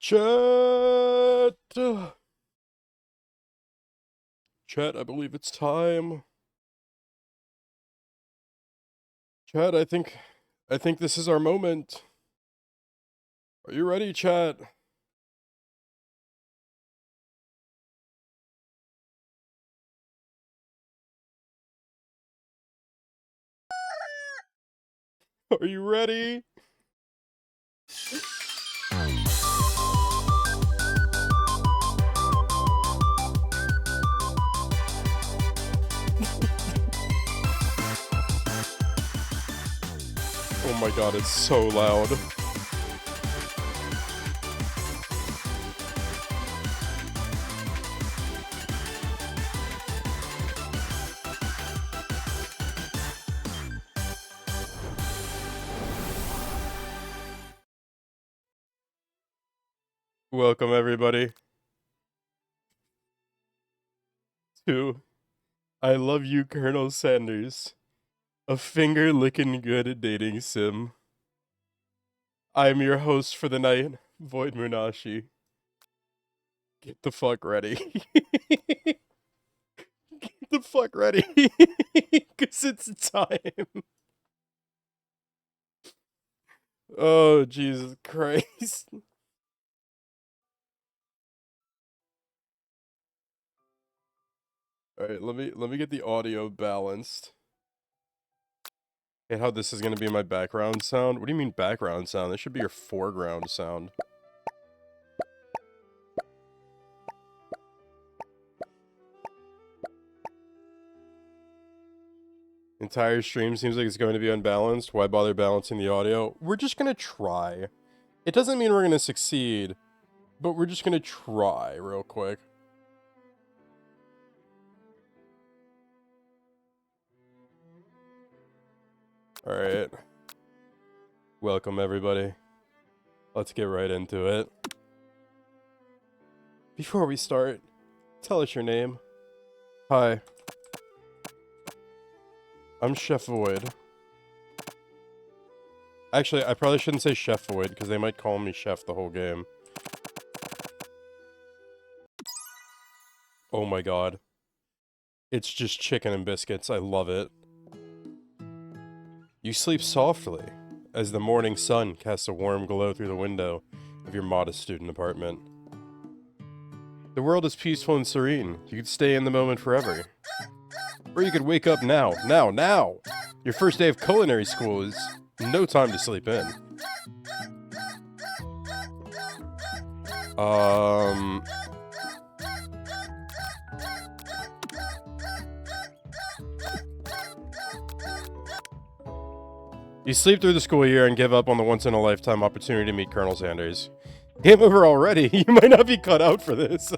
Chat! Chat, I believe it's time. Chat, I think this is our moment. Are you ready, chat? Are you ready? Oh my god, it's so loud. Welcome, everybody, to I Love You, Colonel Sanders, a finger-licking good dating sim. I'm your host for the night, Void Munashi. Get the fuck ready. Get the fuck ready. Because it's time. Oh, Jesus Christ. Alright, let me get the audio balanced. And how this is gonna be my background sound? What do you mean background sound? This should be your foreground sound. Entire stream seems like it's going to be unbalanced. Why bother balancing the audio? We're just gonna try. It doesn't mean we're gonna succeed, but we're just gonna try real quick. Alright. Welcome, everybody. Let's get right into it. Before we start, tell us your name. Hi. I'm Chef Void. Actually, I probably shouldn't say Chef Void, because they might call me Chef the whole game. Oh my god. It's just chicken and biscuits. I love it. You sleep softly, as the morning sun casts a warm glow through the window of your modest student apartment. The world is peaceful and serene. You could stay in the moment forever. Or you could wake up now. Now! Your first day of culinary school is no time to sleep in. You sleep through the school year and give up on the once-in-a-lifetime opportunity to meet Colonel Sanders. Game over already. You might not be cut out for this.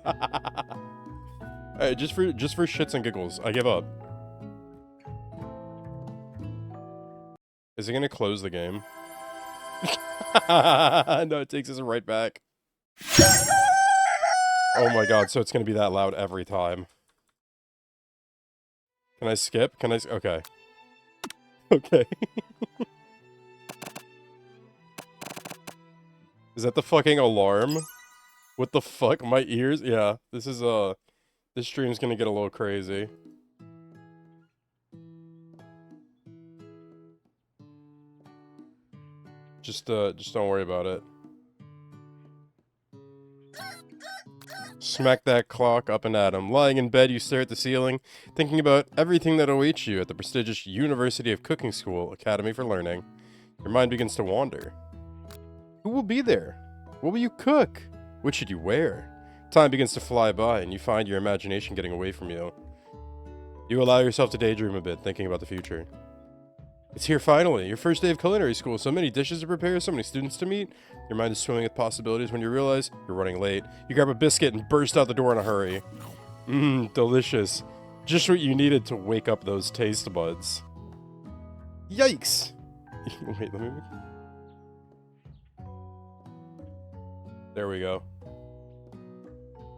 Alright, just for shits and giggles, I give up. Is it gonna close the game? No, it takes us right back. Oh my god, so it's gonna be that loud every time. Can I skip? Okay. Okay. Is that the fucking alarm? What the fuck? My ears? Yeah, this stream's gonna get a little crazy. Just don't worry about it. Smack that clock up and at him. Lying in bed, you stare at the ceiling, thinking about everything that awaits you at the prestigious University of Cooking School Academy for Learning. Your mind begins to wander. Who will be there? What will you cook? What should you wear? Time begins to fly by, and you find your imagination getting away from you. You allow yourself to daydream a bit, thinking about the future. It's here finally, your first day of culinary school. So many dishes to prepare, so many students to meet. Your mind is swimming with possibilities when you realize you're running late. You grab a biscuit and burst out the door in a hurry. Mmm, delicious. Just what you needed to wake up those taste buds. Yikes! Wait, let me... There we go.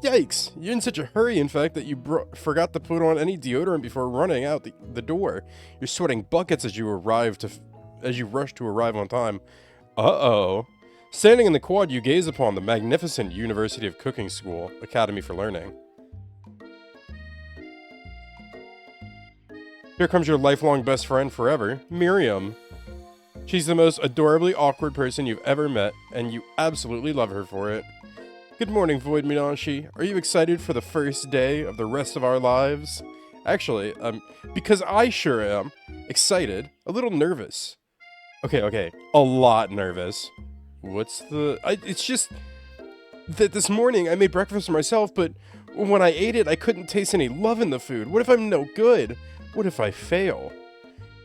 Yikes! You're in such a hurry, in fact, that you forgot to put on any deodorant before running out the door. You're sweating buckets as you rush to arrive on time. Uh-oh. Standing in the quad, you gaze upon the magnificent University of Cooking School, Academy for Learning. Here comes your lifelong best friend forever, Miriam. She's the most adorably awkward person you've ever met, and you absolutely love her for it. Good morning, Void Minashi. Are you excited for the first day of the rest of our lives? Actually, because I sure am. Excited, a little nervous. Okay, a lot nervous. What's the... it's just that this morning I made breakfast for myself, but when I ate it, I couldn't taste any love in the food. What if I'm no good? What if I fail?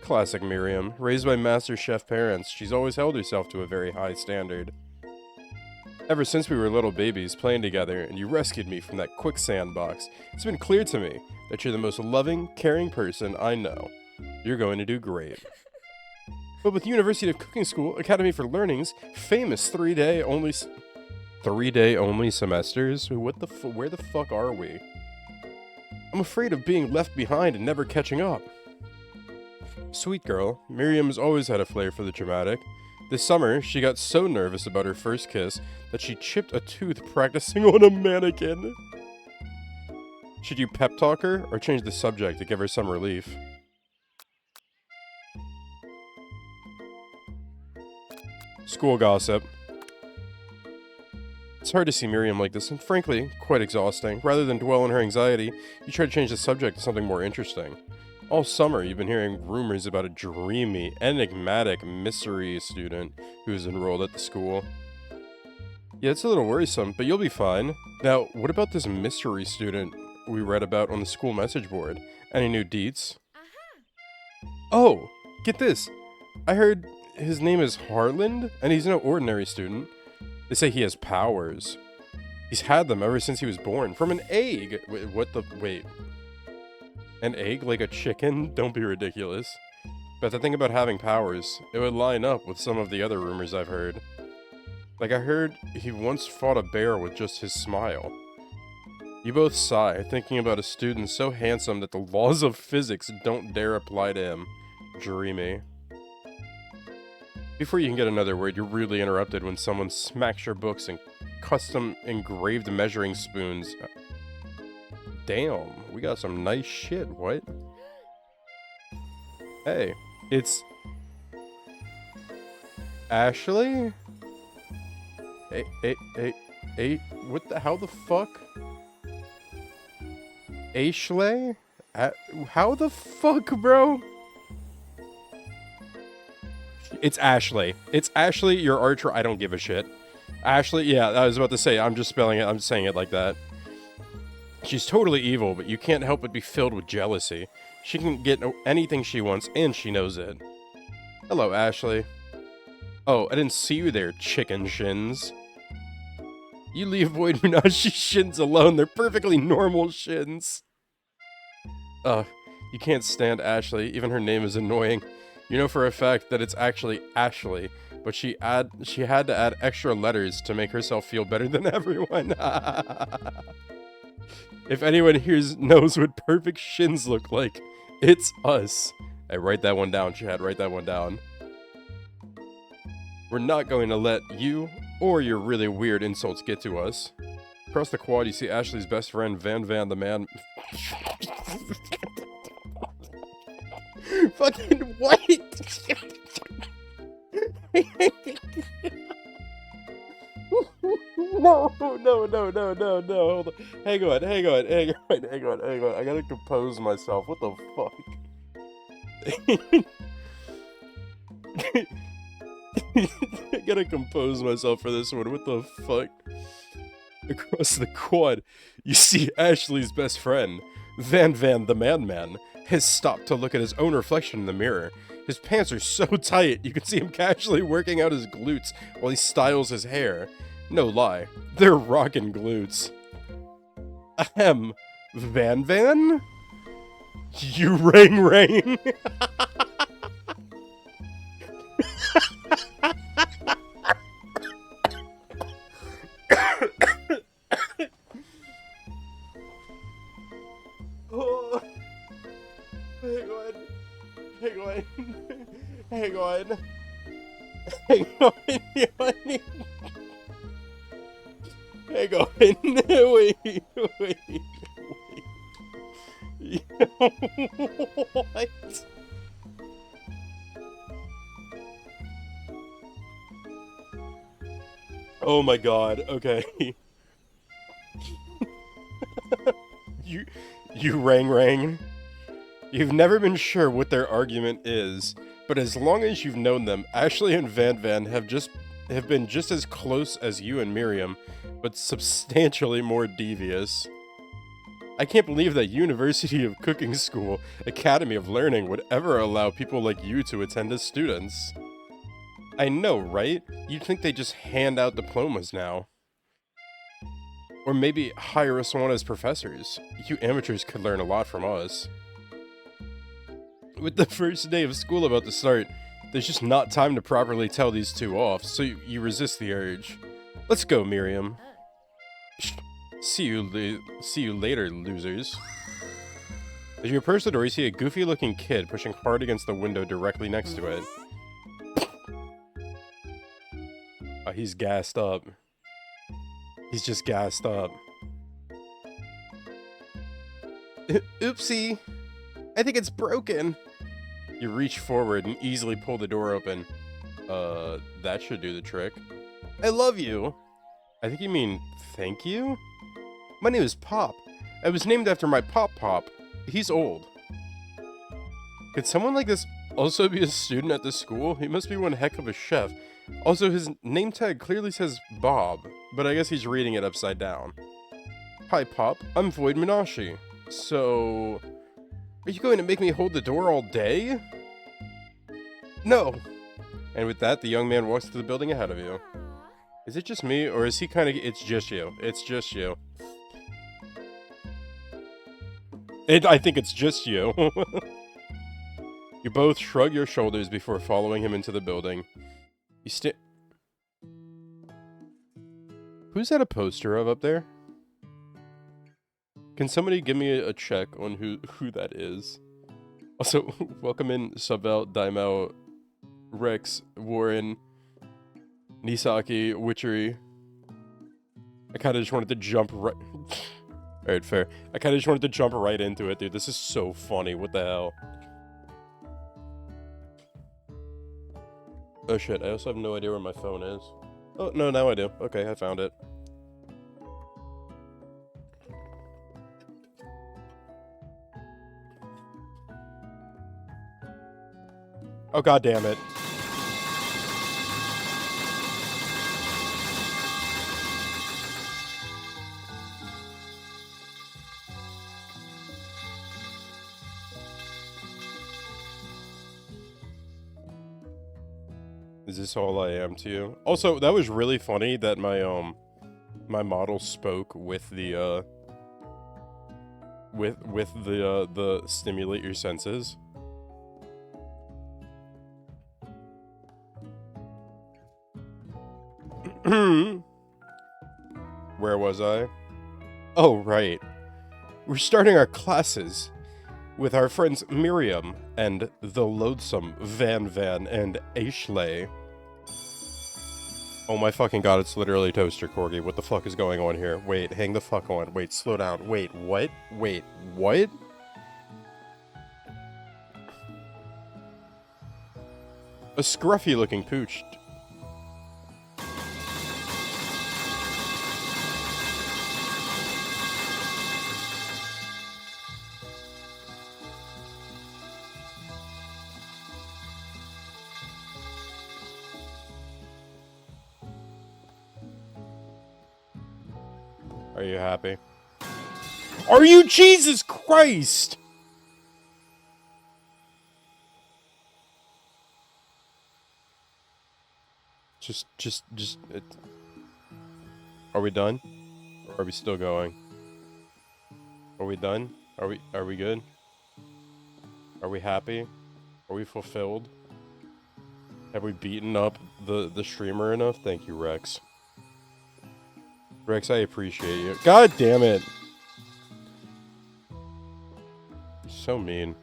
Classic Miriam. Raised by master chef parents, she's always held herself to a very high standard. Ever since we were little babies playing together and you rescued me from that quicksand box, it's been clear to me that you're the most loving, caring person I know. You're going to do great. But with University of Cooking School, Academy for Learning's famous 3-day only semesters, where the fuck are we? I'm afraid of being left behind and never catching up. Sweet girl, Miriam has always had a flair for the dramatic. This summer, she got so nervous about her first kiss that she chipped a tooth practicing on a mannequin. Should you pep talk her or change the subject to give her some relief? School gossip. It's hard to see Miriam like this, and frankly, quite exhausting. Rather than dwell on her anxiety, you try to change the subject to something more interesting. All summer, you've been hearing rumors about a dreamy, enigmatic mystery student who's enrolled at the school. Yeah, it's a little worrisome, but you'll be fine. Now, what about this mystery student we read about on the school message board? Any new deets? Oh, get this. I heard his name is Harland, and he's no ordinary student. They say he has powers. He's had them ever since he was born. From an egg! Wait. An egg like a chicken? Don't be ridiculous. But the thing about having powers, it would line up with some of the other rumors I've heard. Like I heard he once fought a bear with just his smile. You both sigh, thinking about a student so handsome that the laws of physics don't dare apply to him. Dreamy. Before you can get another word, you're rudely interrupted when someone smacks your books and custom engraved measuring spoons. Damn, we got some nice shit, what? Hey, it's... Ashley? Hey, what the, how the fuck? Ashley? How the fuck, bro? It's Ashley. It's Ashley, your archer, I don't give a shit. Ashley, yeah, I was about to say, I'm just spelling it, I'm saying it like that. She's totally evil, but you can't help but be filled with jealousy. She can get anything she wants, and she knows it. Hello, Ashley. Oh, I didn't see you there, chicken shins. You leave Void Minashi shins alone, they're perfectly normal shins. You can't stand Ashley, even her name is annoying. You know for a fact that it's actually Ashley, but she had to add extra letters to make herself feel better than everyone. If anyone here knows what perfect shins look like, it's us. Hey, write that one down, Chad. Write that one down. We're not going to let you or your really weird insults get to us. Across the quad, you see Ashley's best friend, Van the man. Fucking what? No. Hold on. Hang on. I gotta compose myself. What the fuck? I gotta compose myself for this one. What the fuck? Across the quad, you see Ashley's best friend, Van the man, has stopped to look at his own reflection in the mirror. His pants are so tight, you can see him casually working out his glutes while he styles his hair. No lie, they're rockin' glutes. Ahem, Van? You ring. Oh, hang on. Hang on. Wait, wait. What? Oh my god, okay. you you rang. You've never been sure what their argument is, but as long as you've known them, Ashley and Van have been just as close as you and Miriam, but substantially more devious. I can't believe that University of Cooking School, Academy of Learning would ever allow people like you to attend as students. I know, right? You'd think they just hand out diplomas now. Or maybe hire us on as professors. You amateurs could learn a lot from us. With the first day of school about to start, there's just not time to properly tell these two off, so you resist the urge. Let's go, Miriam. See you later, losers. As you approach the door, you see a goofy-looking kid pushing hard against the window directly next to it. Oh, he's gassed up. He's just gassed up. Oopsie! I think it's broken! You reach forward and easily pull the door open. That should do the trick. I love you! I think you mean thank you? My name is Pop. I was named after my Pop. He's old. Could someone like this also be a student at this school? He must be one heck of a chef. Also, his name tag clearly says Bob, but I guess he's reading it upside down. Hi, Pop. I'm Void Minashi. So, are you going to make me hold the door all day? No. And with that, the young man walks to the building ahead of you. Is it just me, or is he kind of... It's just you. It's just you. I think it's just you. You both shrug your shoulders before following him into the building. You Who's that a poster of up there? Can somebody give me a check on who that is? Also, welcome in Sabel, Daimao, Rex, Warren, Nisaki, Witchery. I kind of just wanted to jump right... Alright, fair. I kind of just wanted to jump right into it, dude. This is so funny. What the hell? Oh shit, I also have no idea where my phone is. Oh, no, now I do. Okay, I found it. Oh, god damn it. Is this all I am to you? Also, that was really funny that my my model spoke with the the stimulate your senses. Where was I? Oh, right. We're starting our classes with our friends Miriam and the loathsome Van and Ashley. Oh my fucking god, it's literally Toaster Corgi. What the fuck is going on here? Wait, hang the fuck on. Wait, slow down. Wait, what? Wait, what? A scruffy looking pooch. Are you happy? Are you? Jesus Christ! Just, are we done? Or are we still going? Are we done? Are we good? Are we happy? Are we fulfilled? Have we beaten up the streamer enough? Thank you, Rex. Rex, I appreciate you. God damn it! So mean.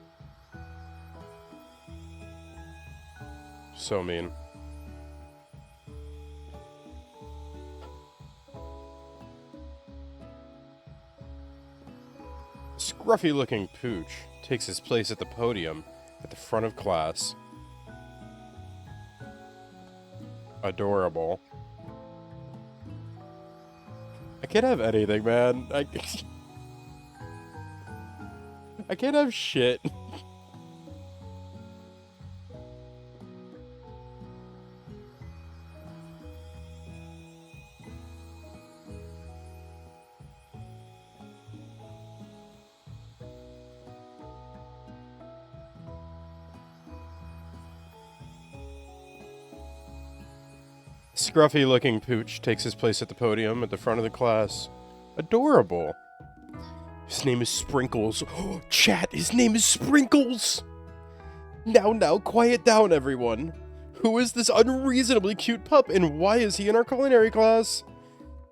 So mean. scruffy-looking pooch takes his place at the podium at the front of class. Adorable. I can't have anything, man. I can't have shit. Scruffy-looking pooch takes his place at the podium at the front of the class. Adorable. His name is Sprinkles. Oh, chat, his name is Sprinkles! Now, quiet down, everyone. Who is this unreasonably cute pup, and why is he in our culinary class?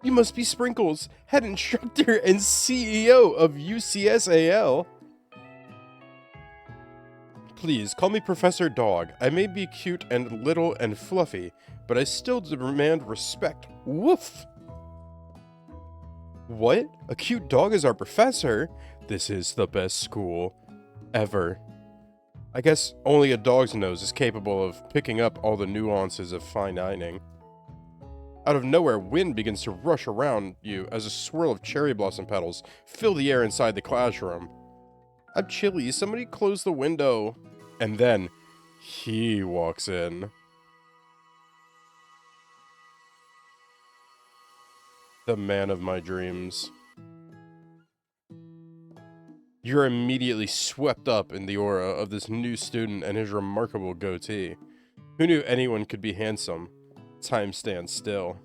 You must be Sprinkles, head instructor and CEO of UCSAL. Please, call me Professor Dog. I may be cute and little and fluffy, but I still demand respect. Woof! What? A cute dog is our professor? This is the best school ever. I guess only a dog's nose is capable of picking up all the nuances of fine dining. Out of nowhere, wind begins to rush around you as a swirl of cherry blossom petals fill the air inside the classroom. I'm chilly, somebody close the window. And then, he walks in. The man of my dreams. You're immediately swept up in the aura of this new student and his remarkable goatee. Who knew anyone could be handsome? Time stands still.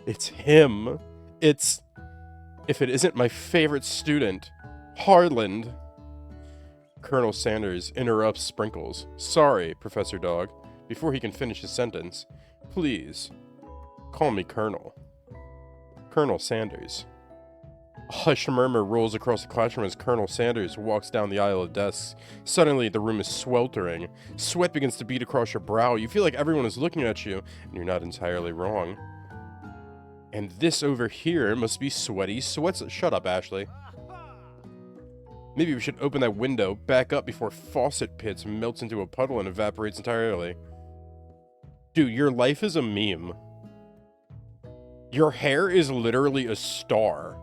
It's him. It's... If it isn't my favorite student, Harland. Colonel Sanders interrupts Sprinkles. Sorry, Professor Dog. Before he can finish his sentence, please, call me Colonel. Colonel Sanders. A hushed murmur rolls across the classroom as Colonel Sanders walks down the aisle of desks. Suddenly, the room is sweltering. Sweat begins to bead across your brow. You feel like everyone is looking at you, and you're not entirely wrong. And this over here must be Sweaty Sweats. Shut up, Ashley. Maybe we should open that window back up before Faucet Pits melts into a puddle and evaporates entirely. Dude, your life is a meme. Your hair is literally a star.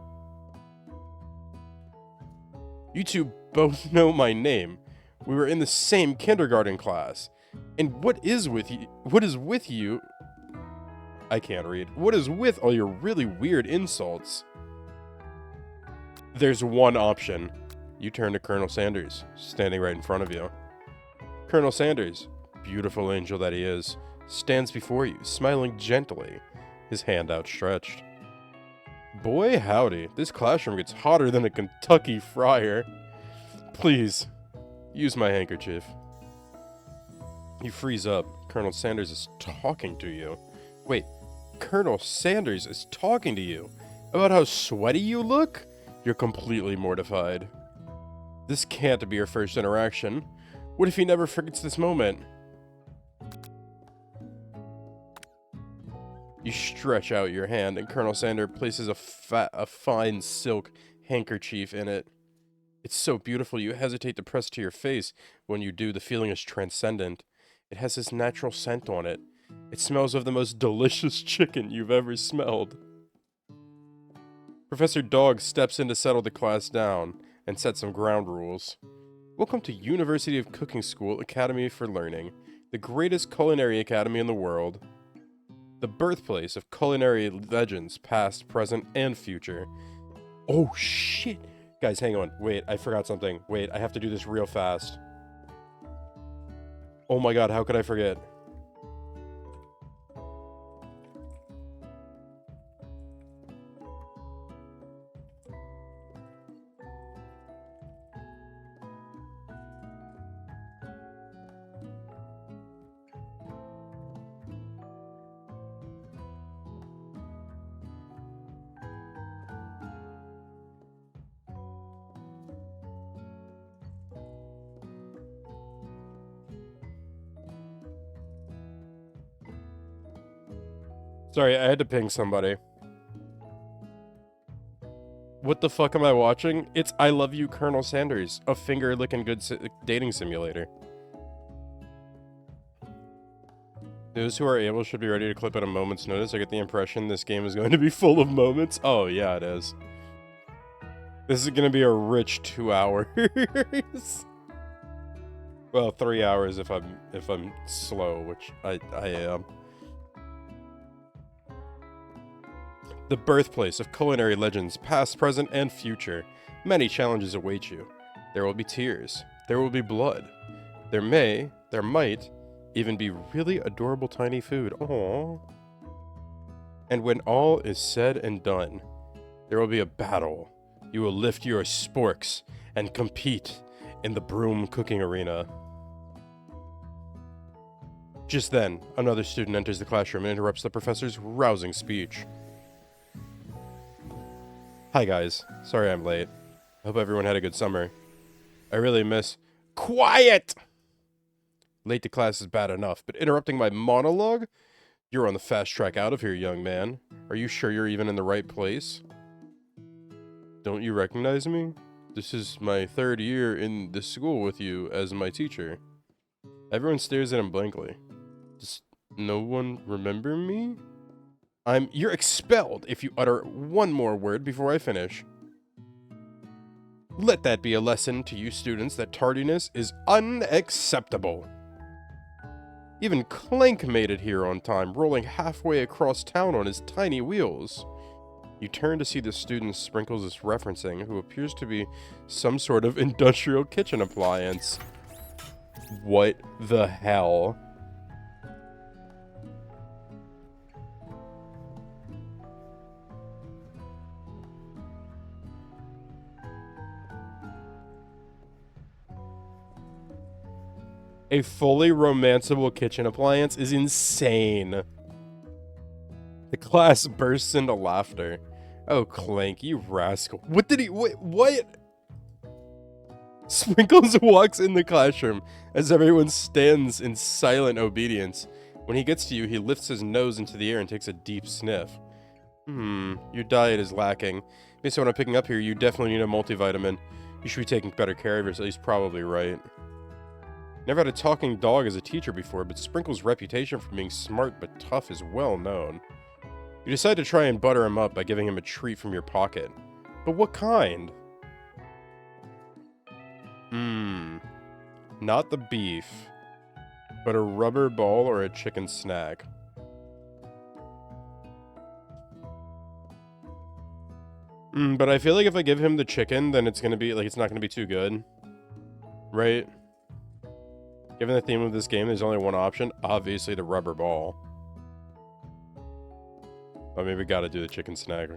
You two both know my name. We were in the same kindergarten class. And what is with you? I can't read. What is with all your really weird insults? There's one option. You turn to Colonel Sanders, standing right in front of you. Colonel Sanders, beautiful angel that he is, stands before you, smiling gently, his hand outstretched. Boy, howdy, this classroom gets hotter than a Kentucky fryer. Please, use my handkerchief. You freeze up. Colonel Sanders is talking to you. Wait, Colonel Sanders is talking to you about how sweaty you look? You're completely mortified. This can't be your first interaction. What if he never forgets this moment? You stretch out your hand, and Colonel Sanders places a fine silk handkerchief in it. It's so beautiful you hesitate to press it to your face. When you do, the feeling is transcendent. It has this natural scent on it. It smells of the most delicious chicken you've ever smelled. Professor Dog steps in to settle the class down and set some ground rules. Welcome to University of Cooking School Academy for Learning, the greatest culinary academy in the world. The birthplace of culinary legends past, present, and future. Oh shit! Guys, hang on. Wait, I forgot something. Wait, I have to do this real fast. Oh my god, how could I forget? Sorry, I had to ping somebody. What the fuck am I watching? It's I Love You, Colonel Sanders, a finger-licking good dating simulator. Those who are able should be ready to clip at a moment's notice. I get the impression this game is going to be full of moments. Oh, yeah, it is. This is going to be a rich 2 hours. Well, 3 hours if I'm slow, which I am. The birthplace of culinary legends, past, present, and future. Many challenges await you. There will be tears. There will be blood. There might, even be really adorable tiny food. Aww. And when all is said and done, there will be a battle. You will lift your sporks and compete in the broom cooking arena. Just then, another student enters the classroom and interrupts the professor's rousing speech. Hi guys, sorry I'm late. I hope everyone had a good summer. I really miss— Quiet! Late to class is bad enough, but interrupting my monologue? You're on the fast track out of here, young man. Are you sure you're even in the right place? Don't you recognize me? This is my 3rd year in this school with you as my teacher. Everyone stares at him blankly. Does no one remember me? You're expelled if you utter one more word before I finish. Let that be a lesson to you students that tardiness is unacceptable. Even Clank made it here on time, rolling halfway across town on his tiny wheels. You turn to see the student Sprinkles is referencing, who appears to be some sort of industrial kitchen appliance. What the hell? A fully romanceable kitchen appliance is insane. The class bursts into laughter. Oh, Clank, you rascal. What did he— what? Sprinkles walks in the classroom as everyone stands in silent obedience. When he gets to you, he lifts his nose into the air and takes a deep sniff. Your diet is lacking. Based on what I'm picking up here, you definitely need a multivitamin. You should be taking better care of yourself. He's probably right. Never had a talking dog as a teacher before, but Sprinkles' reputation for being smart but tough is well known. You decide to try and butter him up by giving him a treat from your pocket. But what kind? Not the beef, but a rubber ball or a chicken snack. But I feel like if I give him the chicken, then it's gonna be, like, it's not gonna be too good. Right? Given the theme of this game, there's only one option. Obviously, the rubber ball. Oh, maybe we gotta do the chicken snack.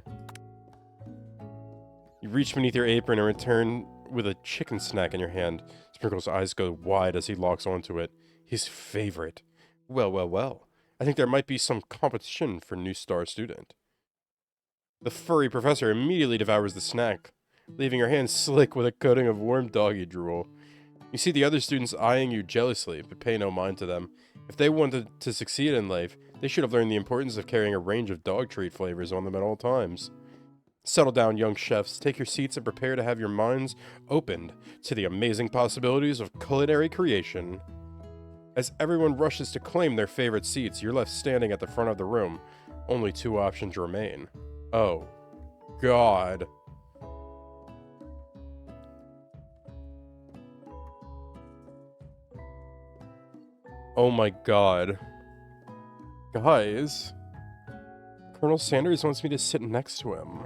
You reach beneath your apron and return with a chicken snack in your hand. Sprinkle's eyes go wide as he locks onto it. His favorite. Well, well, well. I think there might be some competition for new star student. The furry professor immediately devours the snack, leaving her hands slick with a coating of warm doggy drool. You see the other students eyeing you jealously, but pay no mind to them. If they wanted to succeed in life, they should have learned the importance of carrying a range of dog treat flavors on them at all times. Settle down, young chefs. Take your seats and prepare to have your minds opened to the amazing possibilities of culinary creation. As everyone rushes to claim their favorite seats, you're left standing at the front of the room. Only 2 options remain. Oh, God. Oh my God. Guys, Colonel Sanders wants me to sit next to him.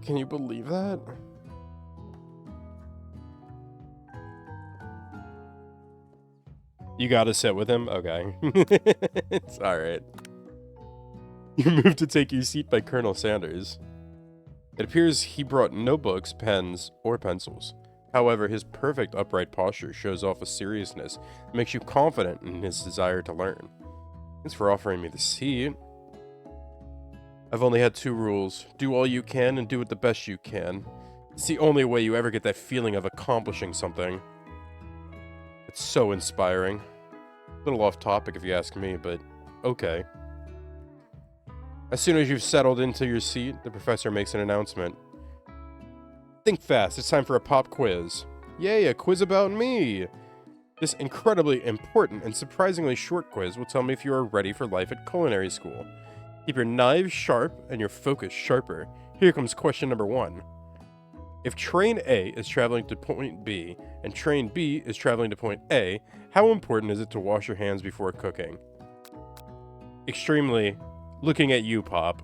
Can you believe that? You gotta sit with him? Okay. It's alright. You move to take your seat by Colonel Sanders. It appears he brought no books, pens, or pencils. However, his perfect upright posture shows off a seriousness that makes you confident in his desire to learn. Thanks for offering me the seat. I've only had 2 rules. Do all you can and do it the best you can. It's the only way you ever get that feeling of accomplishing something. It's so inspiring. A little off topic if you ask me, but okay. As soon as you've settled into your seat, the professor makes an announcement. Think fast, it's time for a pop quiz. Yay, a quiz about me! This incredibly important and surprisingly short quiz will tell me if you are ready for life at culinary school. Keep your knives sharp and your focus sharper. Here comes question number 1. If train A is traveling to point B and train B is traveling to point A, how important is it to wash your hands before cooking? Extremely. Looking at you, Pop.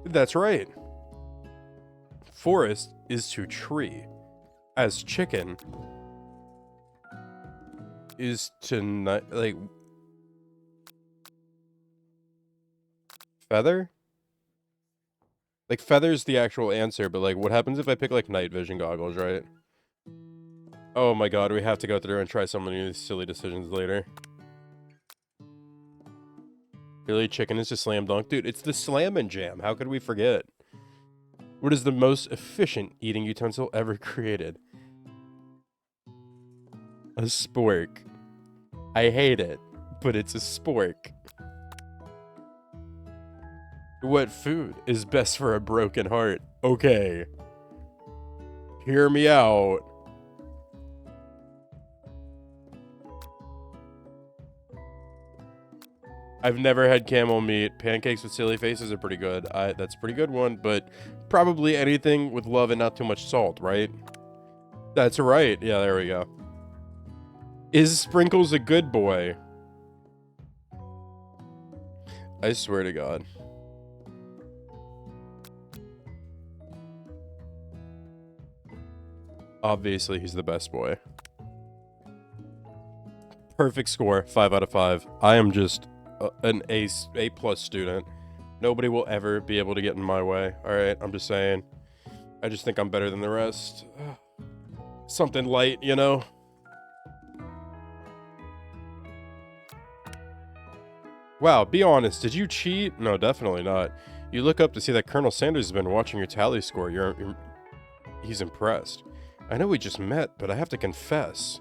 That's right. Forest is to tree, as chicken is to like feather? Like feather's the actual answer, but like what happens if I pick like night vision goggles, right? Oh my god, we have to go through and try some of these silly decisions later. Really, chicken is a slam dunk? Dude, it's the Slam and Jam. How could we forget? What is the most efficient eating utensil ever created? A spork. I hate it, but it's a spork. What food is best for a broken heart? Okay. Hear me out. I've never had camel meat. Pancakes with silly faces are pretty good. That's a pretty good one, but probably anything with love and not too much salt, right? That's right. Yeah, there we go. Is Sprinkles a good boy? I swear to God. Obviously, he's the best boy. Perfect score, 5 out of 5. I am just an A+ student. Nobody will ever be able to get in my way. All right, I'm just saying. I just think I'm better than the rest. Something light, you know? Wow, be honest. Did you cheat? No, definitely not. You look up to see that Colonel Sanders has been watching your tally score. He's impressed. I know we just met, but I have to confess.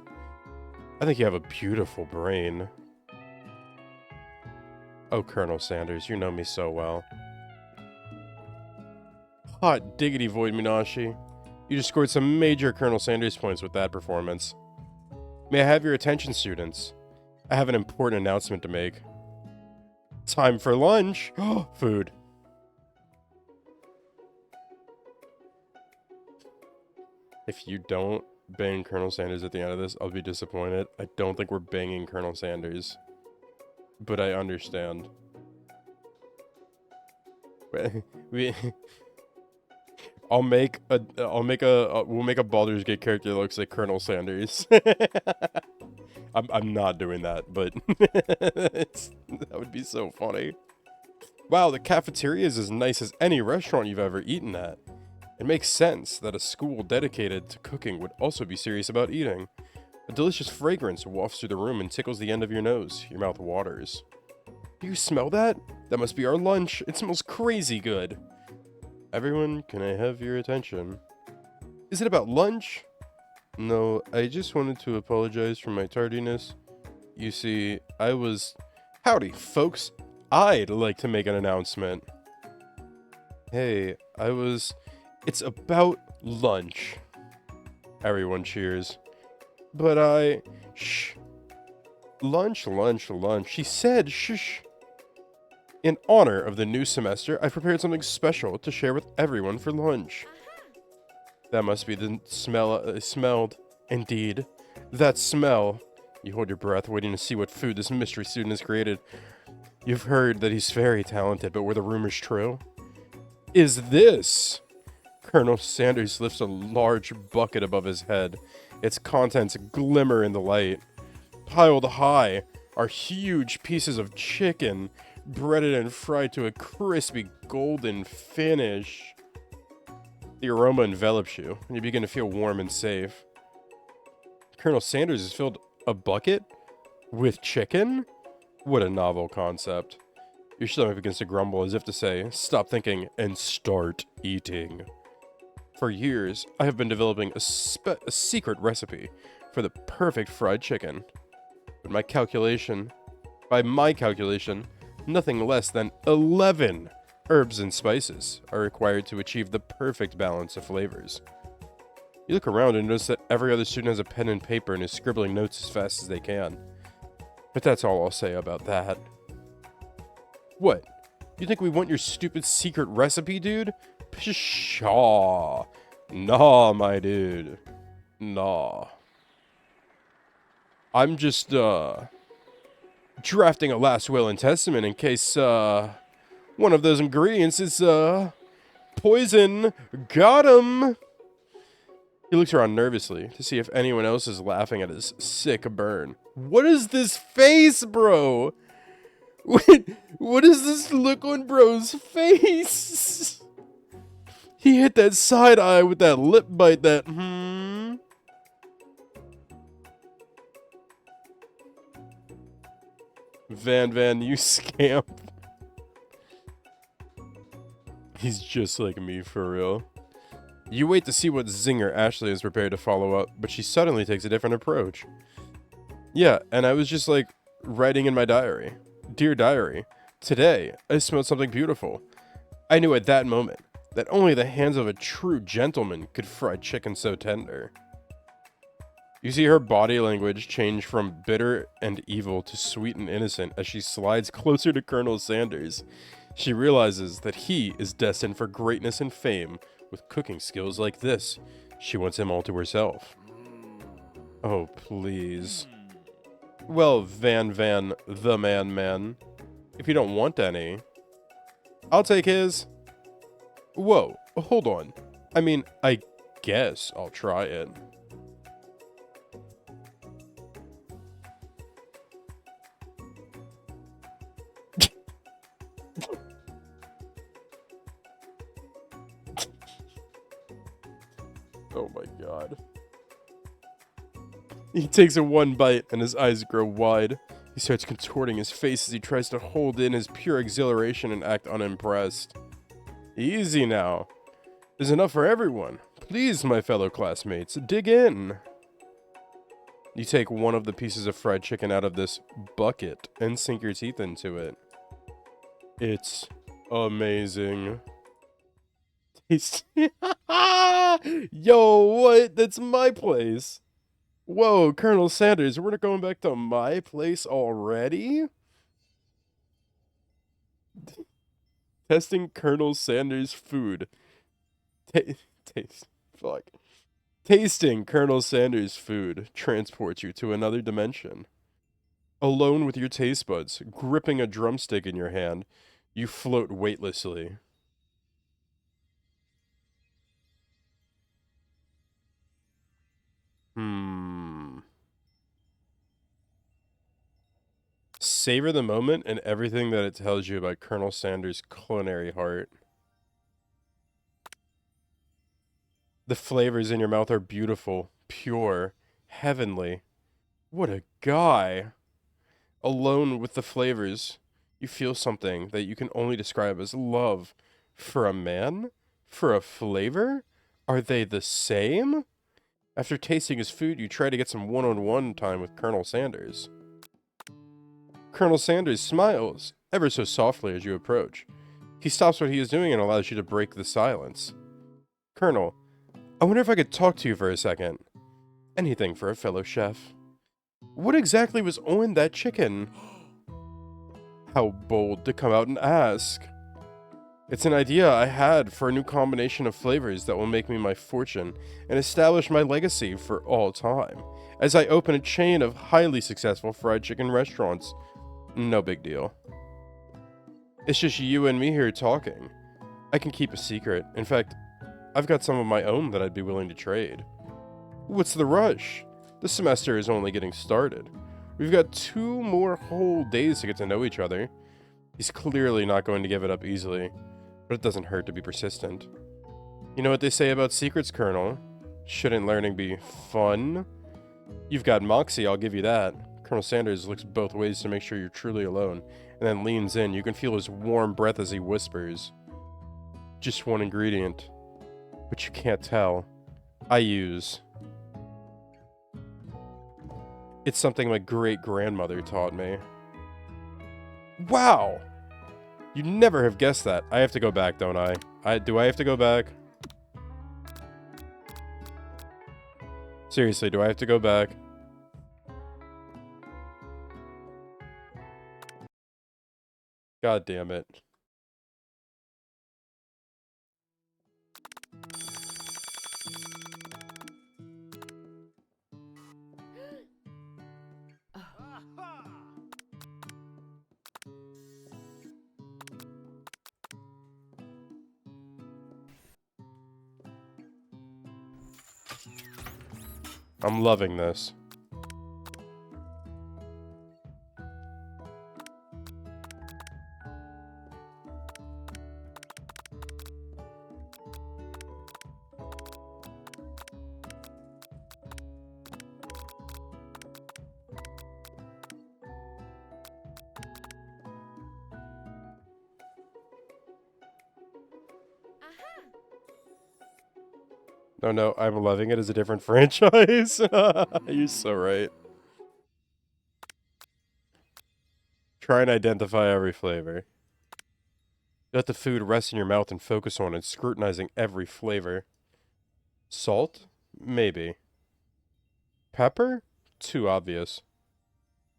I think you have a beautiful brain. Oh, Colonel Sanders, you know me so well. Hot diggity, Void Minashi. You just scored some major Colonel Sanders points with that performance. May I have your attention, students? I have an important announcement to make. Time for lunch! Food. If you don't bang Colonel Sanders at the end of this, I'll be disappointed. I don't think we're banging Colonel Sanders. But I understand. We'll make a Baldur's Gate character that looks like Colonel Sanders. I'm not doing that, but that would be so funny. Wow, the cafeteria is as nice as any restaurant you've ever eaten at. It makes sense that a school dedicated to cooking would also be serious about eating. A delicious fragrance wafts through the room and tickles the end of your nose. Your mouth waters. Do you smell that? That must be our lunch. It smells crazy good. Everyone, can I have your attention? Is it about lunch? No, I just wanted to apologize for my tardiness. You see, Howdy, folks. I'd like to make an announcement. Hey, It's about lunch. Everyone cheers. But Shh. Lunch. She said shh. In honor of the new semester, I prepared something special to share with everyone for lunch. That must be the smell I smelled. Indeed. That smell. You hold your breath, waiting to see what food this mystery student has created. You've heard that he's very talented, but were the rumors true? Is this? Colonel Sanders lifts a large bucket above his head. Its contents glimmer in the light. Piled high are huge pieces of chicken, breaded and fried to a crispy golden finish. The aroma envelops you, and you begin to feel warm and safe. Colonel Sanders has filled a bucket with chicken? What a novel concept. Your stomach begins to grumble as if to say, stop thinking and start eating. For years, I have been developing a secret recipe for the perfect fried chicken. By my calculation, Nothing less than 11 herbs and spices are required to achieve the perfect balance of flavors. You look around and notice that every other student has a pen and paper and is scribbling notes as fast as they can. But that's all I'll say about that. What? You think we want your stupid secret recipe, dude? Pshaw. Nah, my dude. Nah. I'm just, drafting a last will and testament in case, one of those ingredients is, poison. Got him! He looks around nervously to see if anyone else is laughing at his sick burn. What is this face, bro? What is this look on bro's face? He hit that side eye with that lip bite that, Van, you scamp. He's just like me, for real. You wait to see what zinger Ashley is prepared to follow up, but she suddenly takes a different approach. Yeah, and I was just like, writing in my diary. Dear diary, today I smelled something beautiful. I knew at that moment that only the hands of a true gentleman could fry chicken so tender. You see her body language change from bitter and evil to sweet and innocent as she slides closer to Colonel Sanders. She realizes that he is destined for greatness and fame with cooking skills like this. She wants him all to herself. Oh, please. Well, Van, the man. If you don't want any, I'll take his. Whoa, hold on. I mean, I guess I'll try it. Oh my god. He takes a one bite and his eyes grow wide. He starts contorting his face as he tries to hold in his pure exhilaration and act unimpressed. Easy now. There's enough for everyone. Please, my fellow classmates, dig in. You take one of the pieces of fried chicken out of this bucket and sink your teeth into it. It's amazing. Yo, what? That's my place. Whoa, Colonel Sanders, we're going back to my place already? Testing Colonel Sanders' food. Tasting Colonel Sanders' food transports you to another dimension. Alone with your taste buds, gripping a drumstick in your hand, you float weightlessly. Savor the moment and everything that it tells you about Colonel Sanders' culinary heart. The flavors in your mouth are beautiful, pure, heavenly. What a guy! Alone with the flavors, you feel something that you can only describe as love. For a man? For a flavor? Are they the same? After tasting his food, you try to get some one-on-one time with Colonel Sanders. Colonel Sanders smiles, ever so softly as you approach. He stops what he is doing and allows you to break the silence. Colonel, I wonder if I could talk to you for a second. Anything for a fellow chef. What exactly was on that chicken? How bold to come out and ask. It's an idea I had for a new combination of flavors that will make me my fortune and establish my legacy for all time, as I open a chain of highly successful fried chicken restaurants. No big deal. It's just you and me here talking. I can keep a secret. In fact, I've got some of my own that I'd be willing to trade. What's the rush? The semester is only getting started. We've got 2 more whole days to get to know each other. He's clearly not going to give it up easily, but it doesn't hurt to be persistent. You know what they say about secrets, Colonel? Shouldn't learning be fun? You've got moxie, I'll give you that. Colonel Sanders looks both ways to make sure you're truly alone, and then leans in. You can feel his warm breath as he whispers. Just one ingredient, but you can't tell. I use. It's something my great-grandmother taught me. Wow! You never have guessed that. I have to go back, don't I? Do I have to go back? Seriously, do I have to go back? God damn it. I'm loving this. No, no, I'm loving it as a different franchise. You're so right. Try and identify every flavor. Let the food rest in your mouth and focus on it, scrutinizing every flavor. Salt? Maybe. Pepper? Too obvious.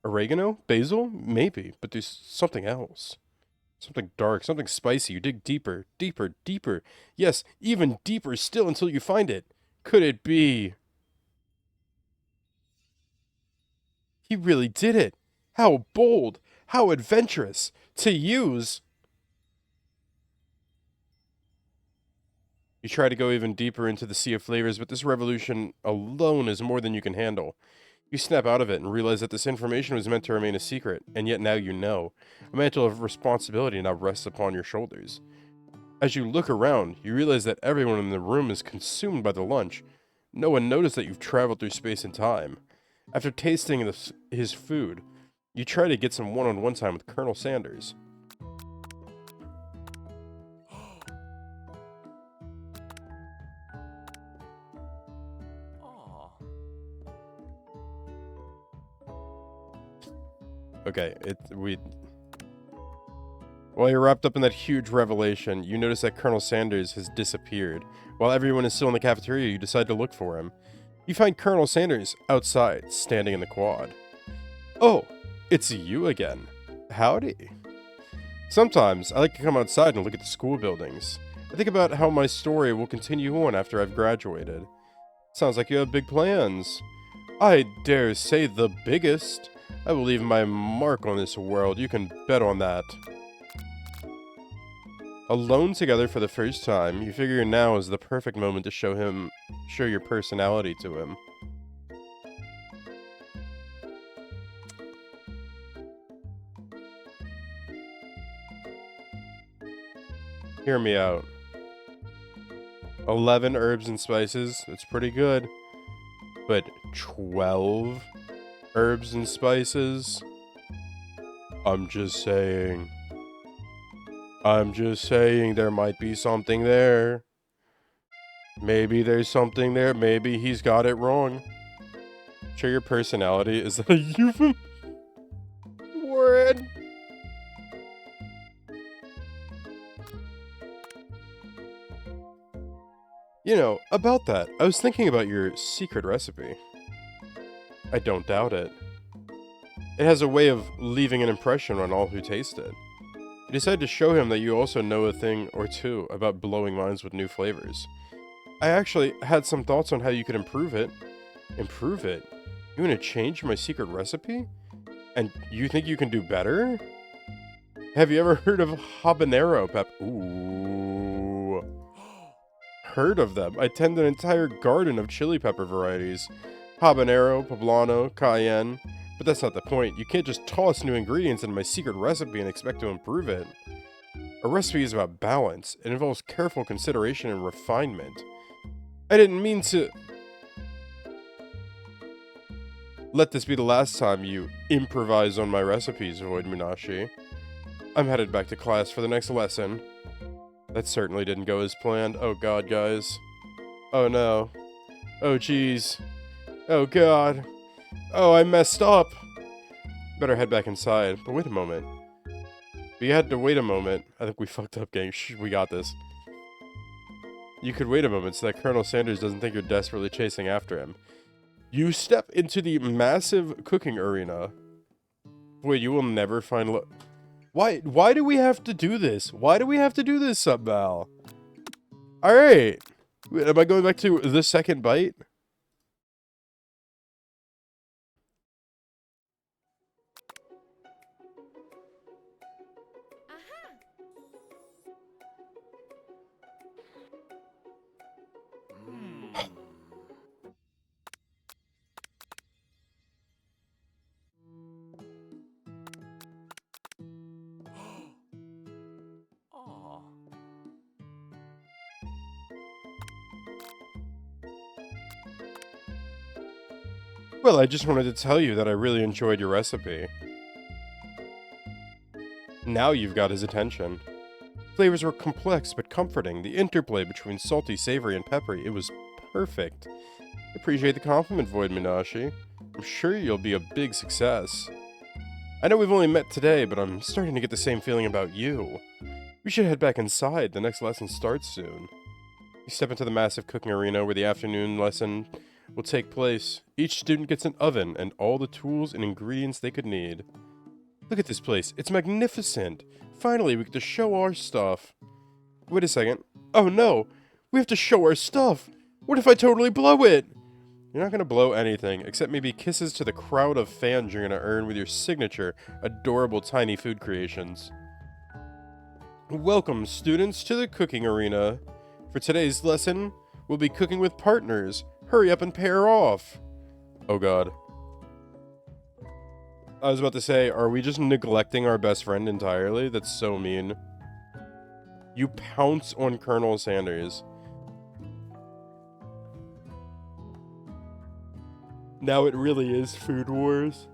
Oregano? Basil? Maybe, but there's something else. Something dark, something spicy. You dig deeper, deeper, deeper. Yes, even deeper still until you find it. Could it be? He really did it. How bold, how adventurous to use. You try to go even deeper into the sea of flavors, but this revolution alone is more than you can handle. You snap out of it and realize that this information was meant to remain a secret, and yet now you know. A mantle of responsibility now rests upon your shoulders. As you look around, you realize that everyone in the room is consumed by the lunch. No one noticed that you've traveled through space and time. After tasting his food, you try to get some one-on-one time with Colonel Sanders. Okay, While you're wrapped up in that huge revelation, you notice that Colonel Sanders has disappeared. While everyone is still in the cafeteria, you decide to look for him. You find Colonel Sanders outside, standing in the quad. Oh, it's you again. Howdy. Sometimes, I like to come outside and look at the school buildings. I think about how my story will continue on after I've graduated. Sounds like you have big plans. I dare say the biggest. I will leave my mark on this world, you can bet on that. Alone together for the first time, you figure now is the perfect moment to show your personality to him. Hear me out. 11 herbs and spices, that's pretty good. But 12 herbs and spices? I'm just saying there might be something there. Maybe there's something there. Maybe he's got it wrong. Show your personality. Is that a euphemism? Word. You know, about that, I was thinking about your secret recipe. I don't doubt it. It has a way of leaving an impression on all who taste it. You decide to show him that you also know a thing or two about blowing minds with new flavors. I actually had some thoughts on how you could improve it. Improve it? You want to change my secret recipe? And you think you can do better? Have you ever heard of habanero pepper? Ooh. Heard of them. I tend an entire garden of chili pepper varieties. Habanero, poblano, cayenne. But that's not the point. You can't just toss new ingredients into my secret recipe and expect to improve it. A recipe is about balance. It involves careful consideration and refinement. I didn't mean to... Let this be the last time you improvise on my recipes, Void Munashi. I'm headed back to class for the next lesson. That certainly didn't go as planned. Oh god, guys. Oh no. Oh jeez. Oh god. Oh, I messed up. Better head back inside. But wait a moment. We had to wait a moment. I think we fucked up, gang. Shh, we got this. You could wait a moment so that Colonel Sanders doesn't think you're desperately chasing after him. You step into the massive cooking arena. Wait, you will never find Why do we have to do this? Why do we have to do this, Subval? Alright. Am I going back to the second bite? Well, I just wanted to tell you that I really enjoyed your recipe. Now you've got his attention. Flavors were complex but comforting. The interplay between salty, savory, and peppery, it was perfect. Appreciate the compliment, Void Minashi. I'm sure you'll be a big success. I know we've only met today, but I'm starting to get the same feeling about you. We should head back inside. The next lesson starts soon. You step into the massive cooking arena where the afternoon lesson will take place. Each student gets an oven and all the tools and ingredients they could need. Look at this place. It's magnificent. Finally, we get to show our stuff. Wait a second. Oh no! We have to show our stuff! What if I totally blow it? You're not gonna blow anything, except maybe kisses to the crowd of fans you're gonna earn with your signature, adorable tiny food creations. Welcome, students, to the cooking arena. For today's lesson, we'll be cooking with partners. Hurry up and pair off. Oh god. I was about to say, are we just neglecting our best friend entirely? That's so mean. You pounce on Colonel Sanders. Now it really is Food Wars.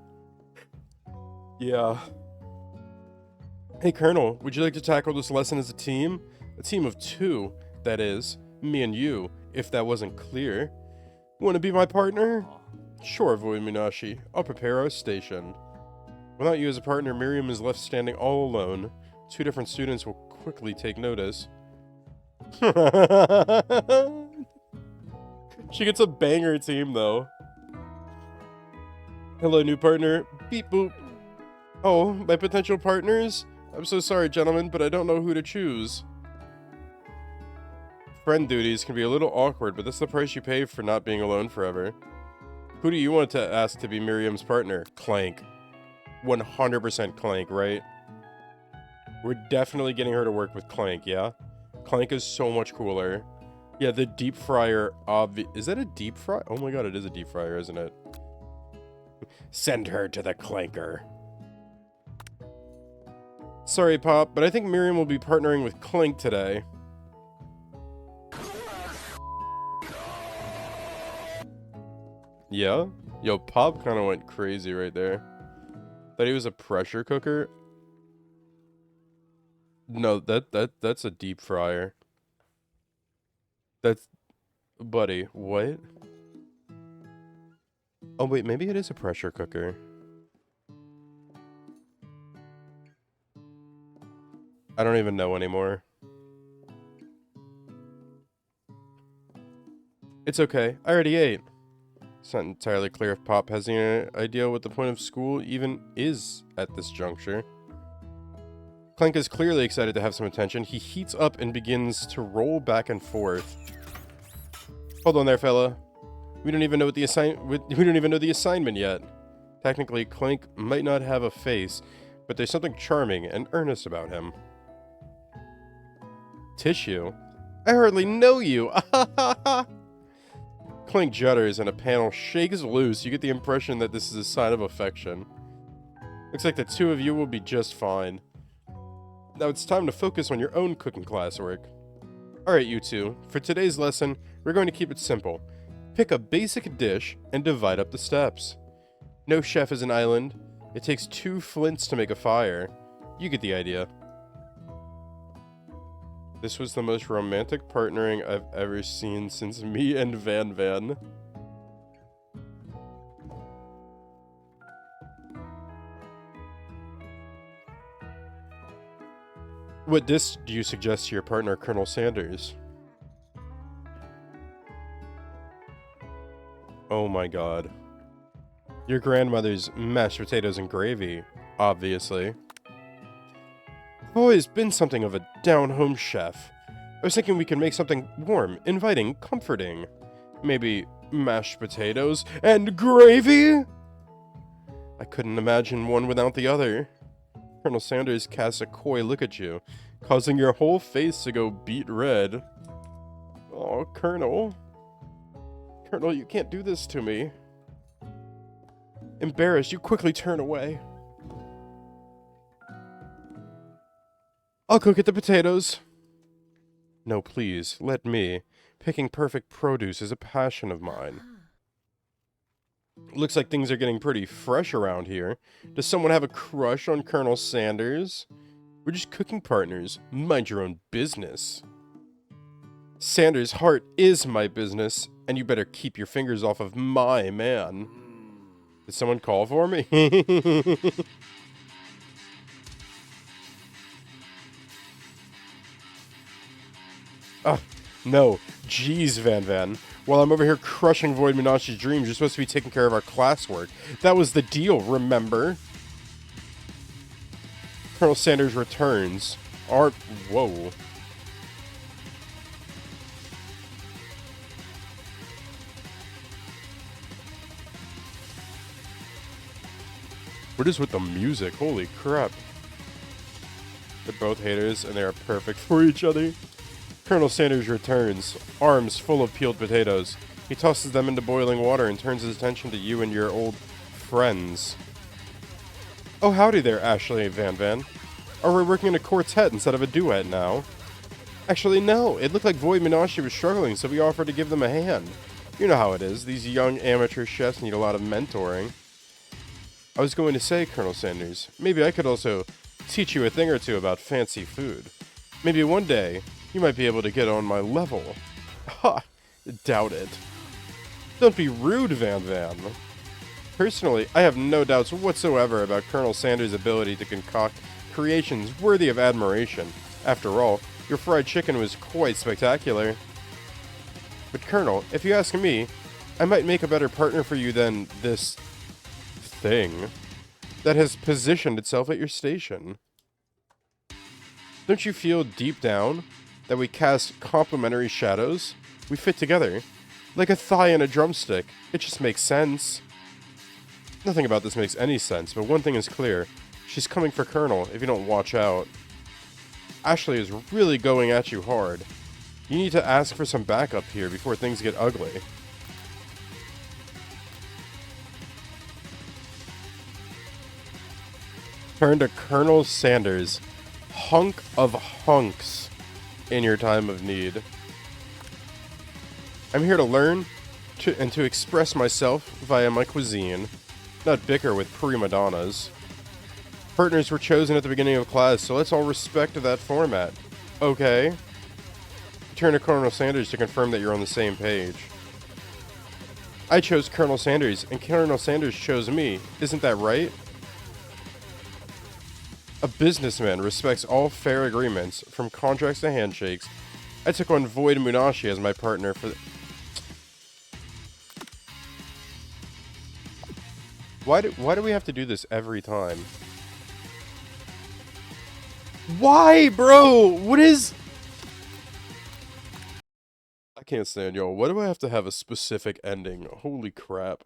Yeah. Hey, Colonel, would you like to tackle this lesson as a team? A team of 2, that is, me and you, if that wasn't clear. Want to be my partner? Sure, Void Minashi. I'll prepare our station. Without you as a partner, Miriam is left standing all alone. 2 different students will quickly take notice. She gets a banger team, though. Hello, new partner. Beep boop. Oh, my potential partners? I'm so sorry, gentlemen, but I don't know who to choose. Friend duties can be a little awkward, but that's the price you pay for not being alone forever. Who do you want to ask to be Miriam's partner? Clank. 100% Clank, right? We're definitely getting her to work with Clank, yeah? Clank is so much cooler. Yeah, the deep fryer, is that a deep fry? Oh my god, it is a deep fryer, isn't it? Send her to the Clanker. Sorry, Pop, but I think Miriam will be partnering with Clank today. Yeah? Yo, Pop kind of went crazy right there. Thought he was a pressure cooker. No, that's a deep fryer. That's... Buddy, what? Oh wait, maybe it is a pressure cooker. I don't even know anymore. It's okay, I already ate. It's not entirely clear if Pop has any idea what the point of school even is at this juncture. Clank is clearly excited to have some attention. He heats up and begins to roll back and forth. Hold on there, fella. We don't even know what the we don't even know the assignment yet. Technically, Clank might not have a face, but there's something charming and earnest about him. Tissue? I hardly know you! Clank judders and a panel shakes loose. You get the impression that this is a sign of affection. Looks like the 2 of you will be just fine. Now it's time to focus on your own cooking classwork. Alright, you 2. For today's lesson, we're going to keep it simple. Pick a basic dish and divide up the steps. No chef is an island. It takes 2 flints to make a fire. You get the idea. This was the most romantic partnering I've ever seen since me and Van Van. What dish do you suggest to your partner, Colonel Sanders? Oh my god. Your grandmother's mashed potatoes and gravy, obviously. I've always been something of a down-home chef. I was thinking we could make something warm, inviting, comforting. Maybe mashed potatoes and gravy? I couldn't imagine one without the other. Colonel Sanders casts a coy look at you, causing your whole face to go beet red. Oh, Colonel. Colonel, you can't do this to me. Embarrassed, you quickly turn away. I'll go get the potatoes. No, please, let me. Picking perfect produce is a passion of mine. Looks like things are getting pretty fresh around here. Does someone have a crush on Colonel Sanders? We're just cooking partners. Mind your own business. Sanders' heart is my business, and you better keep your fingers off of my man. Did someone call for me? Oh, no. Jeez, Van Van. While I'm over here crushing Void Menashe's dreams, you're supposed to be taking care of our classwork. That was the deal, remember? Colonel Sanders returns. Whoa. What is with the music? Holy crap. They're both haters, and they are perfect for each other. Colonel Sanders returns, arms full of peeled potatoes. He tosses them into boiling water and turns his attention to you and your old friends. Oh, howdy there, Ashley Van Van. Are we working in a quartet instead of a duet now? Actually, no. It looked like Void Menashe was struggling, so we offered to give them a hand. You know how it is. These young amateur chefs need a lot of mentoring. I was going to say, Colonel Sanders, maybe I could also teach you a thing or two about fancy food. Maybe one day, you might be able to get on my level. Ha! Doubt it. Don't be rude, Van Van. Personally, I have no doubts whatsoever about Colonel Sanders' ability to concoct creations worthy of admiration. After all, your fried chicken was quite spectacular. But Colonel, if you ask me, I might make a better partner for you than this thing that has positioned itself at your station. Don't you feel deep down that we cast complementary shadows? We fit together. Like a thigh and a drumstick. It just makes sense. Nothing about this makes any sense, but one thing is clear. She's coming for Colonel if you don't watch out. Ashley is really going at you hard. You need to ask for some backup here before things get ugly. Turn to Colonel Sanders, hunk of hunks in your time of need. I'm here to learn and to express myself via my cuisine, not bicker with prima donnas. Partners were chosen at the beginning of class, so let's all respect that format. Okay? Turn to Colonel Sanders to confirm that you're on the same page. I chose Colonel Sanders, and Colonel Sanders chose me. Isn't that right? A businessman respects all fair agreements, from contracts to handshakes. I took on Void Menashe as my partner for... Why do we have to do this every time? Why, bro? What is... I can't stand y'all. Why do I have to have a specific ending? Holy crap.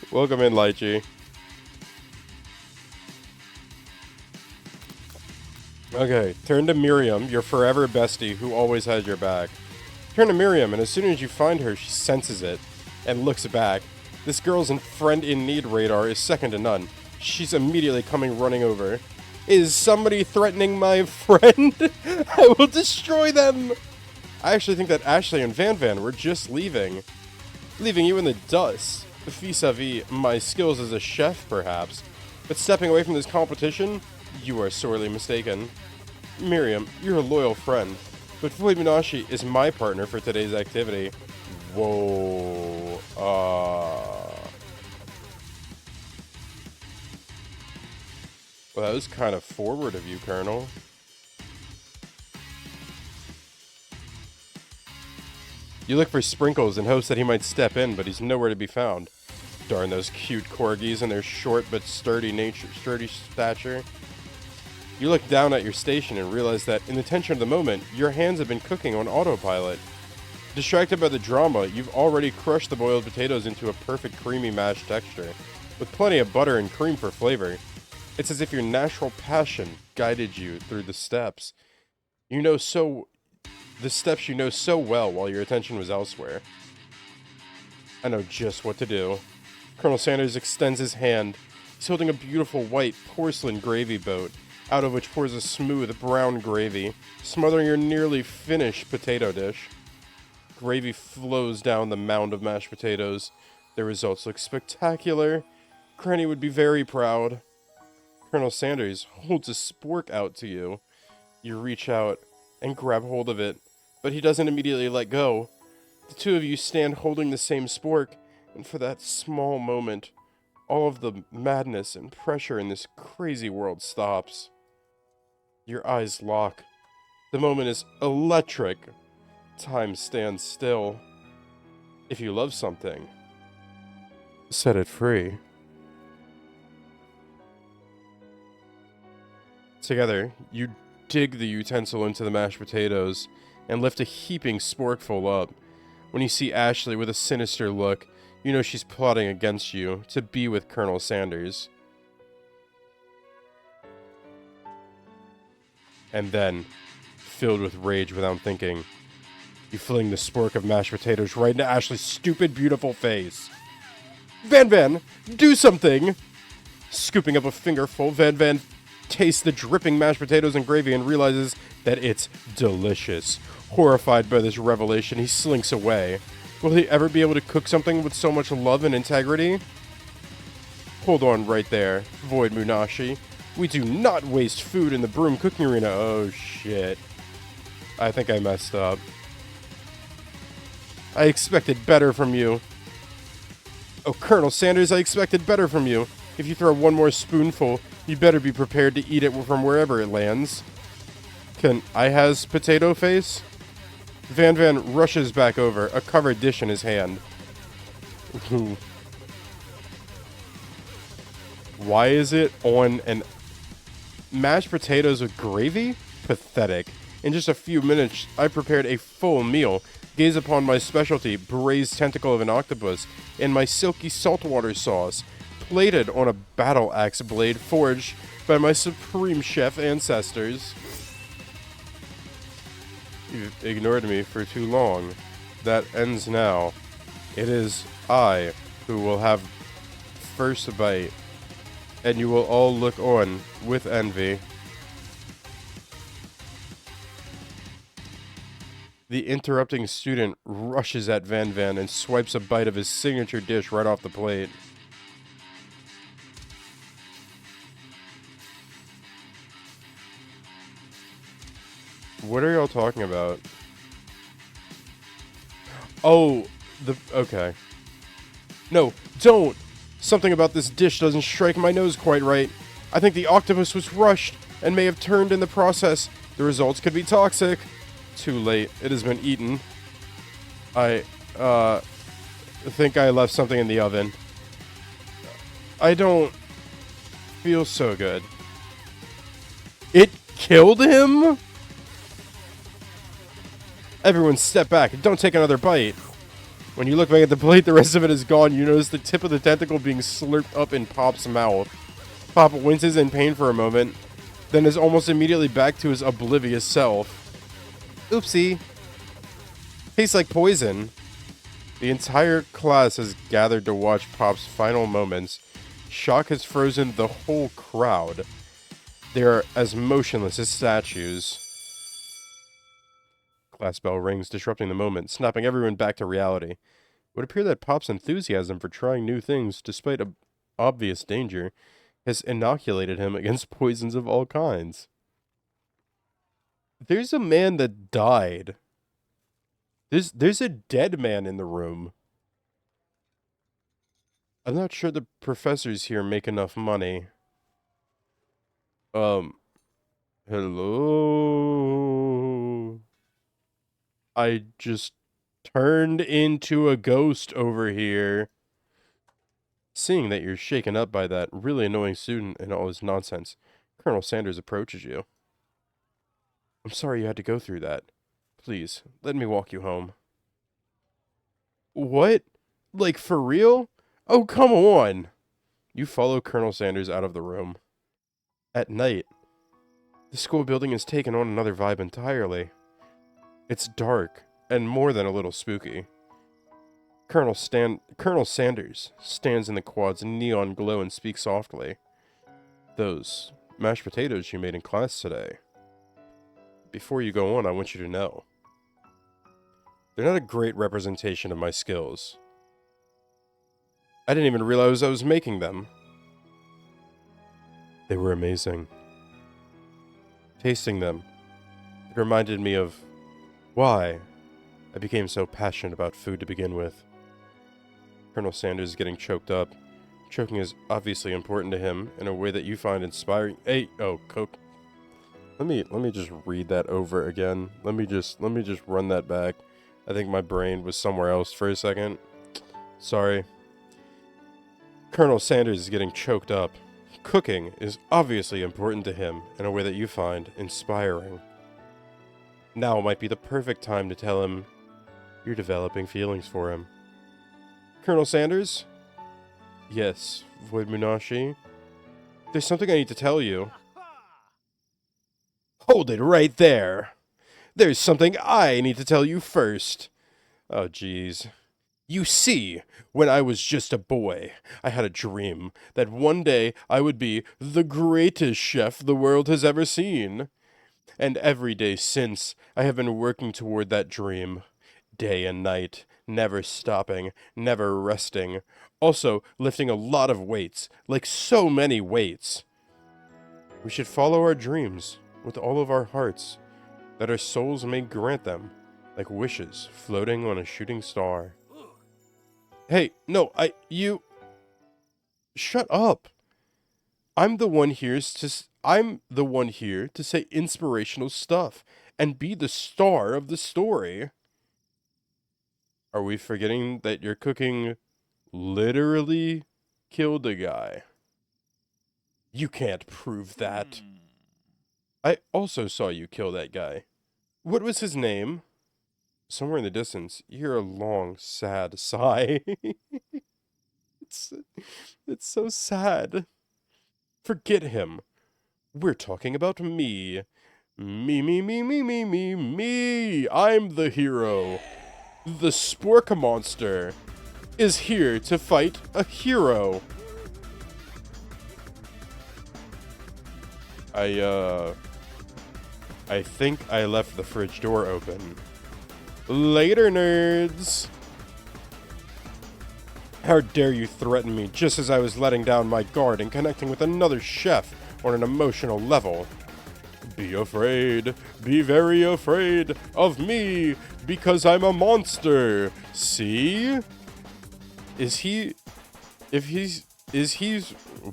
Welcome in, Lychee. Okay, turn to Miriam, your forever bestie who always has your back. Turn to Miriam, and as soon as you find her, she senses it and looks back. This girl's friend in need radar is second to none. She's immediately coming running over. Is somebody threatening my friend? I will destroy them! I actually think that Ashley and Van Van were just leaving you in the dust. Vis-a-vis my skills as a chef, perhaps. But stepping away from this competition, you are sorely mistaken. Miriam, you're a loyal friend, but Void Munashi is my partner for today's activity. Whoa. Well, that was kind of forward of you, Colonel. You look for Sprinkles in hopes that he might step in, but he's nowhere to be found. Darn those cute corgis and their short but sturdy stature. You look down at your station and realize that, in the tension of the moment, your hands have been cooking on autopilot. Distracted by the drama, you've already crushed the boiled potatoes into a perfect creamy mashed texture, with plenty of butter and cream for flavor. It's as if your natural passion guided you through the steps. The steps you know so well while your attention was elsewhere. I know just what to do. Colonel Sanders extends his hand. He's holding a beautiful white porcelain gravy boat, out of which pours a smooth brown gravy, smothering your nearly finished potato dish. Gravy flows down the mound of mashed potatoes. The results look spectacular. Granny would be very proud. Colonel Sanders holds a spork out to you. You reach out and grab hold of it, but he doesn't immediately let go. The two of you stand holding the same spork, and for that small moment, all of the madness and pressure in this crazy world stops. Your eyes lock. The moment is electric. Time stands still. If you love something, set it free. Together, you dig the utensil into the mashed potatoes and lift a heaping sporkful up. When you see Ashley with a sinister look, you know she's plotting against you to be with Colonel Sanders. And then, filled with rage without thinking, you fling the spork of mashed potatoes right into Ashley's stupid, beautiful face. Van Van, do something! Scooping up a fingerful, Van Van tastes the dripping mashed potatoes and gravy and realizes that it's delicious. Horrified by this revelation, he slinks away. Will he ever be able to cook something with so much love and integrity? Hold on right there, Void Munashi. We do not waste food in the broom cooking arena. Oh shit. I think I messed up. I expected better from you. Oh, Colonel Sanders, I expected better from you. If you throw one more spoonful, you better be prepared to eat it from wherever it lands. Can I has potato face? Van Van rushes back over, a covered dish in his hand. Why is it on an mashed potatoes with gravy? Pathetic. In just a few minutes, I prepared a full meal. Gaze upon my specialty, braised tentacle of an octopus, and my silky saltwater sauce, plated on a battle axe blade forged by my supreme chef ancestors. You've ignored me for too long. That ends now. It is I who will have first bite, and you will all look on with envy. The interrupting student rushes at Van Van and swipes a bite of his signature dish right off the plate. What are y'all talking about? Oh, okay. No, don't! Something about this dish doesn't strike my nose quite right. I think the octopus was rushed and may have turned in the process. The results could be toxic. Too late. It has been eaten. I think I left something in the oven. I don't feel so good. It killed him? Everyone step back and don't take another bite. When you look back at the plate, the rest of it is gone. You notice the tip of the tentacle being slurped up in Pop's mouth. Pop winces in pain for a moment, then is almost immediately back to his oblivious self. Oopsie. Tastes like poison. The entire class has gathered to watch Pop's final moments. Shock has frozen the whole crowd. They are as motionless as statues. Class bell rings, disrupting the moment, snapping everyone back to reality. It would appear that Pop's enthusiasm for trying new things, despite obvious danger, has inoculated him against poisons of all kinds. There's a man that died. There's a dead man in the room. I'm not sure the professors here make enough money. Hello? I just turned into a ghost over here. Seeing that you're shaken up by that really annoying student and all his nonsense, Colonel Sanders approaches you. I'm sorry you had to go through that. Please, let me walk you home. What? Like, for real? Oh, come on! You follow Colonel Sanders out of the room. At night, the school building has taken on another vibe entirely. It's dark, and more than a little spooky. Colonel Sanders stands in the quad's neon glow and speaks softly. Those mashed potatoes you made in class today. Before you go on, I want you to know. They're not a great representation of my skills. I didn't even realize I was making them. They were amazing. Tasting them, it reminded me of why I became so passionate about food to begin with. Colonel Sanders is getting choked up. Choking is obviously important to him in a way that you find inspiring. Hey, oh, Coke. Let me just read that over again. Let me just run that back. I think my brain was somewhere else for a second. Sorry. Colonel Sanders is getting choked up. Cooking is obviously important to him in a way that you find inspiring. Now might be the perfect time to tell him you're developing feelings for him. Colonel Sanders? Yes, Void Munashi? There's something I need to tell you. Hold it right there! There's something I need to tell you first. Oh, jeez. You see, when I was just a boy, I had a dream that one day I would be the greatest chef the world has ever seen. And every day since, I have been working toward that dream. Day and night, never stopping, never resting. Also, lifting a lot of weights, like so many weights. We should follow our dreams with all of our hearts, that our souls may grant them, like wishes floating on a shooting star. Hey, no, you... Shut up. I'm the one here to say inspirational stuff and be the star of the story. Are we forgetting that your cooking literally killed a guy? You can't prove that. I also saw you kill that guy. What was his name? Somewhere in the distance, you hear a long, sad sigh. It's so sad. Forget him. We're talking about me. Me. I'm the hero. The Spork Monster is here to fight a hero. I think I left the fridge door open. Later, nerds! How dare you threaten me just as I was letting down my guard and connecting with another chef on an emotional level. Be afraid, be very afraid of me, because I'm a monster. See?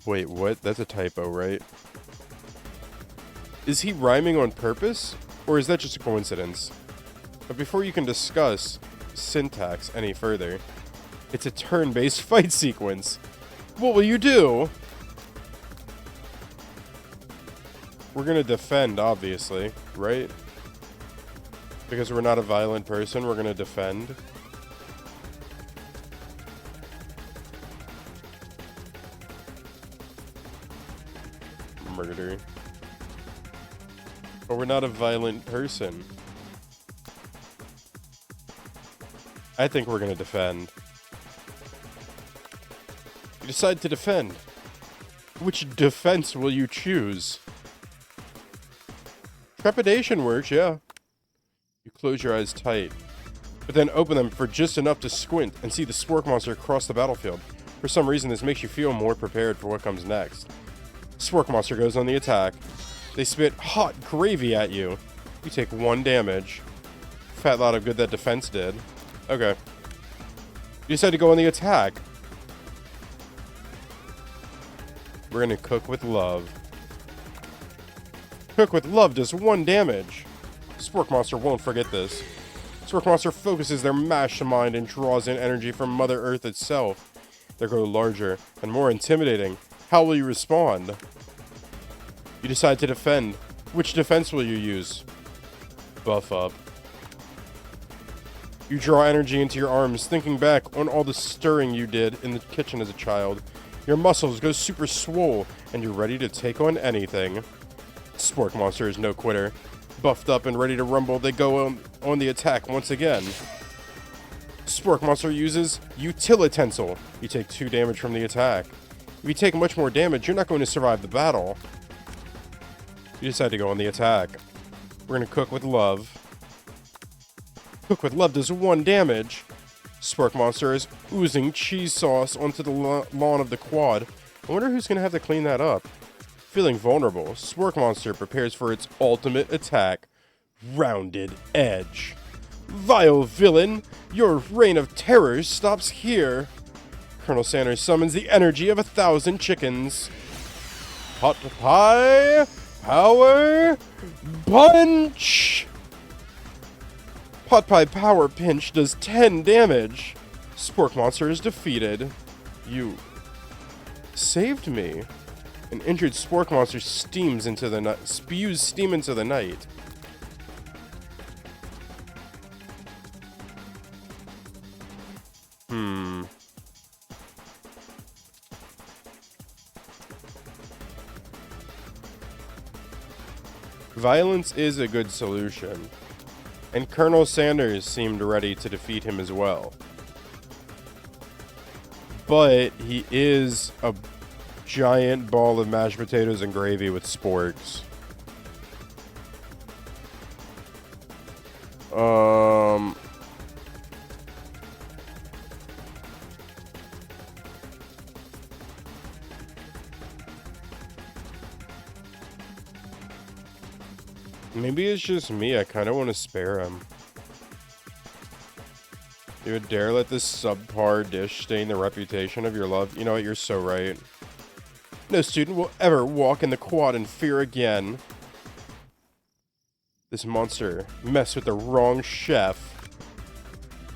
Wait, what? That's a typo, right? Is he rhyming on purpose? Or is that just a coincidence? But before you can discuss syntax any further, it's a turn-based fight sequence. What will you do? We're gonna defend, obviously, right? Because we're not a violent person, we're gonna defend. Murder. But we're not a violent person. I think we're gonna defend. You decide to defend. Which defense will you choose? Trepidation works, yeah. You close your eyes tight, but then open them for just enough to squint and see the Spork monster across the battlefield. For some reason, this makes you feel more prepared for what comes next. Spork monster goes on the attack. They spit hot gravy at you. You take 1 damage. Fat lot of good that defense did. Okay. You decide to go on the attack. We're gonna cook with love. Cook with love does 1 damage. Spork monster won't forget this. Spork monster focuses their mashed mind and draws in energy from Mother Earth itself. They grow larger and more intimidating. How will you respond? You decide to defend. Which defense will you use? Buff up. You draw energy into your arms, thinking back on all the stirring you did in the kitchen as a child. Your muscles go super swole, and you're ready to take on anything. Spork monster is no quitter. Buffed up and ready to rumble, they go on the attack once again. Spork monster uses Utilitensile. You take 2 damage from the attack. If you take much more damage, you're not going to survive the battle. You decide to go on the attack. We're going to cook with love. Cook with love does 1 damage. Spork monster is oozing cheese sauce onto the lawn of the quad. I wonder who's going to have to clean that up. Feeling vulnerable, Spork monster prepares for its ultimate attack. Rounded Edge. Vile villain, your reign of terror stops here. Colonel Sanders summons the energy of 1,000 chickens. Hot pie power punch. Pot Pie Power Pinch does 10 damage. Spork monster is defeated. You saved me. An injured Spork monster spews steam into the night. Violence is a good solution. And Colonel Sanders seemed ready to defeat him as well. But he is a giant ball of mashed potatoes and gravy with sporks. Maybe it's just me. I kind of want to spare him. You would dare let this subpar dish stain the reputation of your love? You know what? You're so right. No student will ever walk in the quad in fear again. This monster messed with the wrong chef.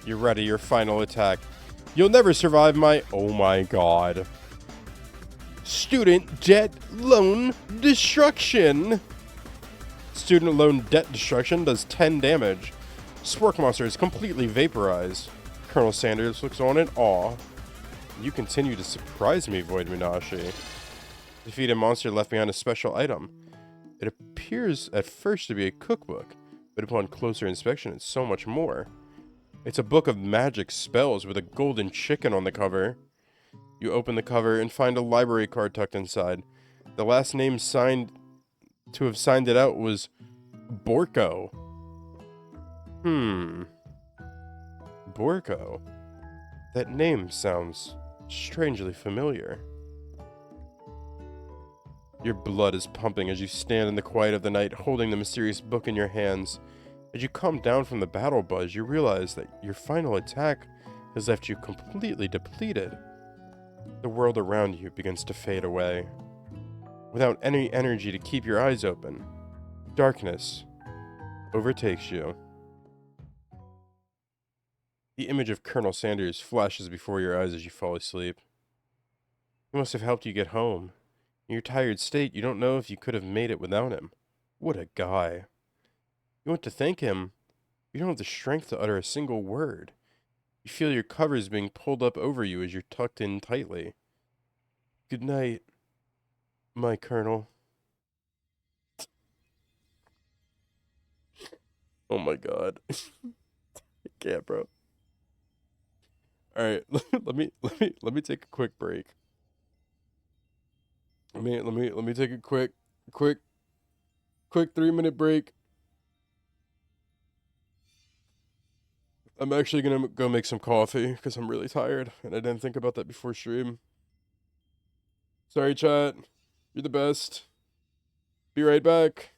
You're ready. Your final attack. You'll never survive my... Oh my god. Student debt loan destruction. Student loan debt destruction does 10 damage. Spork monster is completely vaporized. Colonel Sanders looks on in awe. You continue to surprise me, Void Minashi. Defeated monster left behind a special item. It appears at first to be a cookbook, but upon closer inspection it's so much more. It's a book of magic spells with a golden chicken on the cover. You open the cover and find a library card tucked inside. The last name to have signed it out was Borko. Borko. That name sounds strangely familiar. Your blood is pumping as you stand in the quiet of the night, holding the mysterious book in your hands. As you calm down from the battle buzz, you realize that your final attack has left you completely depleted. The world around you begins to fade away. Without any energy to keep your eyes open, darkness overtakes you. The image of Colonel Sanders flashes before your eyes as you fall asleep. He must have helped you get home. In your tired state, you don't know if you could have made it without him. What a guy. You want to thank him. You don't have the strength to utter a single word. You feel your covers being pulled up over you as you're tucked in tightly. Good night, my colonel. Oh my god. I can't, bro. Alright, let me take a quick break. Let me take a quick 3-minute break. I'm actually gonna go make some coffee because I'm really tired and I didn't think about that before stream. Sorry, chat. You're the best. Be right back.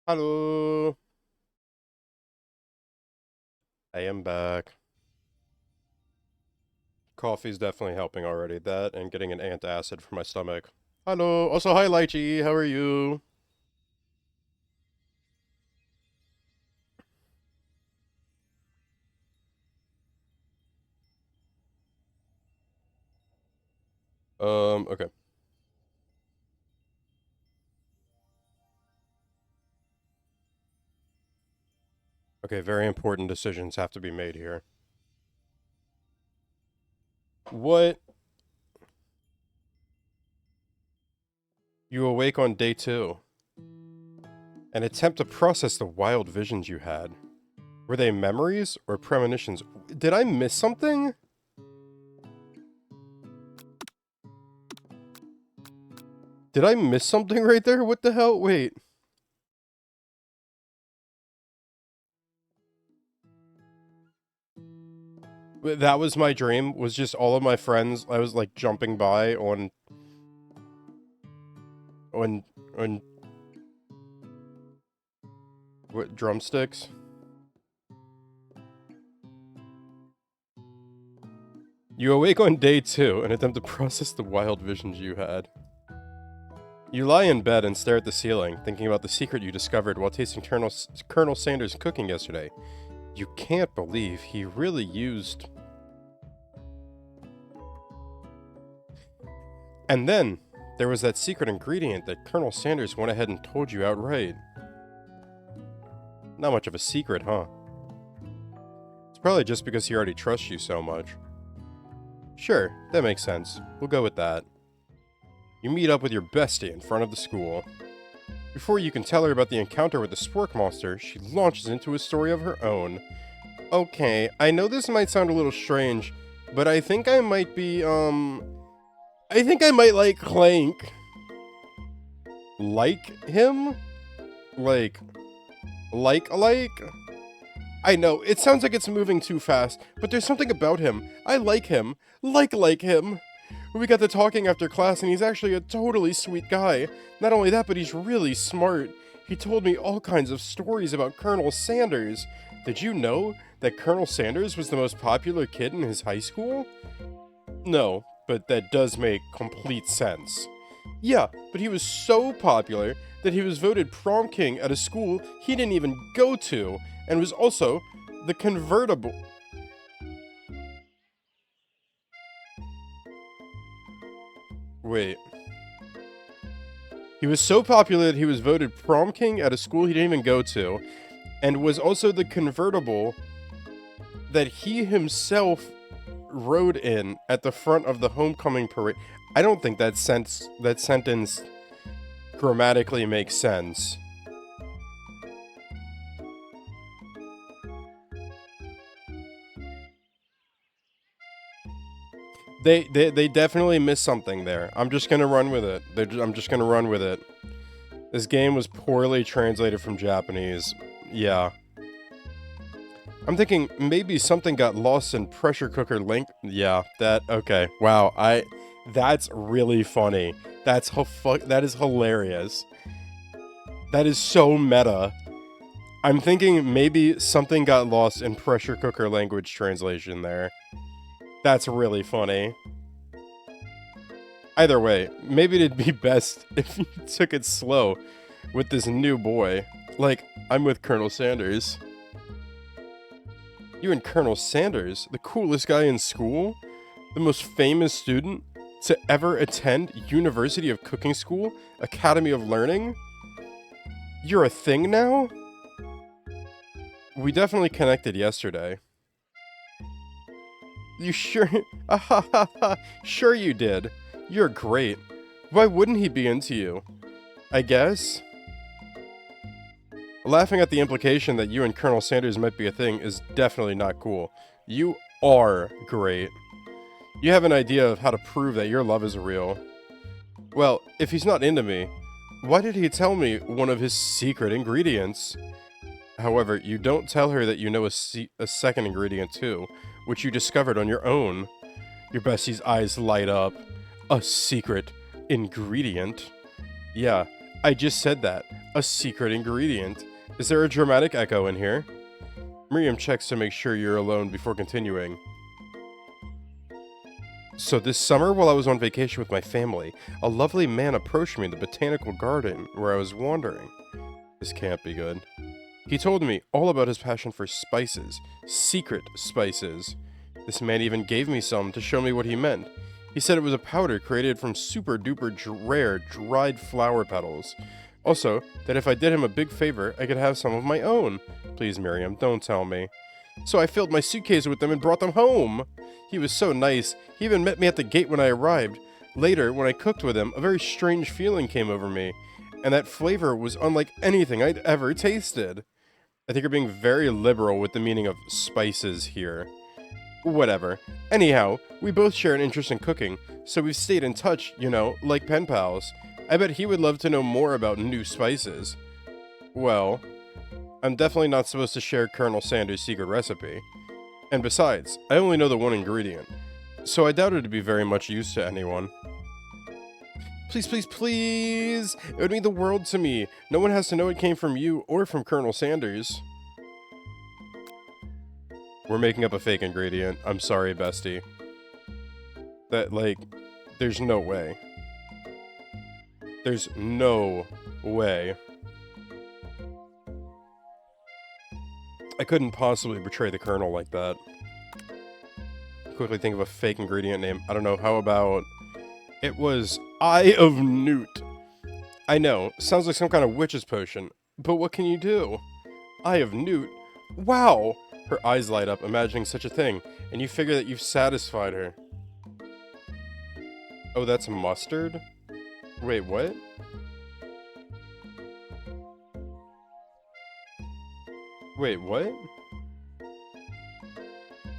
Hello. I am back. Coffee's definitely helping already. That and getting an antacid for my stomach. Hello. Also, hi, Lychee. How are you? Okay. Okay, very important decisions have to be made here. What? You awake on day 2 and attempt to process the wild visions you had. Were they memories or premonitions? Did I miss something? Did I miss something right there? What the hell? Wait. That was my dream, was just all of my friends, I was like jumping by on on what, drumsticks? You awake on day 2 and attempt to process the wild visions you had. You lie in bed and stare at the ceiling, thinking about the secret you discovered while tasting Colonel Sanders' cooking yesterday. You can't believe he really used... And then, there was that secret ingredient that Colonel Sanders went ahead and told you outright. Not much of a secret, huh? It's probably just because he already trusts you so much. Sure, that makes sense. We'll go with that. You meet up with your bestie in front of the school. Before you can tell her about the encounter with the Spork Monster, she launches into a story of her own. Okay, I know this might sound a little strange, but I think I might be, I think I might like Clank. Like him? Like... I know, it sounds like it's moving too fast, but there's something about him. I like him. Like him. We got to talking after class, and he's actually a totally sweet guy. Not only that, but he's really smart. He told me all kinds of stories about Colonel Sanders. Did you know that Colonel Sanders was the most popular kid in his high school? No, but that does make complete sense. Yeah, but he was so popular that he was voted prom king at a school he didn't even go to, and was also the convertible... Wait. He was so popular that he was voted prom king at a school he didn't even go to, and was also the convertible that he himself rode in at the front of the homecoming parade. I don't think that sentence grammatically makes sense. They definitely missed something there. I'm just gonna run with it. I'm just gonna run with it. This game was poorly translated from Japanese. Yeah. I'm thinking maybe something got lost in pressure cooker link. Yeah, okay. Wow, that's really funny. That is hilarious. That is so meta. I'm thinking maybe something got lost in pressure cooker language translation there. That's really funny. Either way, maybe it'd be best if you took it slow with this new boy. Like, I'm with Colonel Sanders. You and Colonel Sanders, the coolest guy in school? The most famous student to ever attend University of Cooking School, Academy of Learning? You're a thing now? We definitely connected yesterday. You sure? Sure you did. You're great. Why wouldn't he be into you? I guess? Laughing at the implication that you and Colonel Sanders might be a thing is definitely not cool. You are great. You have an idea of how to prove that your love is real. Well, if he's not into me, why did he tell me one of his secret ingredients? However, you don't tell her that you know a second ingredient too, which you discovered on your own. Your bestie's eyes light up. A secret ingredient? Yeah, I just said that. A secret ingredient. Is there a dramatic echo in here? Miriam checks to make sure you're alone before continuing. So this summer, while I was on vacation with my family, a lovely man approached me in the botanical garden where I was wandering. This can't be good. He told me all about his passion for spices, secret spices. This man even gave me some to show me what he meant. He said it was a powder created from super duper rare dried flower petals. Also, that if I did him a big favor, I could have some of my own. Please, Miriam, don't tell me. So I filled my suitcase with them and brought them home. He was so nice. He even met me at the gate when I arrived. Later, when I cooked with him, a very strange feeling came over me, and that flavor was unlike anything I'd ever tasted. I think you're being very liberal with the meaning of spices here. Whatever. Anyhow, we both share an interest in cooking, so we've stayed in touch, you know, like pen pals. I bet he would love to know more about new spices. Well, I'm definitely not supposed to share Colonel Sanders' secret recipe. And besides, I only know the one ingredient, so I doubt it'd be very much use to anyone. Please, please, please! It would mean the world to me. No one has to know it came from you or from Colonel Sanders. We're making up a fake ingredient. I'm sorry, bestie. There's no way. There's no way. I couldn't possibly betray the Colonel like that. Quickly think of a fake ingredient name. I don't know, how about... It was Eye of Newt. I know, sounds like some kind of witch's potion, but what can you do? Eye of Newt? Wow! Her eyes light up, imagining such a thing, and you figure that you've satisfied her. Oh, that's mustard? Wait, what? Wait, what?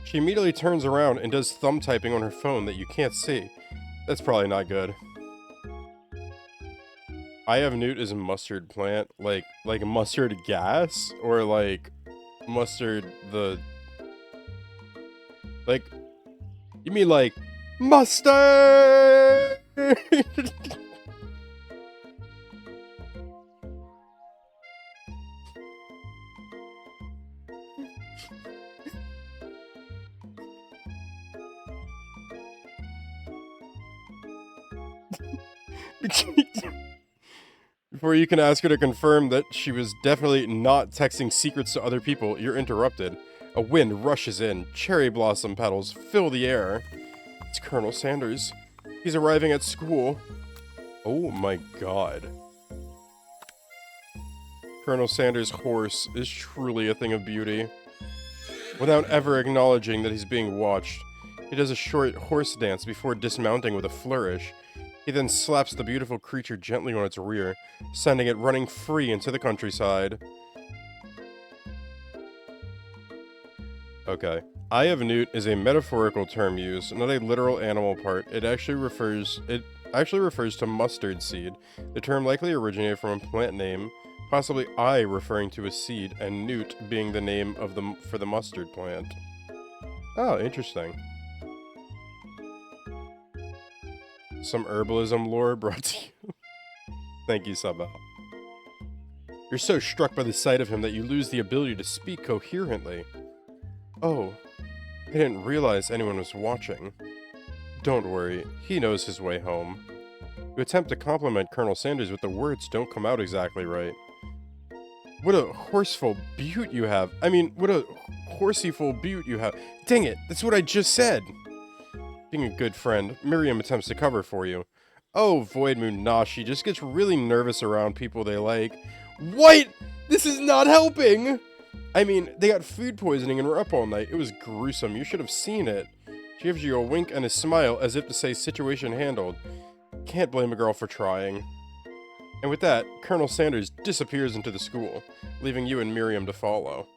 She immediately turns around and does thumb typing on her phone that you can't see. That's probably not good. Eye of Newt is a mustard plant, like mustard gas, or like mustard the... Like, you mean like mustard? Before you can ask her to confirm that she was definitely not texting secrets to other people, you're interrupted. A wind rushes in. Cherry blossom petals fill the air. It's Colonel Sanders. He's arriving at school. Oh my god. Colonel Sanders' horse is truly a thing of beauty. Without ever acknowledging that he's being watched, he does a short horse dance before dismounting with a flourish. He then slaps the beautiful creature gently on its rear, sending it running free into the countryside. Okay. Eye of Newt is a metaphorical term used, not a literal animal part. It actually refers to mustard seed. The term likely originated from a plant name, possibly eye referring to a seed, and newt being the name of for the mustard plant. Oh, interesting. Some herbalism lore brought to you. Thank you, Sabal. You're so struck by the sight of him that you lose the ability to speak coherently. Oh, I didn't realize anyone was watching. Don't worry, he knows his way home. You attempt to compliment Colonel Sanders, but the words don't come out exactly right. What a horseful butte you have. I mean, what a horsyful butte you have. Dang it, that's what I just said. Being a good friend, Miriam attempts to cover for you. Oh, Void Moon Nashi just gets really nervous around people they like. What? This is not helping! I mean, they got food poisoning and were up all night. It was gruesome. You should have seen it. She gives you a wink and a smile as if to say situation handled. Can't blame a girl for trying. And with that, Colonel Sanders disappears into the school, leaving you and Miriam to follow.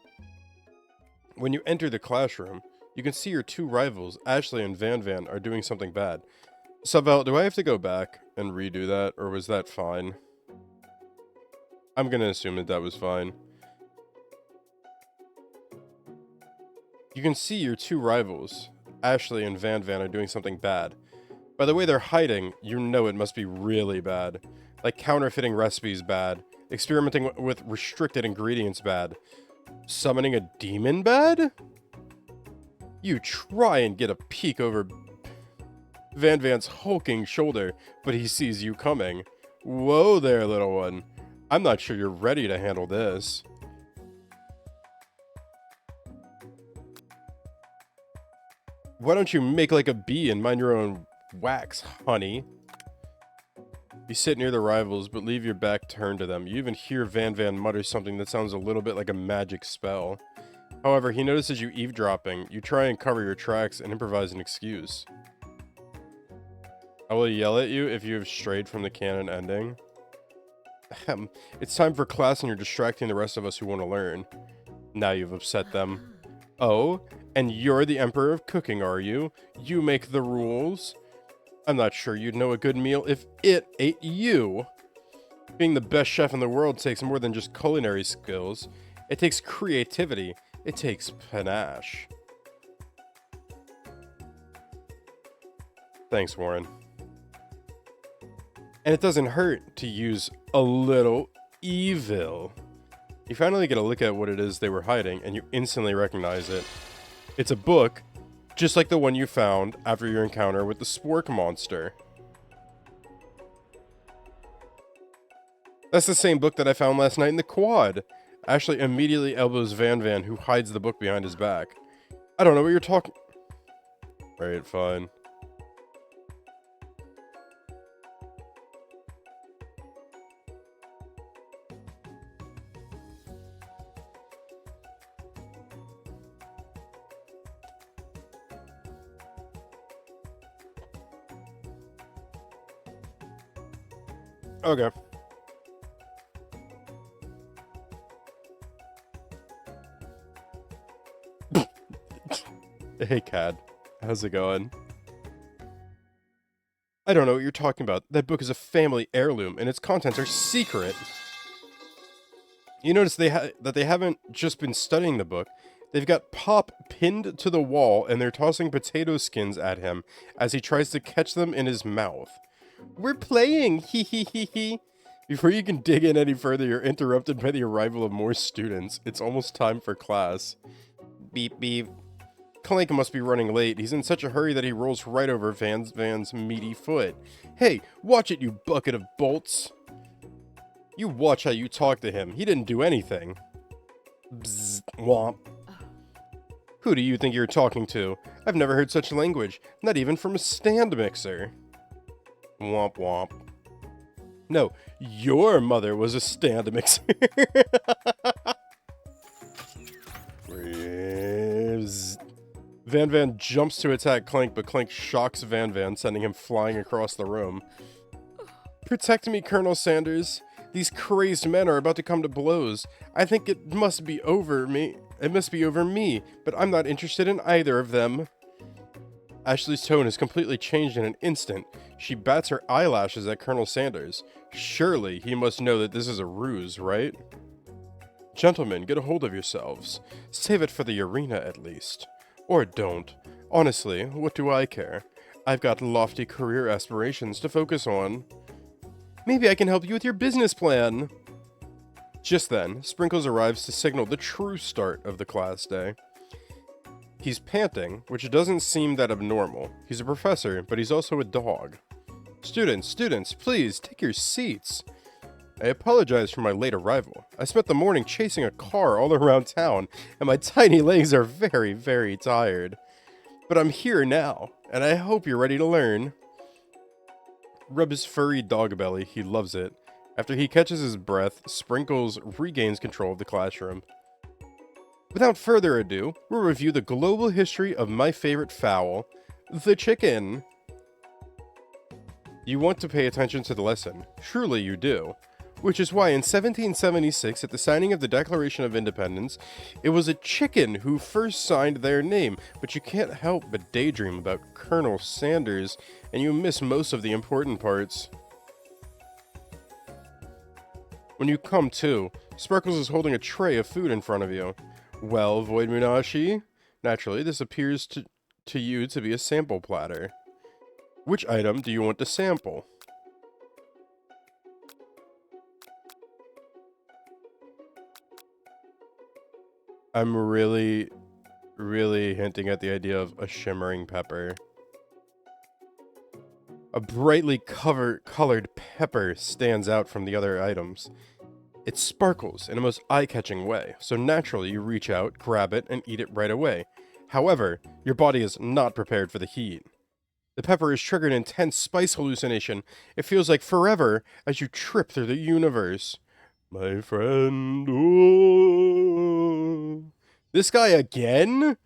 When you enter the classroom, you can see your two rivals, Ashley and Van Van, are doing something bad. Sabal, do I have to go back and redo that, or was that fine? I'm gonna assume that was fine. You can see your two rivals, Ashley and Van Van, are doing something bad. By the way they're hiding, you know it must be really bad. Like counterfeiting recipes bad. Experimenting with restricted ingredients bad. Summoning a demon bad? You try and get a peek over Van Van's hulking shoulder, but he sees you coming. Whoa there, little one. I'm not sure you're ready to handle this. Why don't you make like a bee and mind your own wax, honey? You sit near the rivals, but leave your back turned to them. You even hear Van Van mutter something that sounds a little bit like a magic spell. However, he notices you eavesdropping. You try and cover your tracks and improvise an excuse. I will yell at you if you have strayed from the canon ending. It's time for class and you're distracting the rest of us who want to learn. Now you've upset them. Oh, and you're the Emperor of Cooking, are you? You make the rules? I'm not sure you'd know a good meal if it ate you. Being the best chef in the world takes more than just culinary skills. It takes creativity. It takes panache. Thanks, Warren. And it doesn't hurt to use a little evil. You finally get a look at what it is they were hiding, and you instantly recognize it. It's a book, just like the one you found after your encounter with the Spork monster. That's the same book that I found last night in the quad. Ashley immediately elbows Van Van, who hides the book behind his back. I don't know what you're talking... Right, fine. Okay. Hey, Cad. How's it going? I don't know what you're talking about. That book is a family heirloom, and its contents are secret. You notice that they haven't just been studying the book. They've got Pop pinned to the wall, and they're tossing potato skins at him as he tries to catch them in his mouth. We're playing! Hee hee hee hee! Before you can dig in any further, you're interrupted by the arrival of more students. It's almost time for class. Beep beep. Clank must be running late. He's in such a hurry that he rolls right over Van's meaty foot. Hey, watch it, you bucket of bolts! You watch how you talk to him. He didn't do anything. Bzzz, womp. Who do you think you're talking to? I've never heard such language, not even from a stand mixer. Womp womp. No, your mother was a stand mixer. Van Van jumps to attack Clank, but Clank shocks Van Van, sending him flying across the room. Protect me, Colonel Sanders. These crazed men are about to come to blows. I think it must be over me. It must be over me, but I'm not interested in either of them. Ashley's tone has completely changed in an instant. She bats her eyelashes at Colonel Sanders. Surely he must know that this is a ruse, right? Gentlemen, get a hold of yourselves. Save it for the arena, at least. Or don't. Honestly, what do I care? I've got lofty career aspirations to focus on. Maybe I can help you with your business plan. Just then, Sprinkles arrives to signal the true start of the class day. He's panting, which doesn't seem that abnormal. He's a professor, but he's also a dog. Students, please, take your seats. I apologize for my late arrival. I spent the morning chasing a car all around town, and my tiny legs are very, very tired. But I'm here now, and I hope you're ready to learn. Rub his furry dog belly, he loves it. After he catches his breath, Sprinkles regains control of the classroom. Without further ado, we'll review the global history of my favorite fowl, the chicken. You want to pay attention to the lesson. Truly you do. Which is why in 1776, at the signing of the Declaration of Independence, it was a chicken who first signed their name. But you can't help but daydream about Colonel Sanders, and you miss most of the important parts. When you come to, Sparkles is holding a tray of food in front of you. Well, Void Munashi, naturally this appears to you to be a sample platter. Which item do you want to sample? I'm really, really hinting at the idea of a shimmering pepper. A brightly colored pepper stands out from the other items. It sparkles in a most eye-catching way, so naturally you reach out, grab it, and eat it right away. However, your body is not prepared for the heat. The pepper has triggered an intense spice hallucination. It feels like forever as you trip through the universe. My friend, oh. This guy again?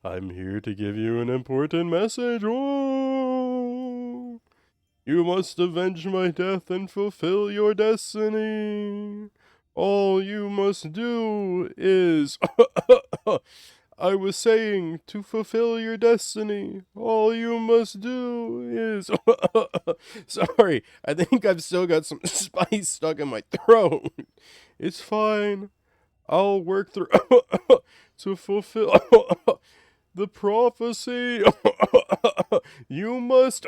I'm here to give you an important message, oh. You must avenge my death and fulfill your destiny. All you must do is... I was saying, to fulfill your destiny, all you must do is... Sorry, I think I've still got some spice stuck in my throat. It's fine. I'll work through to fulfill the prophecy. You must...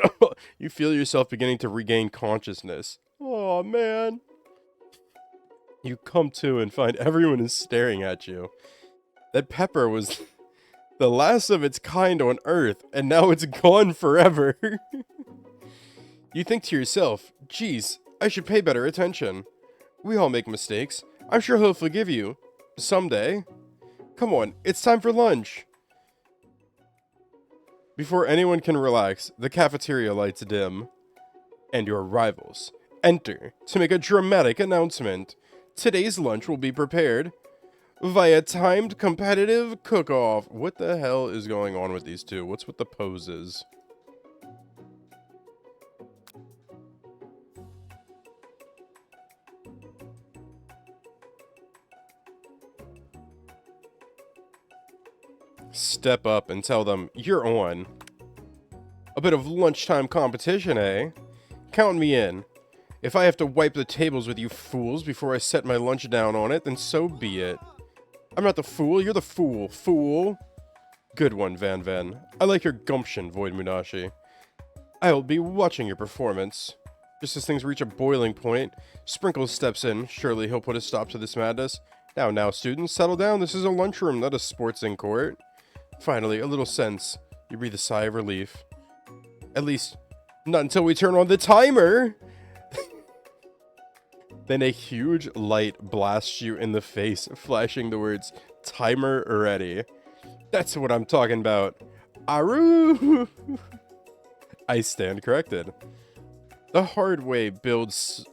You feel yourself beginning to regain consciousness. Oh man. You come to and find everyone is staring at you. That pepper was the last of its kind on Earth, and now it's gone forever. You think to yourself, geez, I should pay better attention. We all make mistakes. I'm sure he'll forgive you. Someday. Come on, it's time for lunch. Before anyone can relax, the cafeteria lights dim. And your rivals enter to make a dramatic announcement. Today's lunch will be prepared via timed competitive cook-off. What the hell is going on with these two? What's with the poses? Step up and tell them you're on. A bit of lunchtime competition, eh? Count me in. If I have to wipe the tables with you fools before I set my lunch down on it, then so be it. I'm not the fool, you're the fool, fool. Good one, Van Ven. I like your gumption, Void Munashi. I'll be watching your performance. Just as things reach a boiling point, Sprinkles steps in. Surely he'll put a stop to this madness. Now, students, settle down. This is a lunchroom, not a sportsing court. Finally, a little sense. You breathe a sigh of relief. At least, not until we turn on the timer! Then a huge light blasts you in the face, flashing the words, timer ready. That's what I'm talking about. Aru! I stand corrected. The hard way builds...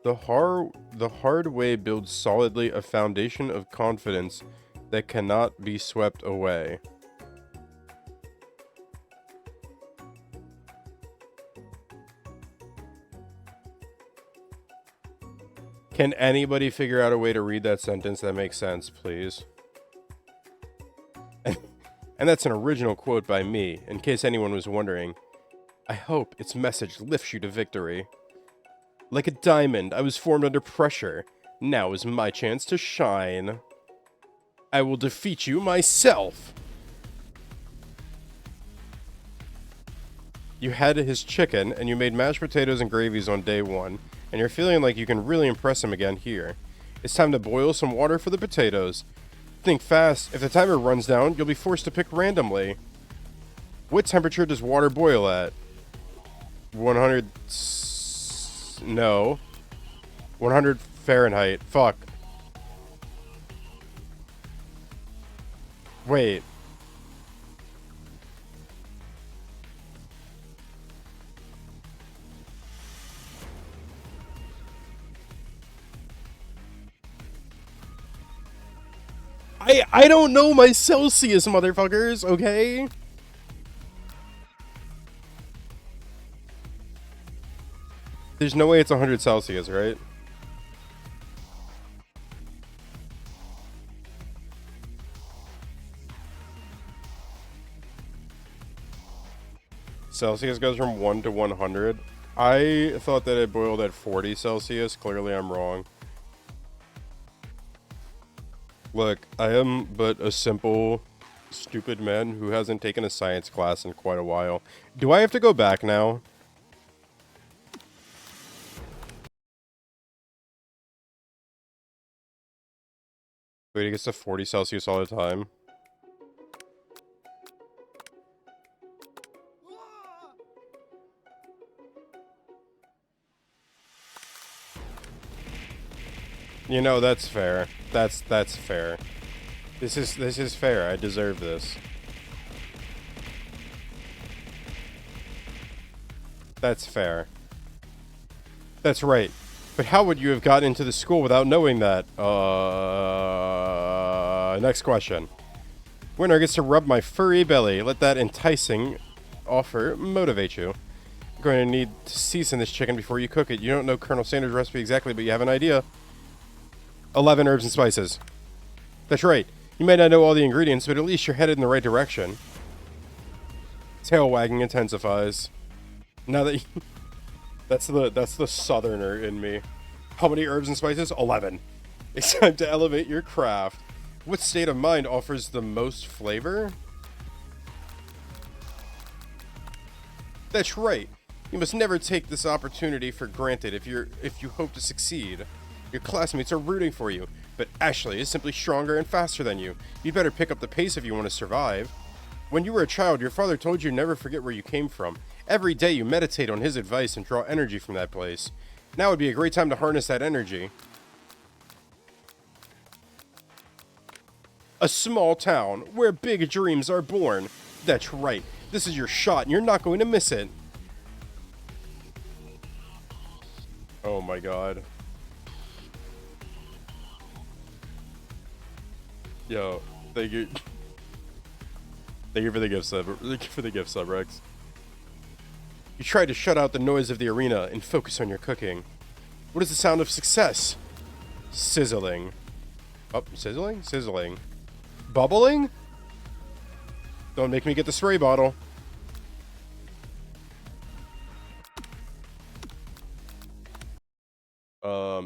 The hard way builds solidly a foundation of confidence that cannot be swept away. Can anybody figure out a way to read that sentence that makes sense, please? And that's an original quote by me, in case anyone was wondering. I hope its message lifts you to victory. Like a diamond, I was formed under pressure. Now is my chance to shine. I will defeat you myself. You had his chicken, and you made mashed potatoes and gravies on day one, and you're feeling like you can really impress him again here. It's time to boil some water for the potatoes. Think fast. If the timer runs down, you'll be forced to pick randomly. What temperature does water boil at? 100... No. 100 Fahrenheit. Fuck. Wait. I don't know my Celsius, motherfuckers, okay? There's no way it's 100 Celsius, right? Celsius goes from 1 to 100. I thought that it boiled at 40 Celsius. Clearly I'm wrong. Look, I am but a simple, stupid man who hasn't taken a science class in quite a while. Do I have to go back now? Wait, it gets to 40 Celsius all the time. You know, that's fair. That's fair. This is fair. I deserve this. That's fair. That's right. But how would you have gotten into the school without knowing that? Next question. Winner gets to rub my furry belly. Let that enticing offer motivate you. You're going to need to season this chicken before you cook it. You don't know Colonel Sanders' recipe exactly, but you have an idea. 11 herbs and spices. That's right. You may not know all the ingredients, but at least you're headed in the right direction. Tail wagging intensifies. Now that you that's the southerner in me. How many herbs and spices? 11. It's time to elevate your craft. What state of mind offers the most flavor? That's right. You must never take this opportunity for granted if you hope to succeed. Your classmates are rooting for you, but Ashley is simply stronger and faster than you. You'd better pick up the pace if you want to survive. When you were a child, your father told you never forget where you came from. Every day you meditate on his advice and draw energy from that place. Now would be a great time to harness that energy. A small town where big dreams are born. That's right. This is your shot and you're not going to miss it. Oh my god. Yo, thank you. Thank you for the gift sub. Thank you for the gift sub, Rex. You try to shut out the noise of the arena and focus on your cooking. What is the sound of success? Sizzling. Oh, sizzling? Sizzling. Bubbling? Don't make me get the spray bottle.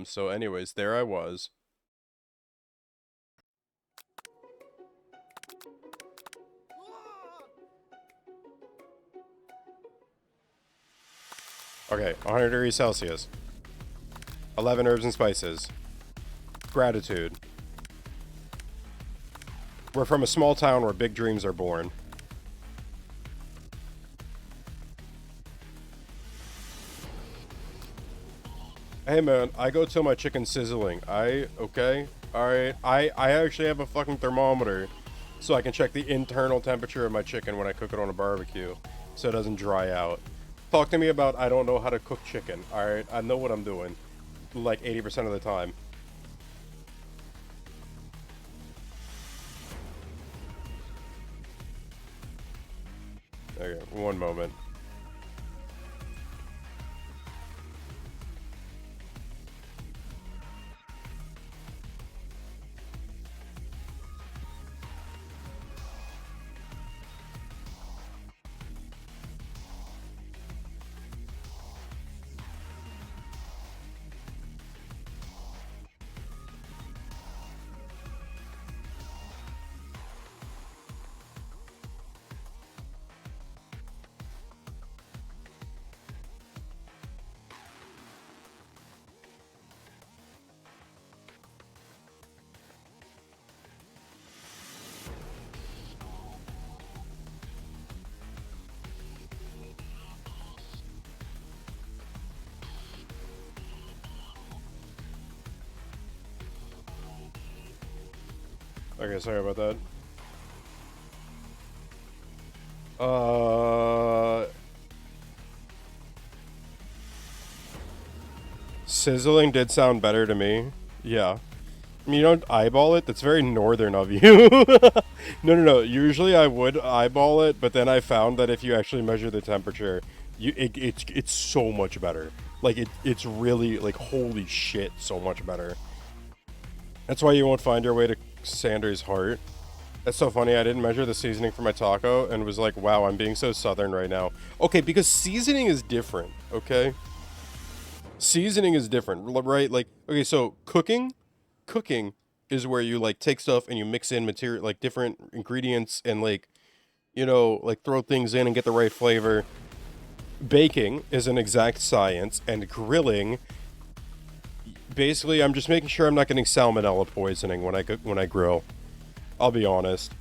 So anyways, there I was. Okay, 100 degrees Celsius. 11 herbs and spices. Gratitude. We're from a small town where big dreams are born. Hey man, I go till my chicken's sizzling. Okay? Alright. I actually have a fucking thermometer so I can check the internal temperature of my chicken when I cook it on a barbecue so it doesn't dry out. Talk to me about I don't know how to cook chicken. Alright? I know what I'm doing. Like 80% of the time. Okay, one moment. Okay, sorry about that. Sizzling did sound better to me. Yeah. I mean, you don't eyeball it? That's very northern of you. No. Usually I would eyeball it, but then I found that if you actually measure the temperature, it's so much better. Like, it's really, like, holy shit, so much better. That's why you won't find your way to Sanders' heart. That's so funny. I didn't measure the seasoning for my taco and was like, wow, I'm being so southern right now. Okay, because seasoning is different, okay? Seasoning is different, right? Like, okay, so cooking is where you like take stuff and you mix in material, like different ingredients and like, you know, like throw things in and get the right flavor. Baking is an exact science, and grilling, Basically, I'm just making sure I'm not getting salmonella poisoning when I grill. I'll be honest.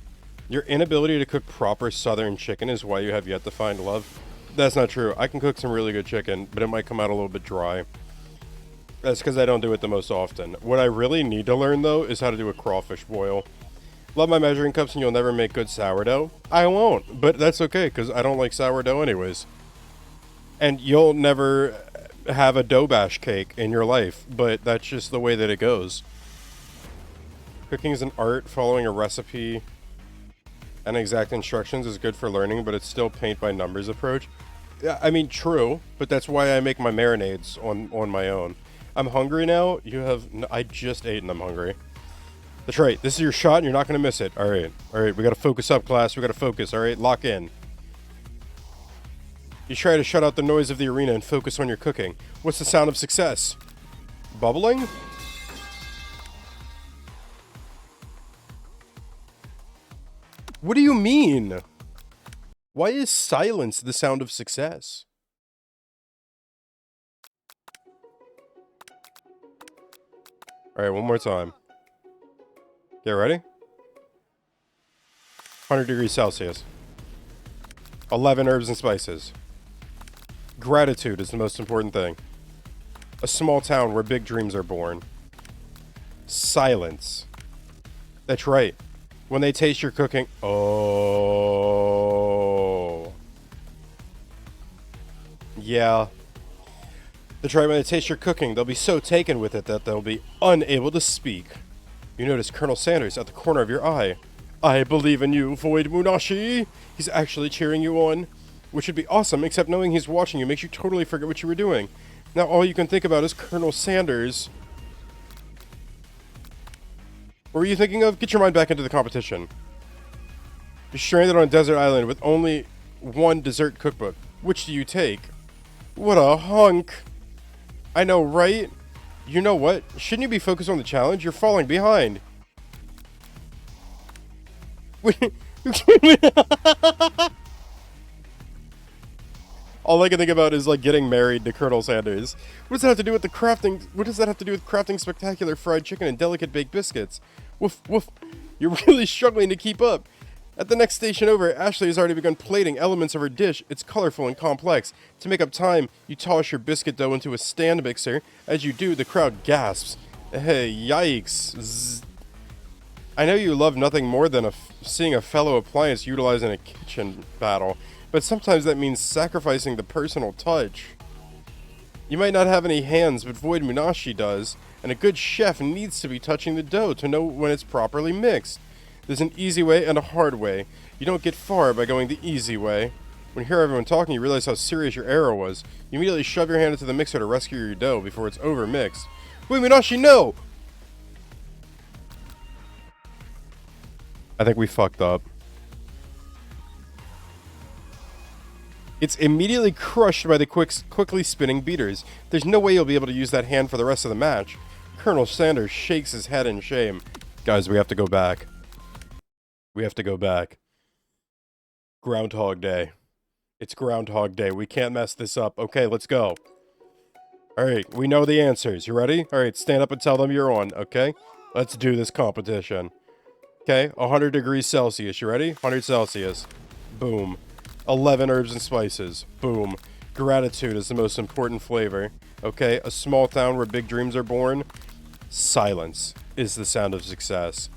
Your inability to cook proper southern chicken is why you have yet to find love. That's not true. I can cook some really good chicken, but it might come out a little bit dry. That's because I don't do it the most often. What I really need to learn, though, is how to do a crawfish boil. Love my measuring cups and you'll never make good sourdough. I won't, but that's okay, because I don't like sourdough anyways. And you'll never have a dough bash cake in your life, but that's just the way that it goes. Cooking is an art. Following a recipe and exact instructions is good for learning, but it's still paint by numbers approach. Yeah, I mean, true, but that's why I make my marinades on my own. I'm hungry now. I just ate and I'm hungry. That's right. This is your shot and you're not going to miss it. All right. We got to focus up, class. We got to focus. All right. Lock in. You try to shut out the noise of the arena and focus on your cooking. What's the sound of success? Bubbling? What do you mean? Why is silence the sound of success? Alright, one more time. Get ready. 100 degrees Celsius. 11 herbs and spices. Gratitude is the most important thing. A small town where big dreams are born. Silence. That's right. When they taste your cooking... Oh. Yeah. That's right. When they taste your cooking, they'll be so taken with it that they'll be unable to speak. You notice Colonel Sanders at the corner of your eye. I believe in you, Void Munashi. He's actually cheering you on. Which would be awesome, except knowing he's watching you makes you totally forget what you were doing. Now all you can think about is Colonel Sanders. What were you thinking of? Get your mind back into the competition. You're stranded on a desert island with only one dessert cookbook. Which do you take? What a hunk. I know, right? You know what? Shouldn't you be focused on the challenge? You're falling behind. All I can think about is like getting married to Colonel Sanders. What does that have to do with the crafting? What does that have to do with crafting spectacular fried chicken and delicate baked biscuits? Woof, woof. You're really struggling to keep up. At the next station over, Ashley has already begun plating elements of her dish. It's colorful and complex. To make up time, you toss your biscuit dough into a stand mixer. As you do, the crowd gasps. Hey, yikes. Zzz. I know you love nothing more than seeing a fellow appliance utilized in a kitchen battle, but sometimes that means sacrificing the personal touch. You might not have any hands, but Void Munashi does, and a good chef needs to be touching the dough to know when it's properly mixed. There's an easy way and a hard way. You don't get far by going the easy way. When you hear everyone talking, you realize how serious your error was. You immediately shove your hand into the mixer to rescue your dough before it's over-mixed. Void Munashi, no! I think we fucked up. It's immediately crushed by the quickly spinning beaters. There's no way you'll be able to use that hand for the rest of the match. Colonel Sanders shakes his head in shame. Guys, we have to go back. We have to go back. Groundhog Day. It's Groundhog Day. We can't mess this up. Okay, let's go. Alright, we know the answers. You ready? Alright, stand up and tell them you're on, okay? Let's do this competition. Okay, 100 degrees Celsius. You ready? 100 Celsius. Boom. 11 herbs and spices. Boom. Gratitude is the most important flavor. Okay, a small town where big dreams are born. Silence is the sound of success.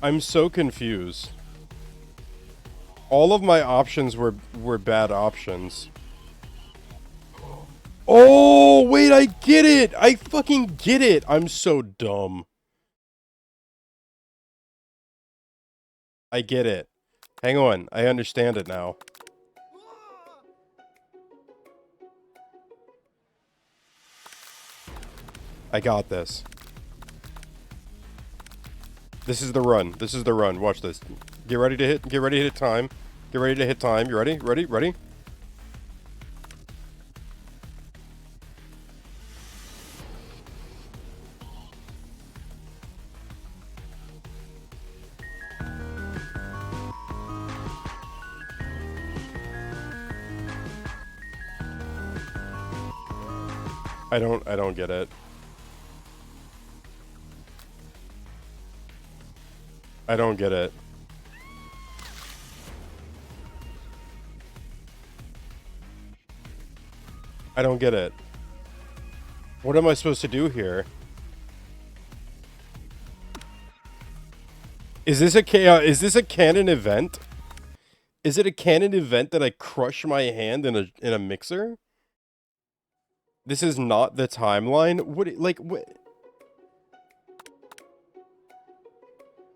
I'm so confused. All of my options were bad options. Oh, wait, I get it! I fucking get it! I'm so dumb. I get it. Hang on, I understand it now. I got this. This is the run. This is the run. Watch this. Get ready to hit time. Get ready to hit time. You ready? Ready? Ready? I don't get it. I don't get it. I don't get it. What am I supposed to do here? Is this a canon event? Is it a canon event that I crush my hand in a mixer? This is not the timeline. What?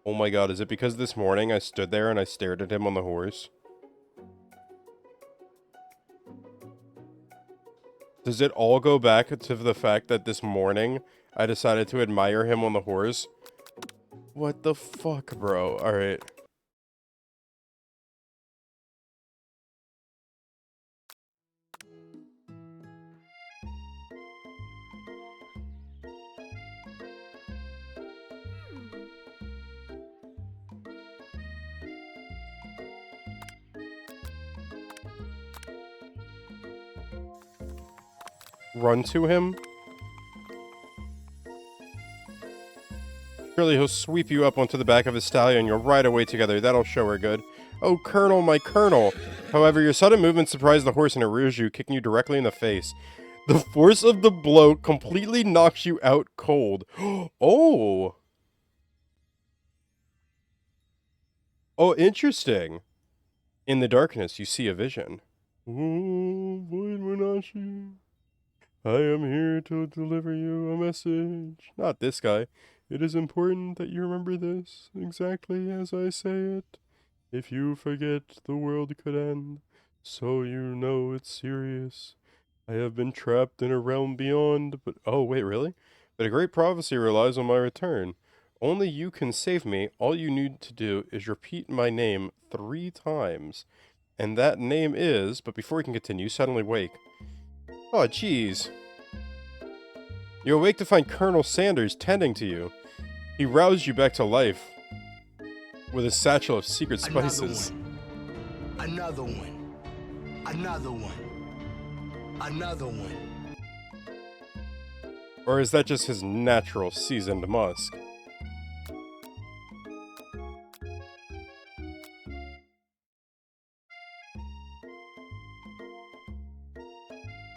Oh my god, is it because this morning I stood there and I stared at him on the horse? Does it all go back to the fact that this morning I decided to admire him on the horse? What the fuck, bro? Alright. Run to him? Surely he'll sweep you up onto the back of his stallion. You'll ride away together. That'll show her good. Oh, Colonel, my Colonel! However, your sudden movement surprised the horse and it rears you, kicking you directly in the face. The force of the blow completely knocks you out cold. Oh! Oh, interesting. In the darkness, you see a vision. Oh, Void Munashi. I am here to deliver you a message. Not this guy. It is important that you remember this, exactly as I say it. If you forget, the world could end, so you know it's serious. I have been trapped in a realm beyond, but... Oh, wait, really? But a great prophecy relies on my return. Only you can save me. All you need to do is repeat my name 3 times. And that name is... But before we can continue, you suddenly wake. Oh, jeez. You awake to find Colonel Sanders tending to you. He roused you back to life with a satchel of secret spices. Another one. Another one. Another one. Or is that just his natural seasoned musk?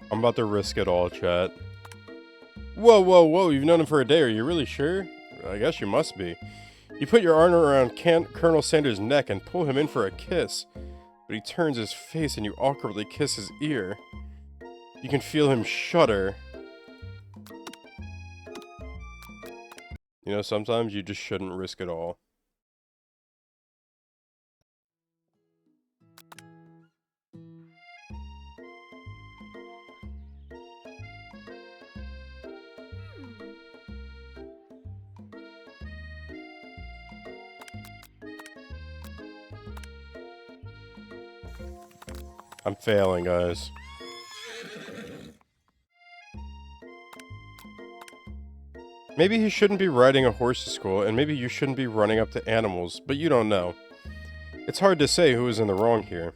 I'm about to risk it all, chat. Whoa, whoa, whoa, you've known him for a day, are you really sure? I guess you must be. You put your arm around Colonel Sanders' neck and pull him in for a kiss. But he turns his face and you awkwardly kiss his ear. You can feel him shudder. You know, sometimes you just shouldn't risk it all. I'm failing, guys. Maybe he shouldn't be riding a horse to school, and maybe you shouldn't be running up to animals, but you don't know. It's hard to say who is in the wrong here.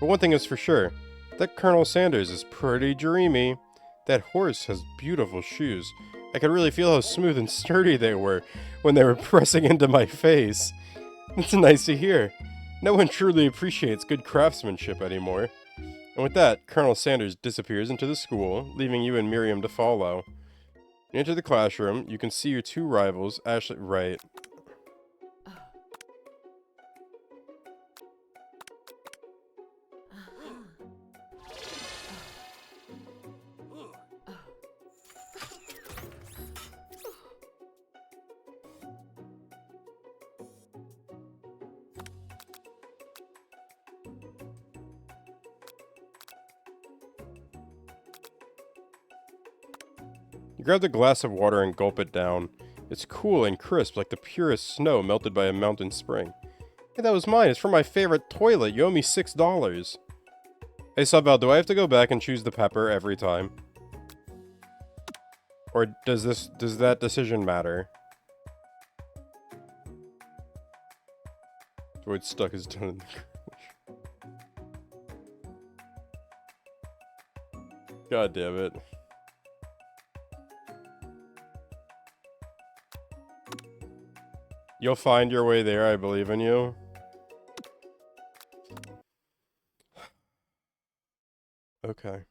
But one thing is for sure, that Colonel Sanders is pretty dreamy. That horse has beautiful shoes. I could really feel how smooth and sturdy they were when they were pressing into my face. It's nice to hear. No one truly appreciates good craftsmanship anymore. And with that, Colonel Sanders disappears into the school, leaving you and Miriam to follow. You enter the classroom, you can see your 2 rivals, Ashley... Right. You grab the glass of water and gulp it down. It's cool and crisp like the purest snow melted by a mountain spring. Hey, that was mine. It's from my favorite toilet. You owe me $6. Hey, Subbell, do I have to go back and choose the pepper every time? Or does that decision matter? Droid stuck his tongue in the garage. God damn it. You'll find your way there, I believe in you. Okay.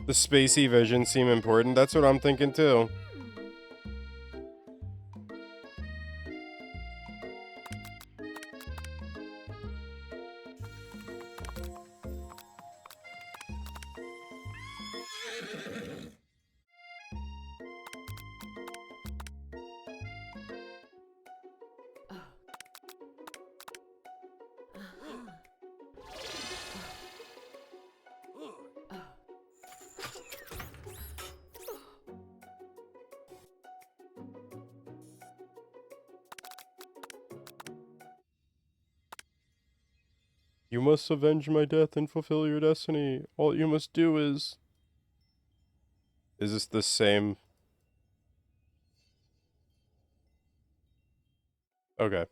The spacey visions seem important. That's what I'm thinking too. You must avenge my death and fulfill your destiny. All you must do is... Is this the same? Okay.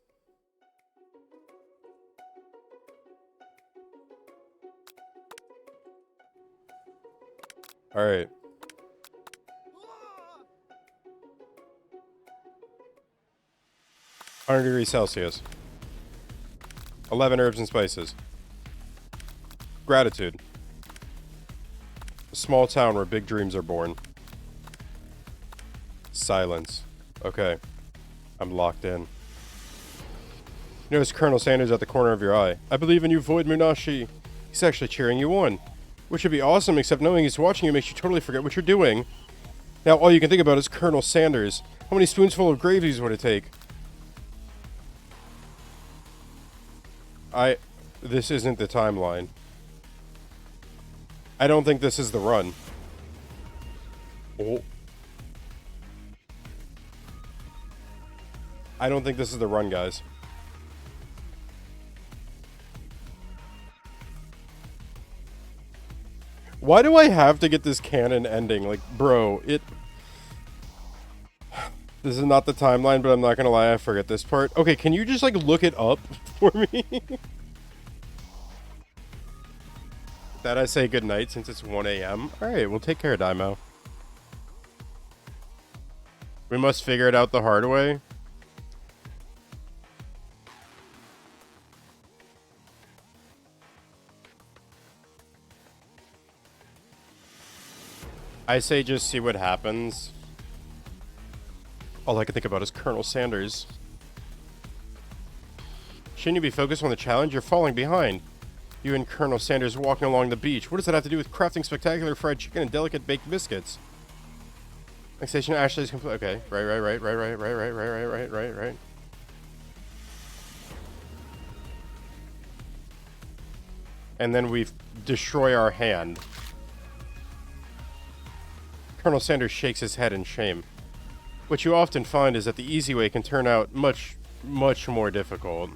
Alright. $100°C. 11 herbs and spices. Gratitude. A small town where big dreams are born. Silence. Okay. I'm locked in. You notice Colonel Sanders at the corner of your eye. I believe in you, Void Munashi. He's actually cheering you on. Which would be awesome, except knowing he's watching you makes you totally forget what you're doing. Now all you can think about is Colonel Sanders. How many spoonsful of gravies would it take? This isn't the timeline. I don't think this is the run. Oh. I don't think this is the run, guys. Why do I have to get this canon ending? Like, bro, it... This is not the timeline, but I'm not gonna lie, I forget this part. Okay, can you just, like, look it up for me? That I say goodnight since it's 1 a.m. Alright, we'll take care of Daimao. We must figure it out the hard way. I say just see what happens. All I can think about is Colonel Sanders. Shouldn't you be focused on the challenge? You're falling behind. You and Colonel Sanders walking along the beach. What does that have to do with crafting spectacular fried chicken and delicate baked biscuits? Next station, Ashley's complete. Okay, right. And then we destroy our hand. Colonel Sanders shakes his head in shame. What you often find is that the easy way can turn out much more difficult.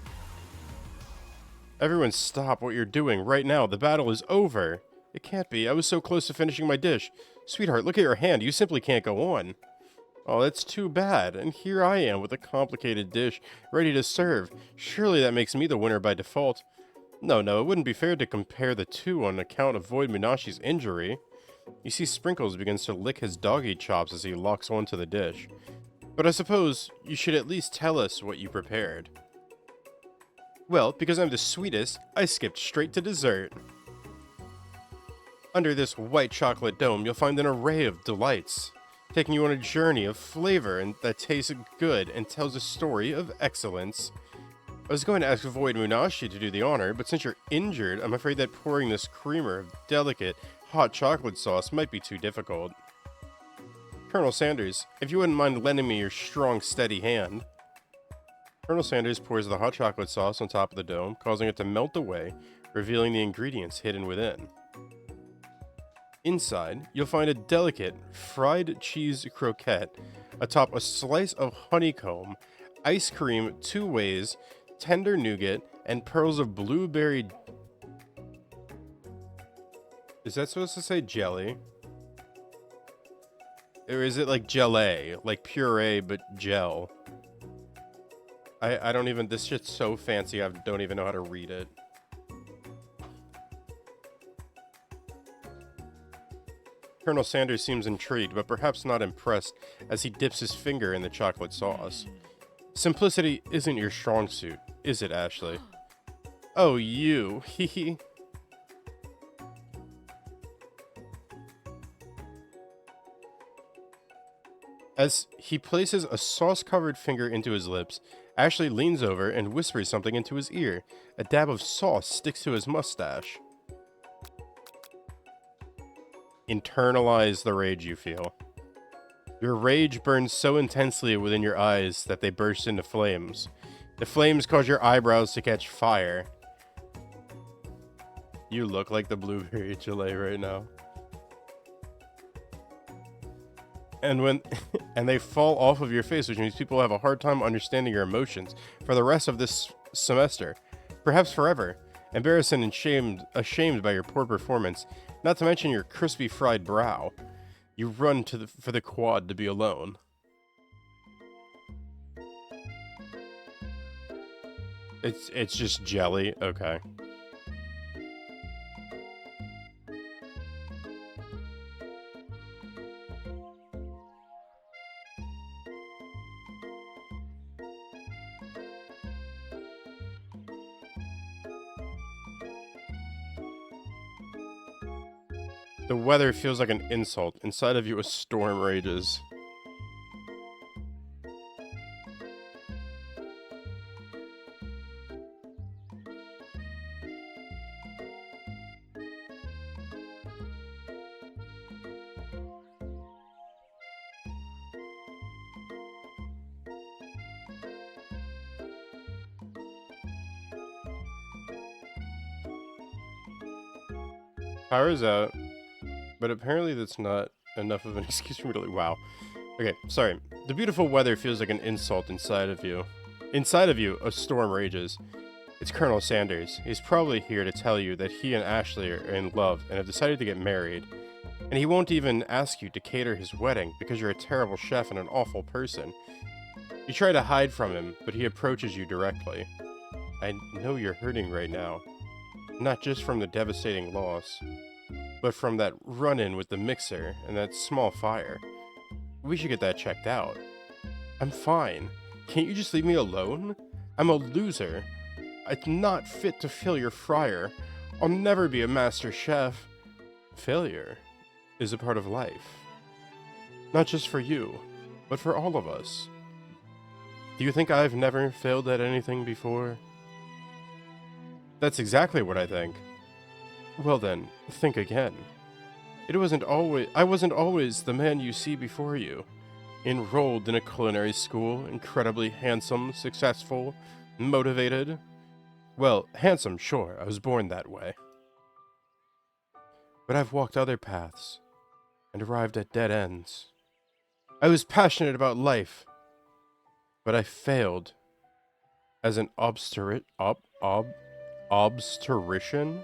Everyone stop what you're doing right now. The battle is over. It can't be. I was so close to finishing my dish. Sweetheart, look at your hand. You simply can't go on. Oh, that's too bad. And here I am with a complicated dish ready to serve. Surely that makes me the winner by default. No, it wouldn't be fair to compare the two on account of Void Munashi's injury. You see Sprinkles begins to lick his doggy chops as he locks onto the dish. But I suppose you should at least tell us what you prepared. Well, because I'm the sweetest, I skipped straight to dessert. Under this white chocolate dome, you'll find an array of delights, taking you on a journey of flavor and that tastes good and tells a story of excellence. I was going to ask Void Munashi to do the honor, but since you're injured, I'm afraid that pouring this creamer of delicate, hot chocolate sauce might be too difficult. Colonel Sanders, if you wouldn't mind lending me your strong, steady hand. Colonel Sanders pours the hot chocolate sauce on top of the dome, causing it to melt away, revealing the ingredients hidden within. Inside, you'll find a delicate fried cheese croquette atop a slice of honeycomb, ice cream 2 ways, tender nougat, and pearls of blueberry... Is that supposed to say jelly? Or is it like gelée? Like puree, but gel? I don't even... This shit's so fancy, I don't even know how to read it. Colonel Sanders seems intrigued, but perhaps not impressed, as he dips his finger in the chocolate sauce. Simplicity isn't your strong suit, is it, Ashley? Oh, you. Hee. As he places a sauce-covered finger into his lips, Ashley leans over and whispers something into his ear. A dab of sauce sticks to his mustache. Internalize the rage you feel. Your rage burns so intensely within your eyes that they burst into flames. The flames cause your eyebrows to catch fire. You look like the blueberry gelée right now. And they fall off of your face, which means people have a hard time understanding your emotions for the rest of this semester, perhaps forever. Embarrassed and ashamed by your poor performance, not to mention your crispy fried brow. You run for the quad to be alone. It's just jelly. Okay. The weather feels like an insult. Inside of you, a storm rages. Power's out. But apparently that's not enough of an excuse for me to leave. Wow. Okay, sorry. The beautiful weather feels like an insult inside of you. Inside of you, a storm rages. It's Colonel Sanders. He's probably here to tell you that he and Ashley are in love and have decided to get married. And he won't even ask you to cater his wedding because you're a terrible chef and an awful person. You try to hide from him, but he approaches you directly. I know you're hurting right now. Not just from the devastating loss, but from that run-in with the mixer and that small fire. We should get that checked out. I'm fine. Can't you just leave me alone? I'm a loser. I'm not fit to fill your fryer. I'll never be a master chef. Failure is a part of life. Not just for you, but for all of us. Do you think I've never failed at anything before? That's exactly what I think. Well then, think again. I wasn't always the man you see before you. Enrolled in a culinary school, incredibly handsome, successful, motivated. Well, handsome, sure, I was born that way. But I've walked other paths, and arrived at dead ends. I was passionate about life, but I failed as an obstetrician?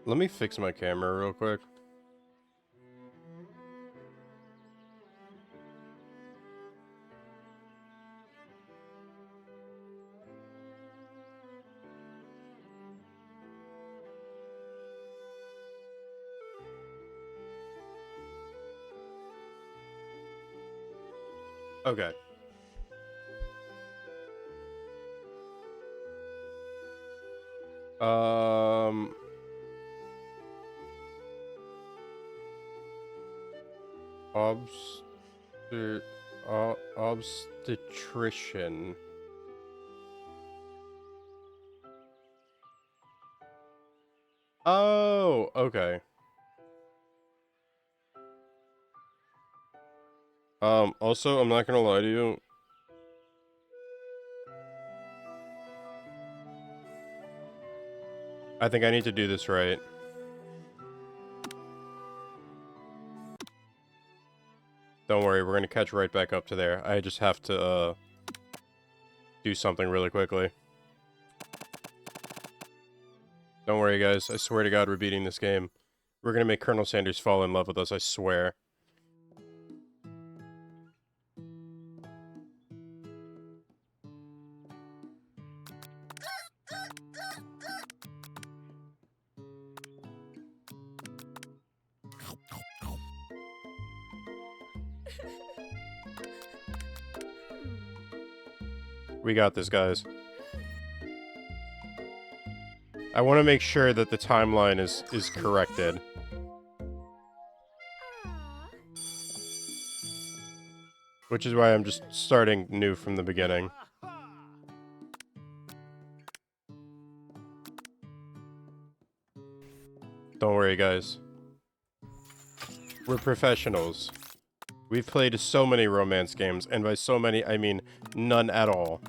Let me fix my camera real quick. Okay. Obstetrician. Oh, okay. Also, I'm not gonna lie to you. I think I need to do this right. Don't worry, we're gonna catch right back up to there. I just have to, do something really quickly. Don't worry, guys. I swear to God we're beating this game. We're gonna make Colonel Sanders fall in love with us, I swear. We got this, guys. I want to make sure that the timeline is corrected. Which is why I'm just starting new from the beginning. Don't worry, guys. We're professionals. We've played so many romance games, and by so many, I mean none at all.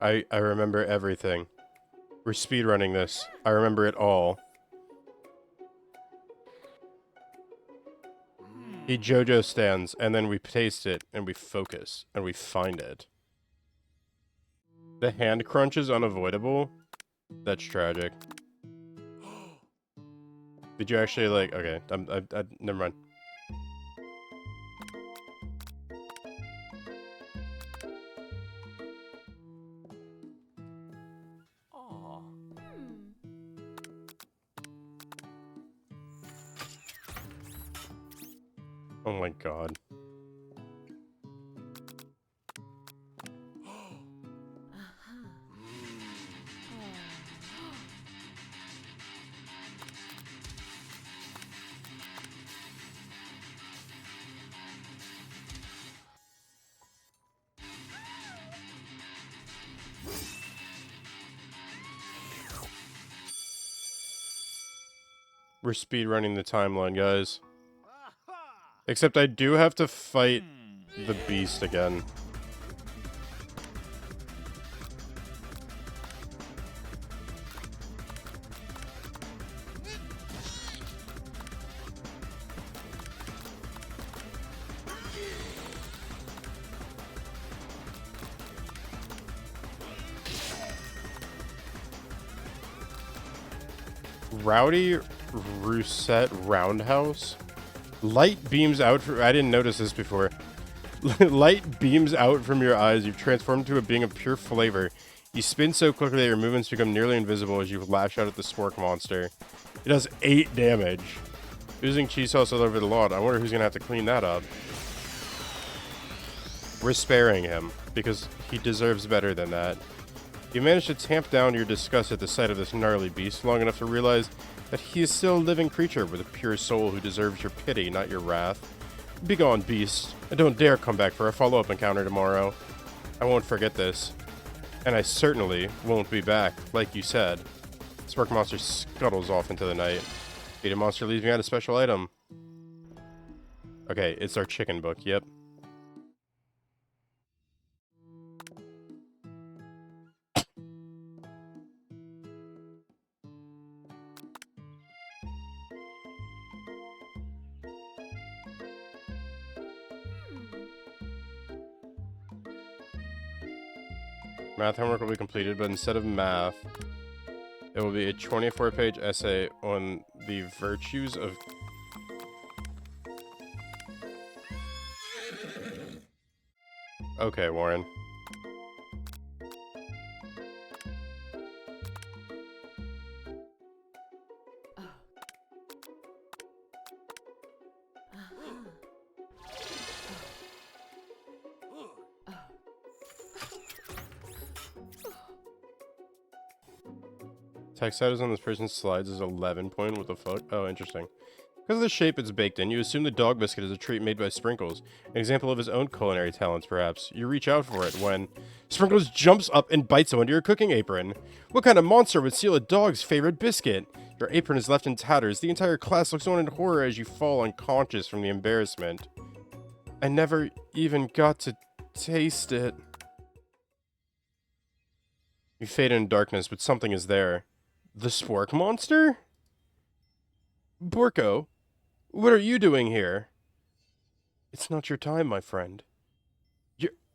I remember everything. We're speedrunning this. I remember it all. He JoJo stands, and then we taste it, and we focus, and we find it. The hand crunch is unavoidable? That's tragic. Did you actually, like... Okay, never mind. Oh my god. We're speedrunning the timeline, guys. Except I do have to fight the beast again. Rowdy Rousette Roundhouse? Light beams out from... I didn't notice this before. Light beams out from your eyes. You've transformed into a being of pure flavor. You spin so quickly that your movements become nearly invisible as you lash out at the spork monster. It does 8 damage. Oozing cheese sauce all over the lawn. I wonder who's going to have to clean that up. We're sparing him, because he deserves better than that. You managed to tamp down your disgust at the sight of this gnarly beast long enough to realize that he is still a living creature with a pure soul who deserves your pity, not your wrath. Begone, beast, and don't dare come back for a follow-up encounter tomorrow. I won't forget this. And I certainly won't be back, like you said. Spork monster scuttles off into the night. Beat a monster leaves me out a special item. Okay, it's our chicken book, yep. Math homework will be completed, but instead of math, it will be a 24-page essay on the virtues of... Okay, Warren. Text status on this person's slides is 11 point. What the fuck? Oh, interesting. Because of the shape it's baked in, you assume the dog biscuit is a treat made by Sprinkles. An example of his own culinary talents, perhaps. You reach out for it when Sprinkles jumps up and bites onto your cooking apron. What kind of monster would steal a dog's favorite biscuit? Your apron is left in tatters. The entire class looks on in horror as you fall unconscious from the embarrassment. I never even got to taste it. You fade in darkness, but something is there. The Spork Monster? Borko, what are you doing here? It's not your time, my friend.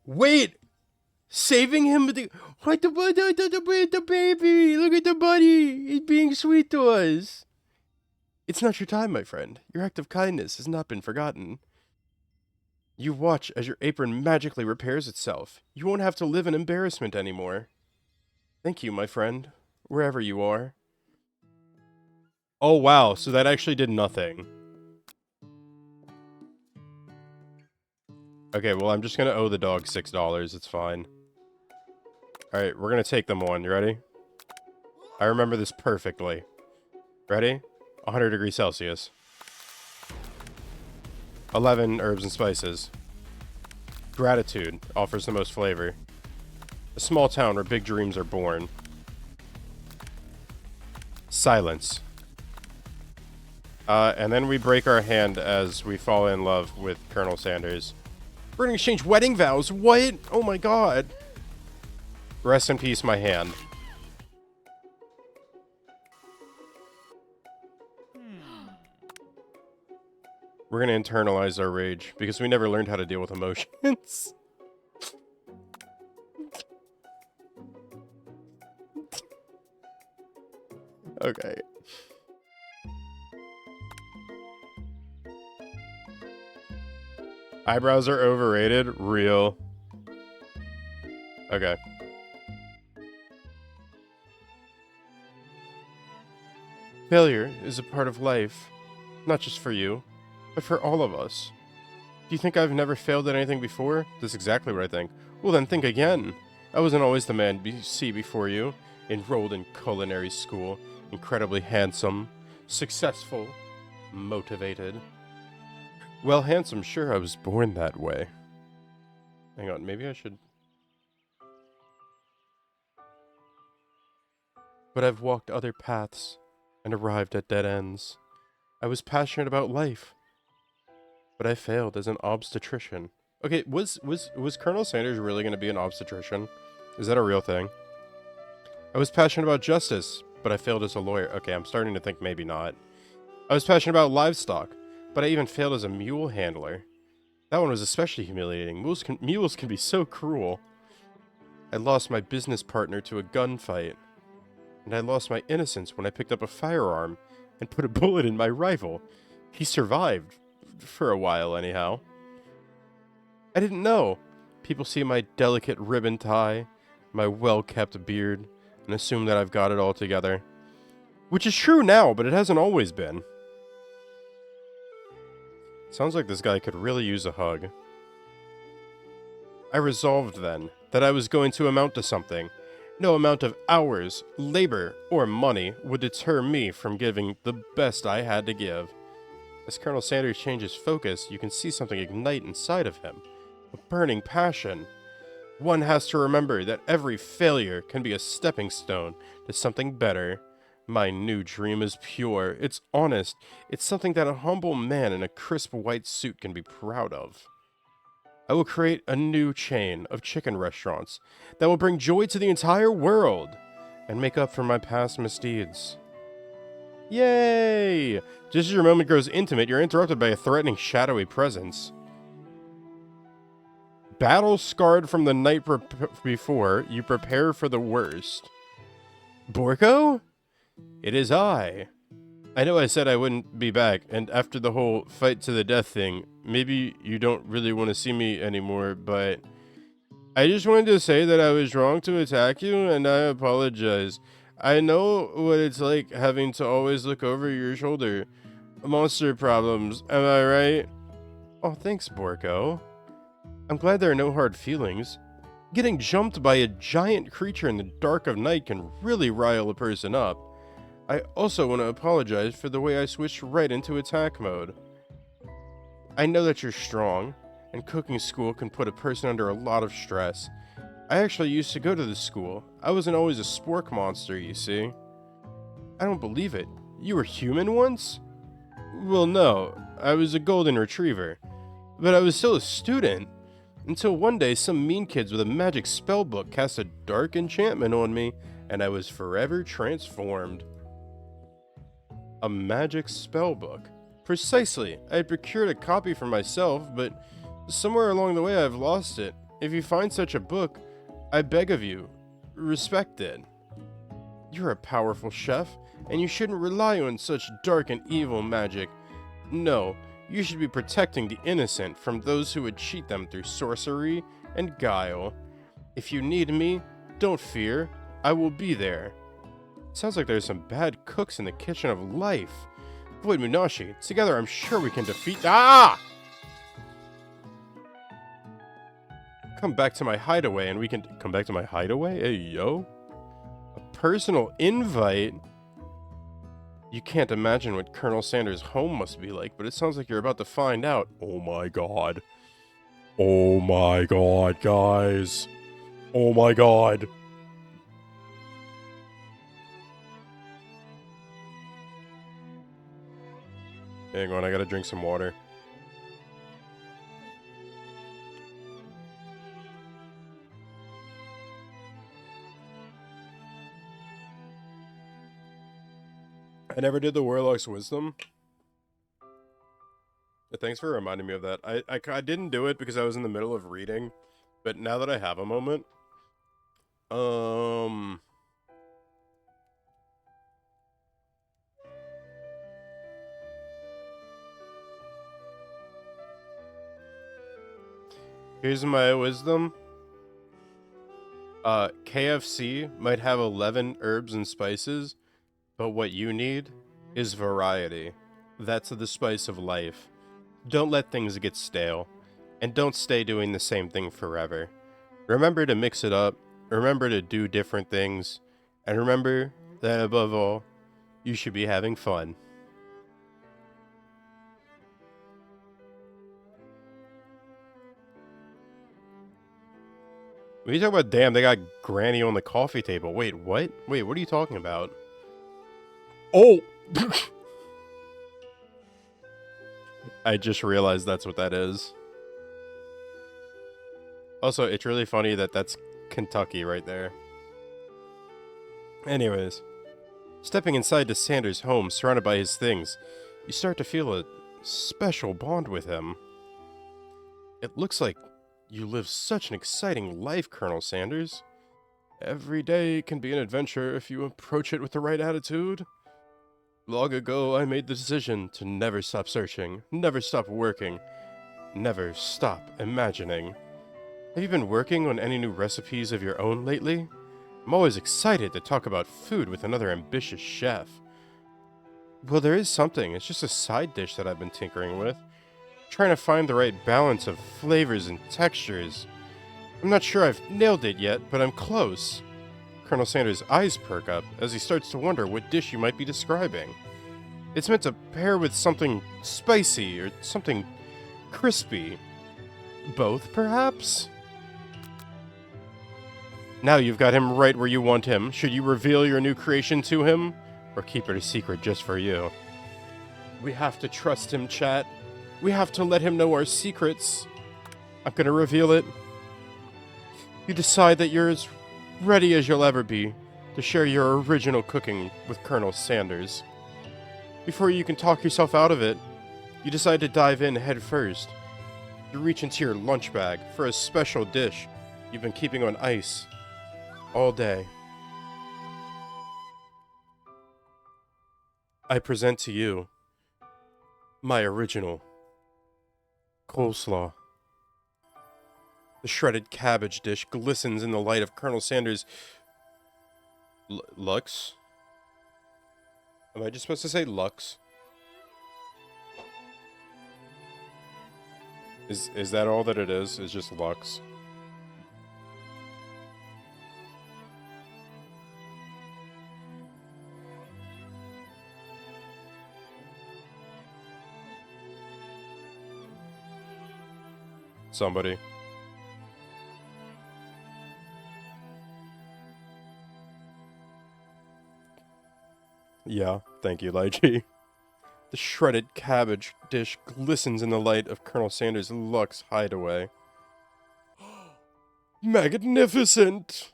Wait! Saving him with the... What the baby? Look at the buddy! He's being sweet to us. It's not your time, my friend. Your act of kindness has not been forgotten. You watch as your apron magically repairs itself. You won't have to live in embarrassment anymore. Thank you, my friend, wherever you are. Oh, wow, so that actually did nothing. Okay, well, I'm just gonna owe the dog $6. It's fine. Alright, we're gonna take them on. You ready? I remember this perfectly. Ready? 100 degrees Celsius. 11 herbs and spices. Gratitude offers the most flavor. A small town where big dreams are born. Silence. And then we break our hand as we fall in love with Colonel Sanders. We're gonna exchange wedding vows. What? Oh my god. Rest in peace, my hand. We're gonna internalize our rage because we never learned how to deal with emotions. Okay. Eyebrows are overrated? Real. Okay. Failure is a part of life. Not just for you, but for all of us. Do you think I've never failed at anything before? That's exactly what I think. Well then think again. I wasn't always the man you see before you. Enrolled in culinary school. Incredibly handsome. Successful. Motivated. Well, handsome, sure, I was born that way. Hang on, maybe I should... But I've walked other paths and arrived at dead ends. I was passionate about life, but I failed as an obstetrician. Okay, was Colonel Sanders really going to be an obstetrician? Is that a real thing? I was passionate about justice, but I failed as a lawyer. Okay, I'm starting to think maybe not. I was passionate about livestock, but I even failed as a mule handler. That one was especially humiliating. Mules can be so cruel. I lost my business partner to a gunfight. And I lost my innocence when I picked up a firearm and put a bullet in my rival. He survived. For a while, anyhow. I didn't know. People see my delicate ribbon tie, my well-kept beard, and assume that I've got it all together. Which is true now, but it hasn't always been. Sounds like this guy could really use a hug. I resolved then that I was going to amount to something. No amount of hours, labor, or money would deter me from giving the best I had to give. As Colonel Sanders changes focus, you can see something ignite inside of him. A burning passion. One has to remember that every failure can be a stepping stone to something better. My new dream is pure, it's honest, it's something that a humble man in a crisp white suit can be proud of. I will create a new chain of chicken restaurants that will bring joy to the entire world and make up for my past misdeeds. Yay! Just as your moment grows intimate, you're interrupted by a threatening, shadowy presence. Battle scarred from the night before, you prepare for the worst. Borko? It is I. I know I said I wouldn't be back, and after the whole fight to the death thing, maybe you don't really want to see me anymore, but I just wanted to say that I was wrong to attack you, and I apologize. I know what it's like having to always look over your shoulder. Monster problems, am I right? Oh, thanks, Borko. I'm glad there are no hard feelings. Getting jumped by a giant creature in the dark of night can really rile a person up. I also want to apologize for the way I switched right into attack mode. I know that you're strong, and cooking school can put a person under a lot of stress. I actually used to go to this school. I wasn't always a spork monster, you see. I don't believe it. You were human once? Well, no. I was a golden retriever. But I was still a student. Until one day, some mean kids with a magic spell book cast a dark enchantment on me, and I was forever transformed. A magic spell book. Precisely. I had procured a copy for myself, but somewhere along the way I've lost it. If you find such a book, I beg of you, respect it. You're a powerful chef, and you shouldn't rely on such dark and evil magic. No, you should be protecting the innocent from those who would cheat them through sorcery and guile. If you need me, don't fear, I will be there. Sounds like there's some bad cooks in the kitchen of life. Avoid Munashi. Together I'm sure we can defeat— Ah! Come back to my hideaway and we can— Come back to my hideaway? Hey, yo. A personal invite? You can't imagine what Colonel Sanders' home must be like, but it sounds like you're about to find out. Oh my god. Oh my god, guys. Oh my god. Hang on, I gotta drink some water. I never did the Warlock's Wisdom. But thanks for reminding me of that. I didn't do it because I was in the middle of reading, but now that I have a moment, here's my wisdom. KFC might have 11 herbs and spices, but what you need is variety. That's the spice of life. Don't let things get stale, and don't stay doing the same thing forever. Remember to mix it up, remember to do different things, and remember that above all, you should be having fun. When you talk about, damn, they got Granny on the coffee table. Wait, what? Wait, what are you talking about? Oh! I just realized that's what that is. Also, it's really funny that that's Kentucky right there. Anyways, stepping inside to Sanders' home, surrounded by his things, you start to feel a special bond with him. It looks like you live such an exciting life, Colonel Sanders. Every day can be an adventure if you approach it with the right attitude. Long ago, I made the decision to never stop searching, never stop working, never stop imagining. Have you been working on any new recipes of your own lately? I'm always excited to talk about food with another ambitious chef. Well, there is something. It's just a side dish that I've been tinkering with. Trying to find the right balance of flavors and textures. I'm not sure I've nailed it yet, but I'm close. Colonel Sanders' eyes perk up as he starts to wonder what dish you might be describing. It's meant to pair with something spicy or something crispy. Both, perhaps? Now you've got him right where you want him. Should you reveal your new creation to him, or keep it a secret just for you? We have to trust him, chat. We have to let him know our secrets. I'm gonna reveal it. You decide that you're as ready as you'll ever be to share your original cooking with Colonel Sanders. Before you can talk yourself out of it, you decide to dive in head first. You reach into your lunch bag for a special dish you've been keeping on ice all day. I present to you my original coleslaw. The shredded cabbage dish glistens in the light of Colonel Sanders' Lux? Am I just supposed to say Lux? Is that all that it is? It's just Lux? Somebody. Yeah, thank you, Lychee. The shredded cabbage dish glistens in the light of Colonel Sanders' Lux hideaway. Magnificent!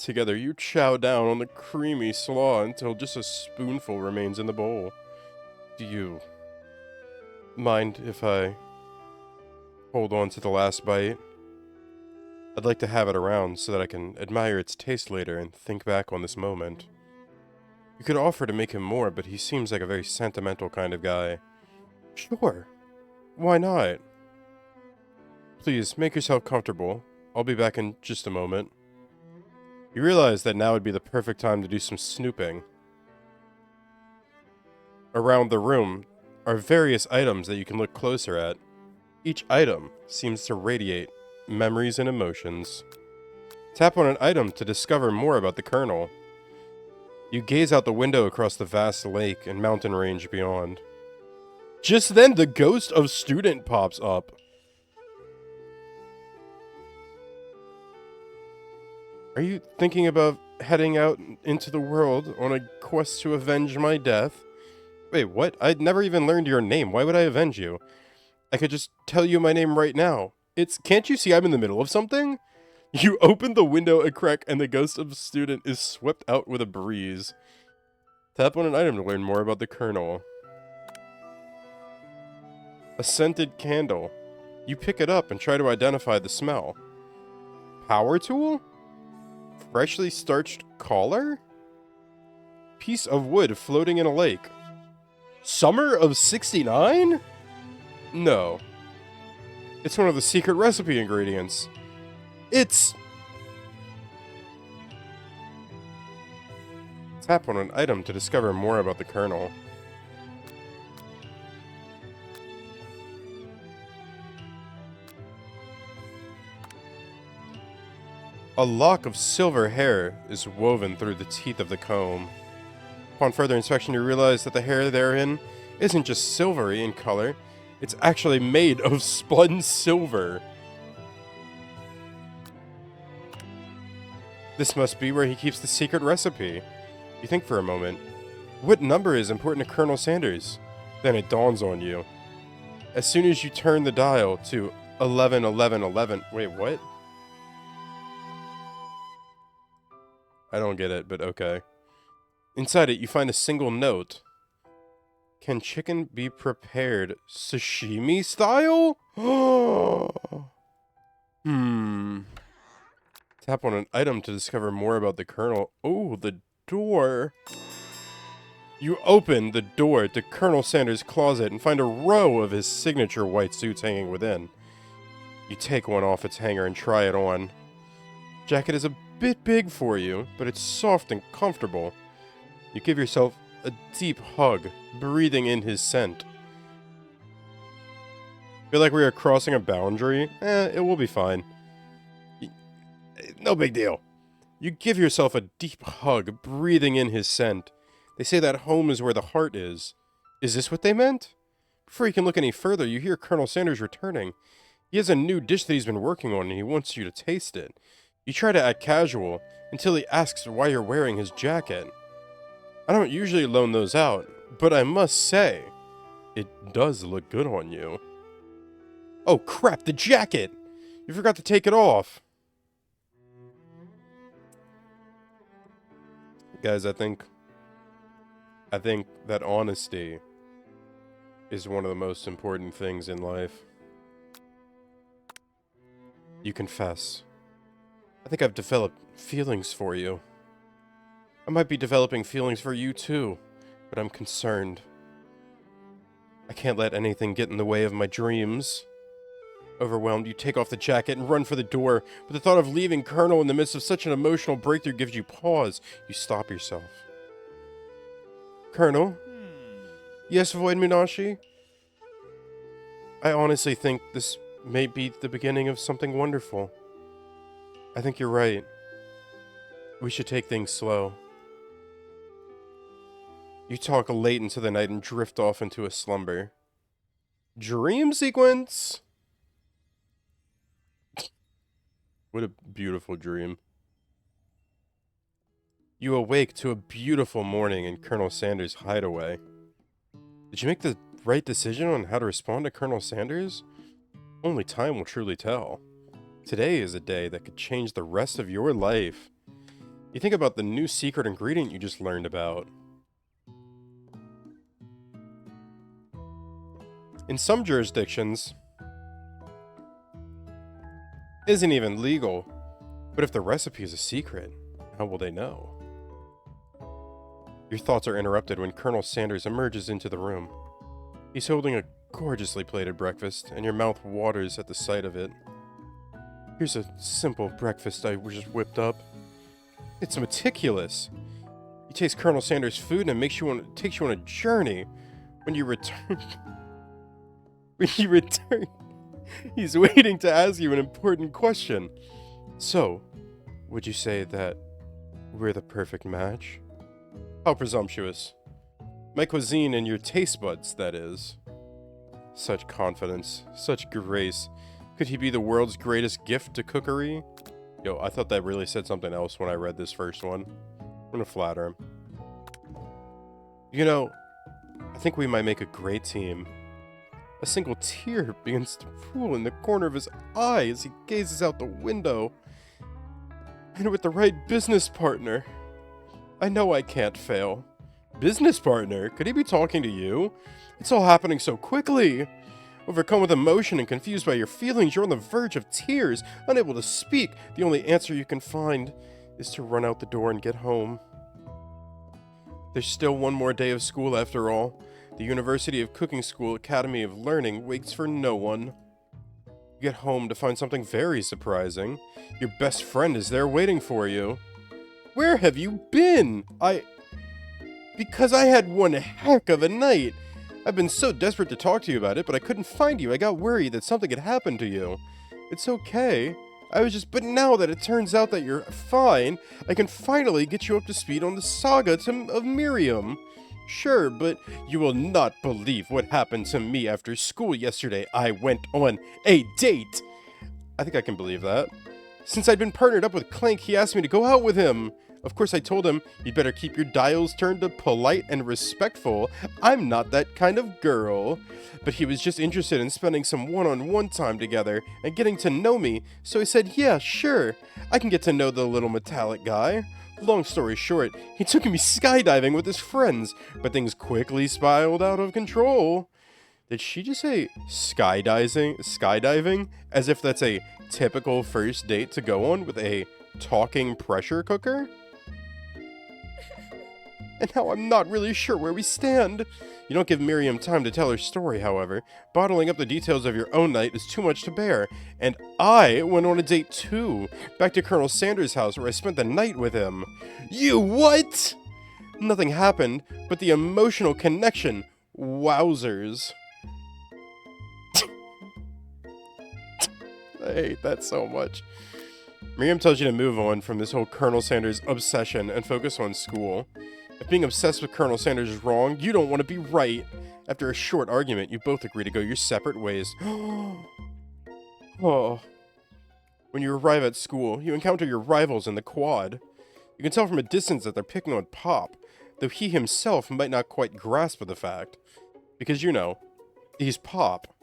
Together, you chow down on the creamy slaw until just a spoonful remains in the bowl. Do you mind if I hold on to the last bite? I'd like to have it around so that I can admire its taste later and think back on this moment. You could offer to make him more, but he seems like a very sentimental kind of guy. Sure. Why not? Please, make yourself comfortable. I'll be back in just a moment. You realize that now would be the perfect time to do some snooping. Around the room are various items that you can look closer at. Each item seems to radiate memories and emotions. Tap on an item to discover more about the Colonel. You gaze out the window across the vast lake and mountain range beyond. Just then, the ghost of Student pops up. Are you thinking about heading out into the world on a quest to avenge my death? Wait, what? I'd never even learned your name. Why would I avenge you? I could just tell you my name right now. Can't you see I'm in the middle of something? You open the window a crack and the ghost of Student is swept out with a breeze. Tap on an item to learn more about the Colonel. A scented candle. You pick it up and try to identify the smell. Power tool? Freshly starched collar? Piece of wood floating in a lake. Summer of '69? No. It's one of the secret recipe ingredients. Tap on an item to discover more about the Colonel. A lock of silver hair is woven through the teeth of the comb. Upon further inspection, you realize that the hair therein isn't just silvery in color, it's actually made of spun silver. This must be where he keeps the secret recipe. You think for a moment. What number is important to Colonel Sanders? Then it dawns on you. As soon as you turn the dial to 111111. Wait, what? I don't get it, but okay. Inside it, you find a single note. Can chicken be prepared sashimi style? Tap on an item to discover more about the Colonel. Oh, the door. You open the door to Colonel Sanders' closet and find a row of his signature white suits hanging within. You take one off its hanger and try it on. Jacket is a bit big for you, but it's soft and comfortable. You give yourself a deep hug, breathing in his scent. Feel like we are crossing a boundary? It will be fine. No big deal. You give yourself a deep hug, breathing in his scent. They say that home is where the heart is. Is this what they meant? Before you can look any further, you hear Colonel Sanders returning. He has a new dish that he's been working on, and he wants you to taste it. You try to act casual, until he asks why you're wearing his jacket. I don't usually loan those out, but I must say, it does look good on you. Oh crap, the jacket! You forgot to take it off! Guys, I think that honesty is one of the most important things in life. You confess. I think I've developed feelings for you. I might be developing feelings for you too, but I'm concerned. I can't let anything get in the way of my dreams. Overwhelmed, you take off the jacket and run for the door, but the thought of leaving Colonel in the midst of such an emotional breakthrough gives you pause. You stop yourself. Colonel? Yes, Void Munashi? I honestly think this may be the beginning of something wonderful. I think you're right. We should take things slow. You talk late into the night and drift off into a slumber. Dream sequence! What a beautiful dream. You awake to a beautiful morning in Colonel Sanders' hideaway. Did you make the right decision on how to respond to Colonel Sanders? Only time will truly tell. Today is a day that could change the rest of your life. You think about the new secret ingredient you just learned about. In some jurisdictions, isn't even legal. But if the recipe is a secret, how will they know? Your thoughts are interrupted when Colonel Sanders emerges into the room. He's holding a gorgeously plated breakfast, and your mouth waters at the sight of it. Here's a simple breakfast I just whipped up. It's meticulous. You taste Colonel Sanders' food and it takes you on a journey. When you return, he's waiting to ask you an important question. So, would you say that we're the perfect match? How presumptuous. My cuisine and your taste buds, that is. Such confidence, such grace. Could he be the world's greatest gift to cookery? Yo, I thought that really said something else when I read this first one. I'm gonna flatter him. You know, I think we might make a great team. A single tear begins to pool in the corner of his eye as he gazes out the window. And with the right business partner, I know I can't fail. Business partner? Could he be talking to you? It's all happening so quickly. Overcome with emotion and confused by your feelings, you're on the verge of tears, unable to speak. The only answer you can find is to run out the door and get home. There's still one more day of school after all. The University of Cooking School Academy of Learning waits for no one. You get home to find something very surprising. Your best friend is there waiting for you. Where have you been? Because I had one heck of a night. I've been so desperate to talk to you about it, but I couldn't find you. I got worried that something had happened to you. It's okay. But now that it turns out that you're fine, I can finally get you up to speed on the saga of Miriam. Sure, but you will not believe what happened to me after school yesterday. I went on a date. I think I can believe that. Since I'd been partnered up with Clank, he asked me to go out with him. Of course, I told him, you'd better keep your dials turned to polite and respectful. I'm not that kind of girl. But he was just interested in spending some one-on-one time together and getting to know me, so I said, yeah, sure. I can get to know the little metallic guy. Long story short, he took me skydiving with his friends, but things quickly spiraled out of control. Did she just say skydiving? As if that's a typical first date to go on with a talking pressure cooker? And now I'm not really sure where we stand. You don't give Miriam time to tell her story, however. Bottling up the details of your own night is too much to bear. And I went on a date too, back to Colonel Sanders' house where I spent the night with him. You what? Nothing happened, but the emotional connection. Wowzers. I hate that so much. Miriam tells you to move on from this whole Colonel Sanders obsession and focus on school. If being obsessed with Colonel Sanders is wrong, you don't want to be right. After a short argument, you both agree to go your separate ways. Oh. When you arrive at school, you encounter your rivals in the quad. You can tell from a distance that they're picking on Pop, though he himself might not quite grasp the fact. Because, you know, he's Pop.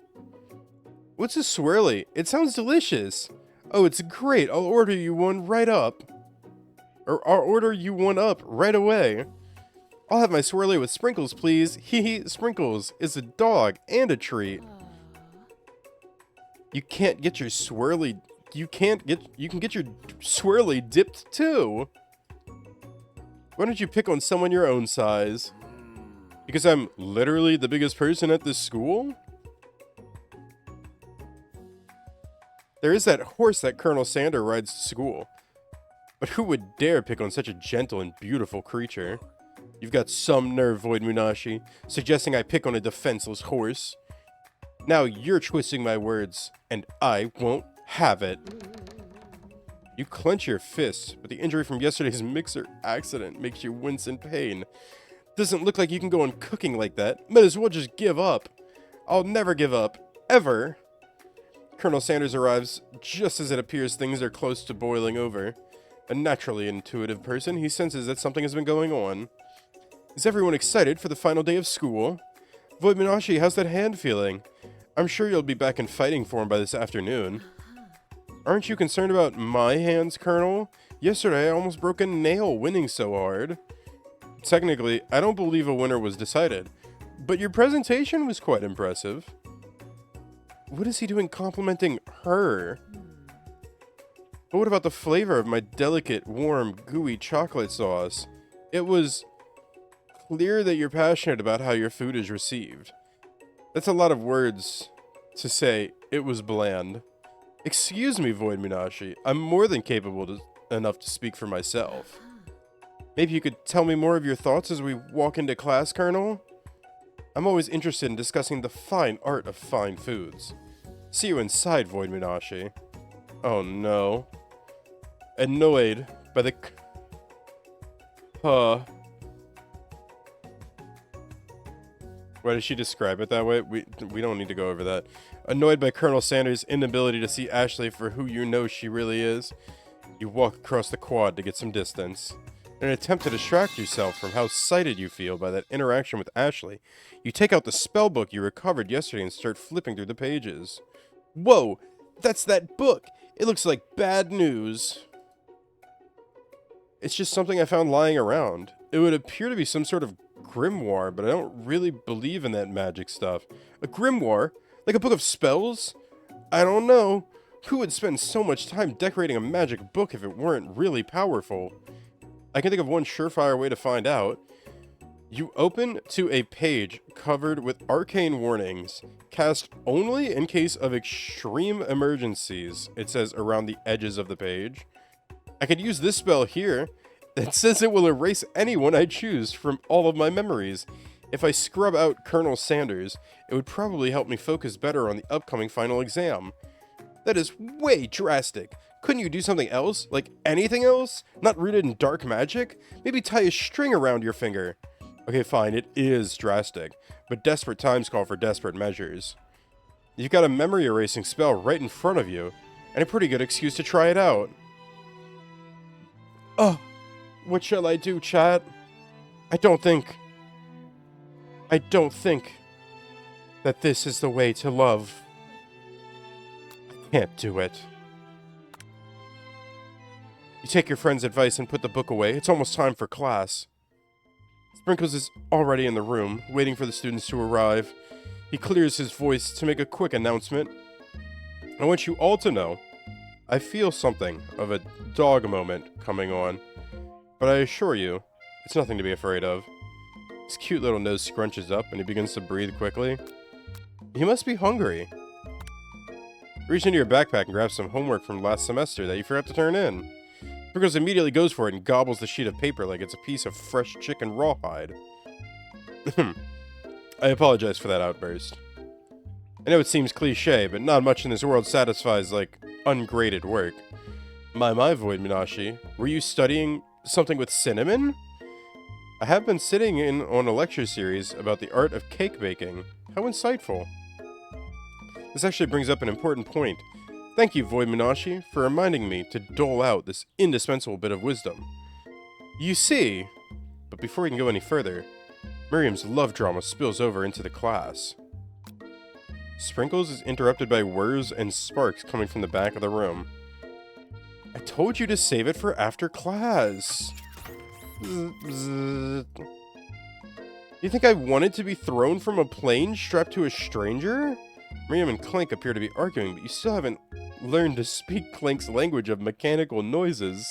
What's a swirly? It sounds delicious. Oh, it's great. I'll order you one right up. Or I'll order you one up right away. I'll have my swirly with sprinkles, please. Hee Sprinkles is a dog and a treat. You can get your swirly dipped too. Why don't you pick on someone your own size? Because I'm literally the biggest person at this school? There is that horse that Colonel Sander rides to school. But who would dare pick on such a gentle and beautiful creature? You've got some nerve, Void Munashi, suggesting I pick on a defenseless horse. Now you're twisting my words, and I won't have it. You clench your fists, but the injury from yesterday's mixer accident makes you wince in pain. Doesn't look like you can go on cooking like that. Might as well just give up. I'll never give up. Ever. Colonel Sanders arrives just as it appears things are close to boiling over. A naturally intuitive person, he senses that something has been going on. Is everyone excited for the final day of school? Void Munashi, how's that hand feeling? I'm sure you'll be back in fighting form by this afternoon. Aren't you concerned about my hands, Colonel? Yesterday I almost broke a nail winning so hard. Technically, I don't believe a winner was decided, but your presentation was quite impressive. What is he doing complimenting her? But what about the flavor of my delicate, warm, gooey chocolate sauce? It was clear that you're passionate about how your food is received. That's a lot of words to say it was bland. Excuse me, Void Minashi. I'm more than enough to speak for myself. Maybe you could tell me more of your thoughts as we walk into class, Colonel? I'm always interested in discussing the fine art of fine foods. See you inside, Void Minashi. Oh no. Annoyed by the... Why did she describe it that way? We don't need to go over that. Annoyed by Colonel Sanders' inability to see Ashley for who you know she really is, you walk across the quad to get some distance. In an attempt to distract yourself from how excited you feel by that interaction with Ashley, you take out the spell book you recovered yesterday and start flipping through the pages. Whoa! That's that book! It looks like bad news. It's just something I found lying around. It would appear to be some sort of grimoire, but I don't really believe in that magic stuff. A grimoire? Like a book of spells? I don't know. Who would spend so much time decorating a magic book if it weren't really powerful? I can think of one surefire way to find out. You open to a page covered with arcane warnings, cast only in case of extreme emergencies, it says around the edges of the page. I could use this spell here. It says it will erase anyone I choose from all of my memories. If I scrub out Colonel Sanders, it would probably help me focus better on the upcoming final exam. That is way drastic. Couldn't you do something else? Like anything else? Not rooted in dark magic? Maybe tie a string around your finger. Okay, fine, it is drastic, but desperate times call for desperate measures. You've got a memory erasing spell right in front of you, and a pretty good excuse to try it out. Oh, what shall I do, chat? I don't think that this is the way to love. I can't do it. You take your friend's advice and put the book away. It's almost time for class. Sprinkles is already in the room, waiting for the students to arrive. He clears his voice to make a quick announcement. I want you all to know, I feel something of a dog moment coming on, but I assure you, it's nothing to be afraid of. His cute little nose scrunches up and he begins to breathe quickly. He must be hungry. Reach into your backpack and grab some homework from last semester that you forgot to turn in. Sprinkles immediately goes for it and gobbles the sheet of paper like it's a piece of fresh chicken rawhide. I apologize for that outburst. I know it seems cliche, but not much in this world satisfies, like, ungraded work. My Void Minashi, were you studying something with cinnamon? I have been sitting in on a lecture series about the art of cake baking. How insightful. This actually brings up an important point. Thank you, Void Minashi, for reminding me to dole out this indispensable bit of wisdom. You see, but before we can go any further, Miriam's love drama spills over into the class. Sprinkles is interrupted by whirs and sparks coming from the back of the room. I told you to save it for after class. You think I wanted to be thrown from a plane strapped to a stranger? Miriam and Clank appear to be arguing, but you still haven't learned to speak Clank's language of mechanical noises.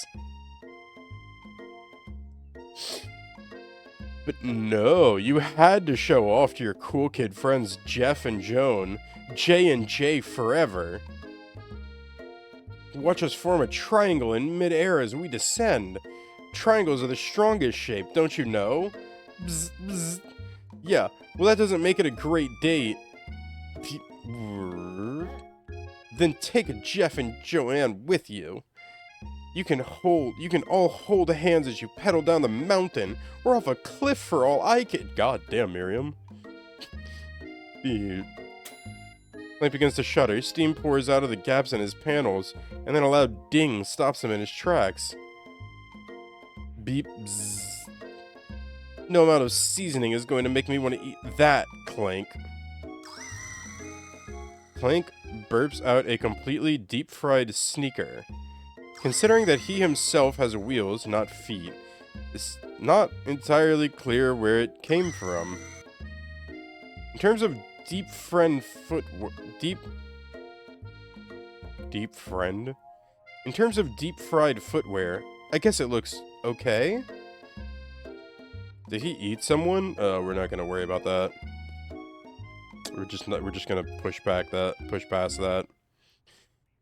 But no, you had to show off to your cool kid friends Jeff and Joan. J&J forever. Watch us form a triangle in mid-air as we descend. Triangles are the strongest shape, don't you know? Bzz, bzz. Yeah, well that doesn't make it a great date. Then take Jeff and Joanne with you. You can all hold hands as you pedal down the mountain, or off a cliff for all I can. God damn, Miriam. Clank begins to shudder. Steam pours out of the gaps in his panels, and then a loud ding stops him in his tracks. Beep, bzzz. No amount of seasoning is going to make me want to eat that, Clank. Clank burps out a completely deep-fried sneaker. Considering that he himself has wheels, not feet, it's not entirely clear where it came from. In terms of deep fried footwear, I guess it looks okay. Did he eat someone? We're not gonna worry about that. We're just gonna push past that.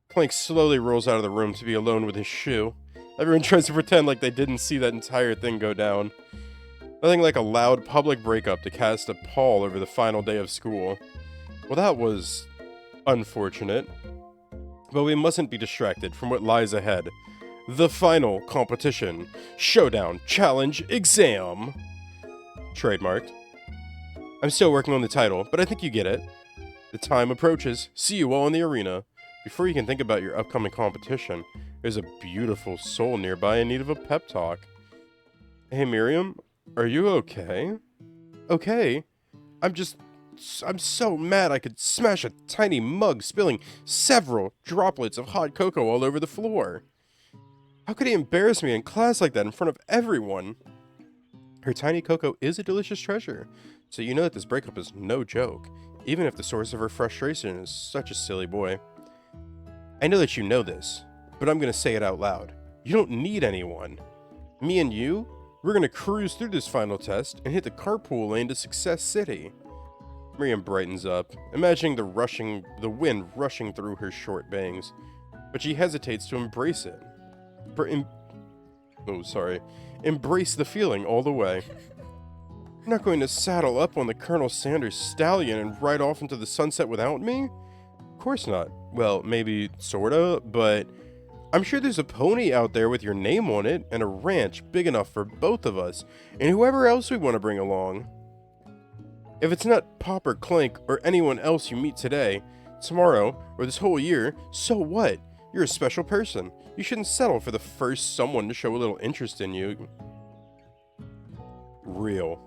Clank slowly rolls out of the room to be alone with his shoe. Everyone tries to pretend like they didn't see that entire thing go down. Nothing like a loud public breakup to cast a pall over the final day of school. Well, that was unfortunate. But we mustn't be distracted from what lies ahead. The final competition. Showdown Challenge Exam. Trademarked. I'm still working on the title, but I think you get it. The time approaches. See you all in the arena. Before you can think about your upcoming competition, there's a beautiful soul nearby in need of a pep talk. Hey Miriam, are you okay? Okay? I'm so mad I could smash a tiny mug, spilling several droplets of hot cocoa all over the floor. How could he embarrass me in class like that in front of everyone? Her tiny cocoa is a delicious treasure, so you know that this breakup is no joke, even if the source of her frustration is such a silly boy. I know that you know this, but I'm gonna say it out loud. You don't need anyone. Me and you, we're gonna cruise through this final test and hit the carpool lane to Success City. Miriam brightens up, imagining the wind rushing through her short bangs, but she hesitates to embrace it. Embrace the feeling all the way. You're not going to saddle up on the Colonel Sanders stallion and ride off into the sunset without me? Of course not. Well, maybe sorta, but I'm sure there's a pony out there with your name on it and a ranch big enough for both of us and whoever else we want to bring along. If it's not Pop or Clank or anyone else you meet today, tomorrow, or this whole year, so what? You're a special person. You shouldn't settle for the first someone to show a little interest in you. Real.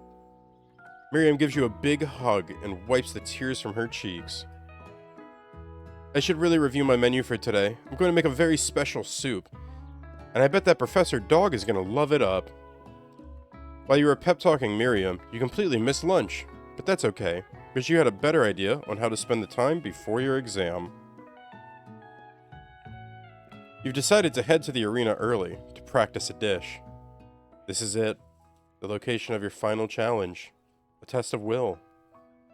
Miriam gives you a big hug and wipes the tears from her cheeks. I should really review my menu for today. I'm going to make a very special soup. And I bet that Professor Dog is going to love it up. While you were pep-talking Miriam, you completely missed lunch. But that's okay, because you had a better idea on how to spend the time before your exam. You've decided to head to the arena early to practice a dish. This is it. The location of your final challenge. A test of will.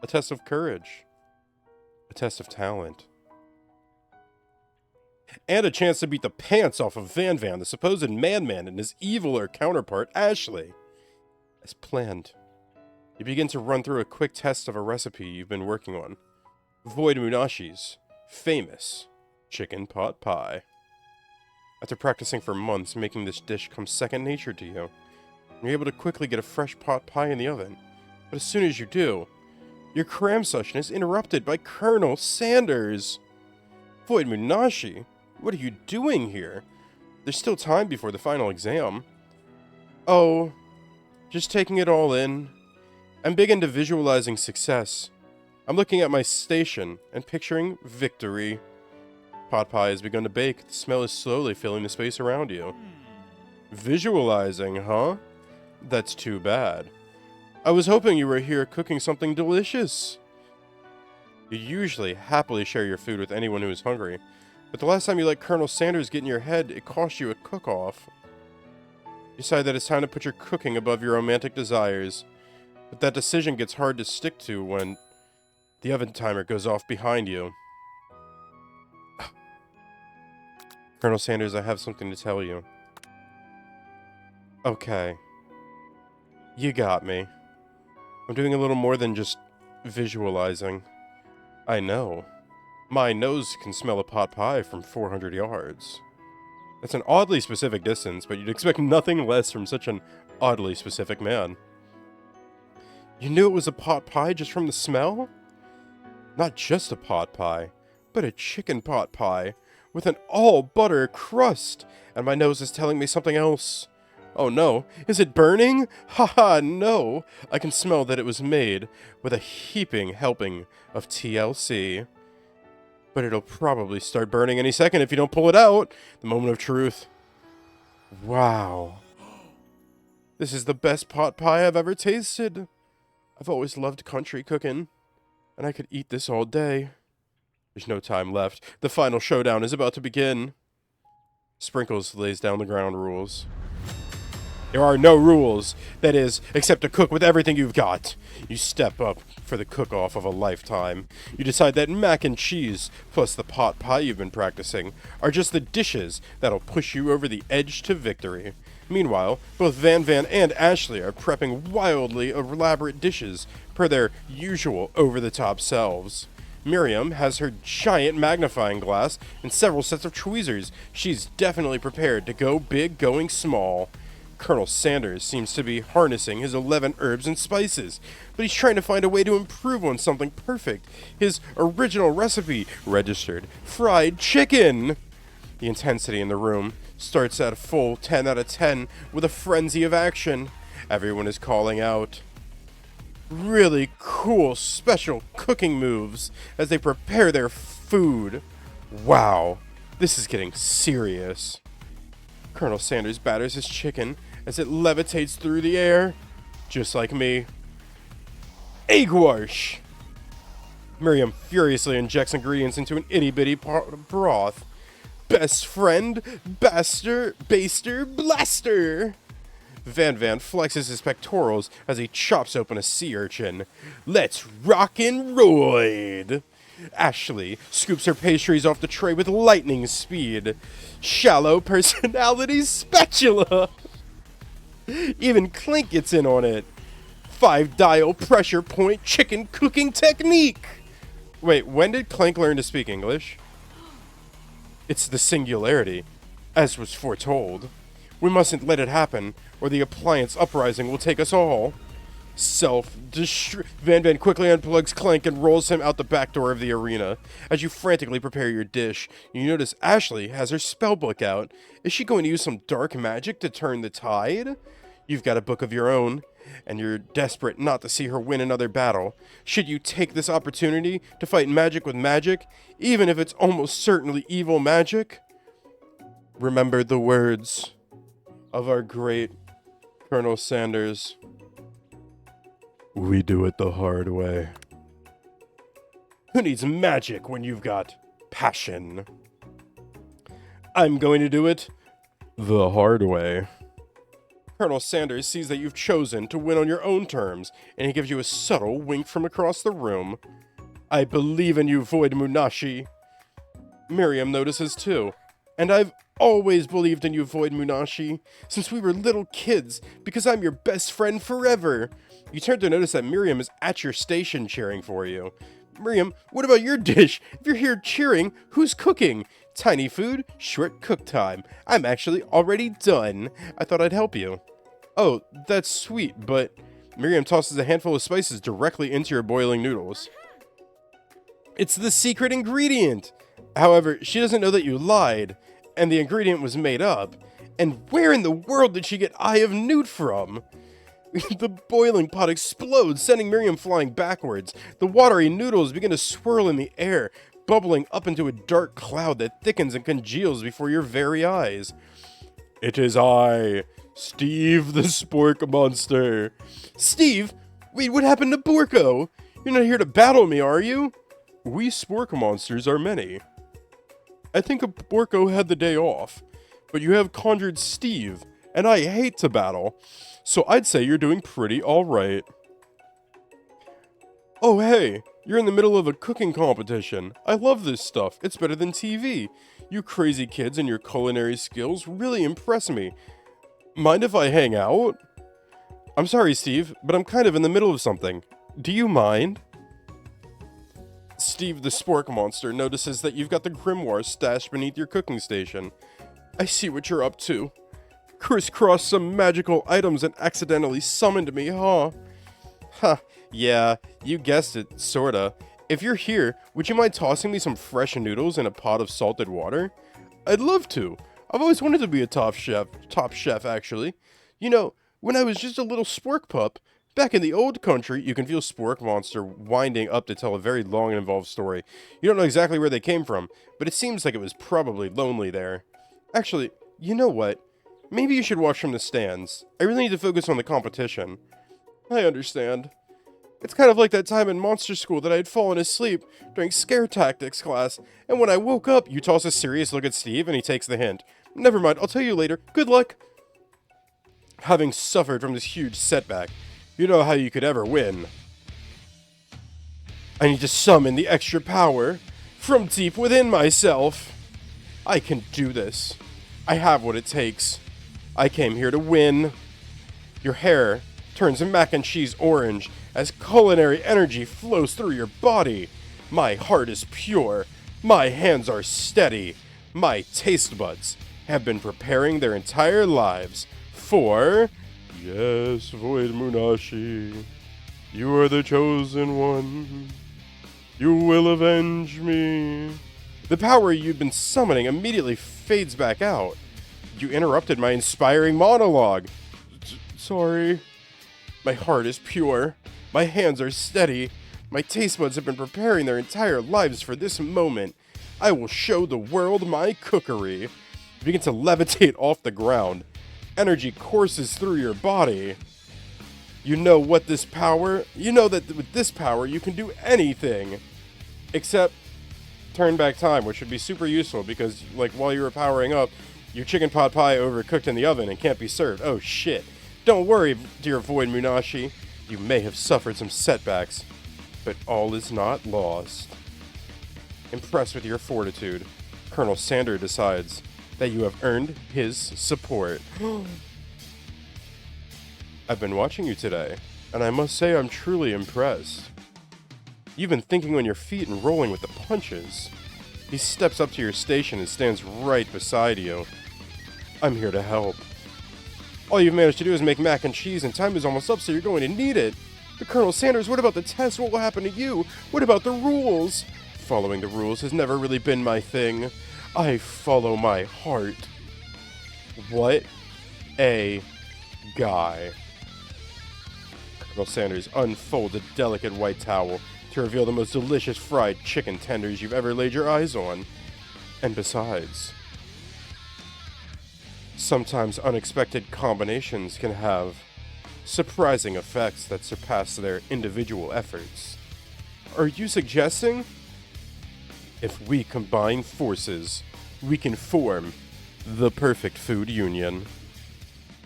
A test of courage. A test of talent. And a chance to beat the pants off of Van Van, the supposed madman, and his eviler counterpart, Ashley. As planned, you begin to run through a quick test of a recipe you've been working on. Void Munashi's famous chicken pot pie. After practicing for months, making this dish comes second nature to you. You're able to quickly get a fresh pot pie in the oven. But as soon as you do, your cram session is interrupted by Colonel Sanders. Void Munashi, what are you doing here? There's still time before the final exam. Oh, just taking it all in. I'm big into visualizing success. I'm looking at my station and picturing victory. Pot pie has begun to bake. The smell is slowly filling the space around you. Visualizing, huh? That's too bad. I was hoping you were here cooking something delicious. You usually happily share your food with anyone who is hungry, but the last time you let Colonel Sanders get in your head, it cost you a cook-off. You decide that it's time to put your cooking above your romantic desires, but that decision gets hard to stick to when the oven timer goes off behind you. Colonel Sanders, I have something to tell you. Okay. You got me. I'm doing a little more than just visualizing. I know. My nose can smell a pot pie from 400 yards. That's an oddly specific distance, but you'd expect nothing less from such an oddly specific man. You knew it was a pot pie just from the smell? Not just a pot pie, but a chicken pot pie with an all-butter crust, and my nose is telling me something else. Oh no, is it burning? Haha, no! I can smell that it was made with a heaping helping of TLC. but it'll probably start burning any second if you don't pull it out. The moment of truth. Wow. This is the best pot pie I've ever tasted. I've always loved country cooking, and I could eat this all day. There's no time left. The final showdown is about to begin. Sprinkles lays down the ground rules. There are no rules, that is, except to cook with everything you've got. You step up for the cook-off of a lifetime. You decide that mac and cheese, plus the pot pie you've been practicing, are just the dishes that'll push you over the edge to victory. Meanwhile, both Van Van and Ashley are prepping wildly elaborate dishes per their usual over-the-top selves. Miriam has her giant magnifying glass and several sets of tweezers. She's definitely prepared to go big going small. Colonel Sanders seems to be harnessing his 11 herbs and spices, but he's trying to find a way to improve on something perfect. His original recipe, registered fried chicken. The intensity in the room starts at a full 10 out of 10 with a frenzy of action. Everyone is calling out really cool special cooking moves as they prepare their food. Wow, this is getting serious. Colonel Sanders batters his chicken as it levitates through the air, just like me. Aguash! Miriam furiously injects ingredients into an itty-bitty pot of broth. Best friend, baster, blaster! Van Van flexes his pectorals as he chops open a sea urchin. Let's rock and roid! Ashley scoops her pastries off the tray with lightning speed. Shallow personality spatula! Even Clink gets in on it. 5-dial pressure point chicken cooking technique! Wait, when did Clink learn to speak English? It's the singularity, as was foretold. We mustn't let it happen, or the appliance uprising will take us all. Van Van quickly unplugs Clank and rolls him out the back door of the arena. As you frantically prepare your dish, you notice Ashley has her spellbook out. Is she going to use some dark magic to turn the tide? You've got a book of your own, and you're desperate not to see her win another battle. Should you take this opportunity to fight magic with magic, even if it's almost certainly evil magic? Remember the words of our great Colonel Sanders. We do it the hard way. Who needs magic when you've got passion? I'm going to do it the hard way. Colonel Sanders sees that you've chosen to win on your own terms, and he gives you a subtle wink from across the room. I believe in you, Void Munashi. Miriam notices too. And I've always believed in you, Void Munashi, since we were little kids, because I'm your best friend forever. You turn to notice that Miriam is at your station cheering for you. Miriam, what about your dish? If you're here cheering, who's cooking? Tiny food, short cook time. I'm actually already done. I thought I'd help you. Oh, that's sweet, but Miriam tosses a handful of spices directly into your boiling noodles. It's the secret ingredient. However, she doesn't know that you lied, and the ingredient was made up. And where in the world did she get Eye of Newt from? The boiling pot explodes, sending Miriam flying backwards. The watery noodles begin to swirl in the air, bubbling up into a dark cloud that thickens and congeals before your very eyes. It is I, Steve the Spork Monster. Steve? Wait, what happened to Borko? You're not here to battle me, are you? We Spork Monsters are many. I think Borko had the day off, but you have conjured Steve, and I hate to battle, so I'd say you're doing pretty alright. Oh hey, you're in the middle of a cooking competition. I love this stuff, it's better than TV. You crazy kids and your culinary skills really impress me. Mind if I hang out? I'm sorry, Steve, but I'm kind of in the middle of something. Do you mind? Steve the Spork Monster notices that you've got the grimoire stashed beneath your cooking station. I see what you're up to. Crisscrossed some magical items and accidentally summoned me, huh? Huh, yeah, you guessed it, sorta. If you're here, would you mind tossing me some fresh noodles in a pot of salted water? I'd love to. I've always wanted to be a top chef actually. You know, when I was just a little spork pup, Back in the old country, you can feel Spork Monster winding up to tell a very long and involved story. You don't know exactly where they came from, but it seems like it was probably lonely there. Actually, you know what? Maybe you should watch from the stands. I really need to focus on the competition. I understand. It's kind of like that time in monster school that I had fallen asleep during scare tactics class, and when I woke up, you toss a serious look at Steve and he takes the hint. Never mind, I'll tell you later. Good luck. Having suffered from this huge setback, you know how you could ever win. I need to summon the extra power from deep within myself. I can do this. I have what it takes. I came here to win. Your hair turns mac and cheese orange as culinary energy flows through your body. My heart is pure. My hands are steady. My taste buds have been preparing their entire lives for... Yes, Void Munashi, you are the chosen one. You will avenge me. The power you'd been summoning immediately fades back out. You interrupted my inspiring monologue. Sorry. My heart is pure. My hands are steady. My taste buds have been preparing their entire lives for this moment. I will show the world my cookery. You begin to levitate off the ground. Energy courses through your body. You know that with this power you can do anything. Except turn back time, which would be super useful because, like, while you were powering up, your chicken pot pie overcooked in the oven and can't be served. Oh shit. Don't worry, dear Void Munashi. You may have suffered some setbacks, but all is not lost. Impressed with your fortitude, Colonel Sander decides that you have earned his support. I've been watching you today, and I must say I'm truly impressed. You've been thinking on your feet and rolling with the punches. He steps up to your station and stands right beside you. I'm here to help. All you've managed to do is make mac and cheese, and time is almost up, so you're going to need it. But Colonel Sanders, what about the test? What will happen to you? What about the rules? Following the rules has never really been my thing. I follow my heart. What a guy. Colonel Sanders unfolds a delicate white towel to reveal the most delicious fried chicken tenders you've ever laid your eyes on. And besides, sometimes unexpected combinations can have surprising effects that surpass their individual efforts. Are you suggesting? If we combine forces, we can form the perfect food union.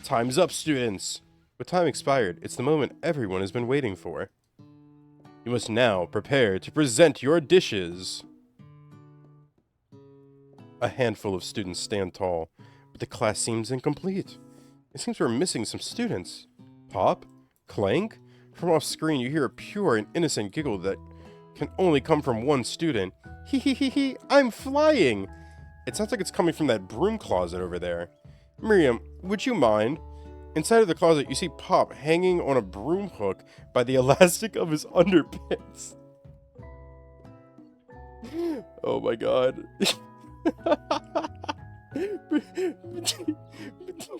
Time's up, students! With time expired, it's the moment everyone has been waiting for. You must now prepare to present your dishes. A handful of students stand tall, but the class seems incomplete. It seems we're missing some students. Pop? Clank? From off screen, you hear a pure and innocent giggle that can only come from one student. Hee hee hee hee, I'm flying! It sounds like it's coming from that broom closet over there. Miriam, would you mind? Inside of the closet, you see Pop hanging on a broom hook by the elastic of his underpants. Oh my god.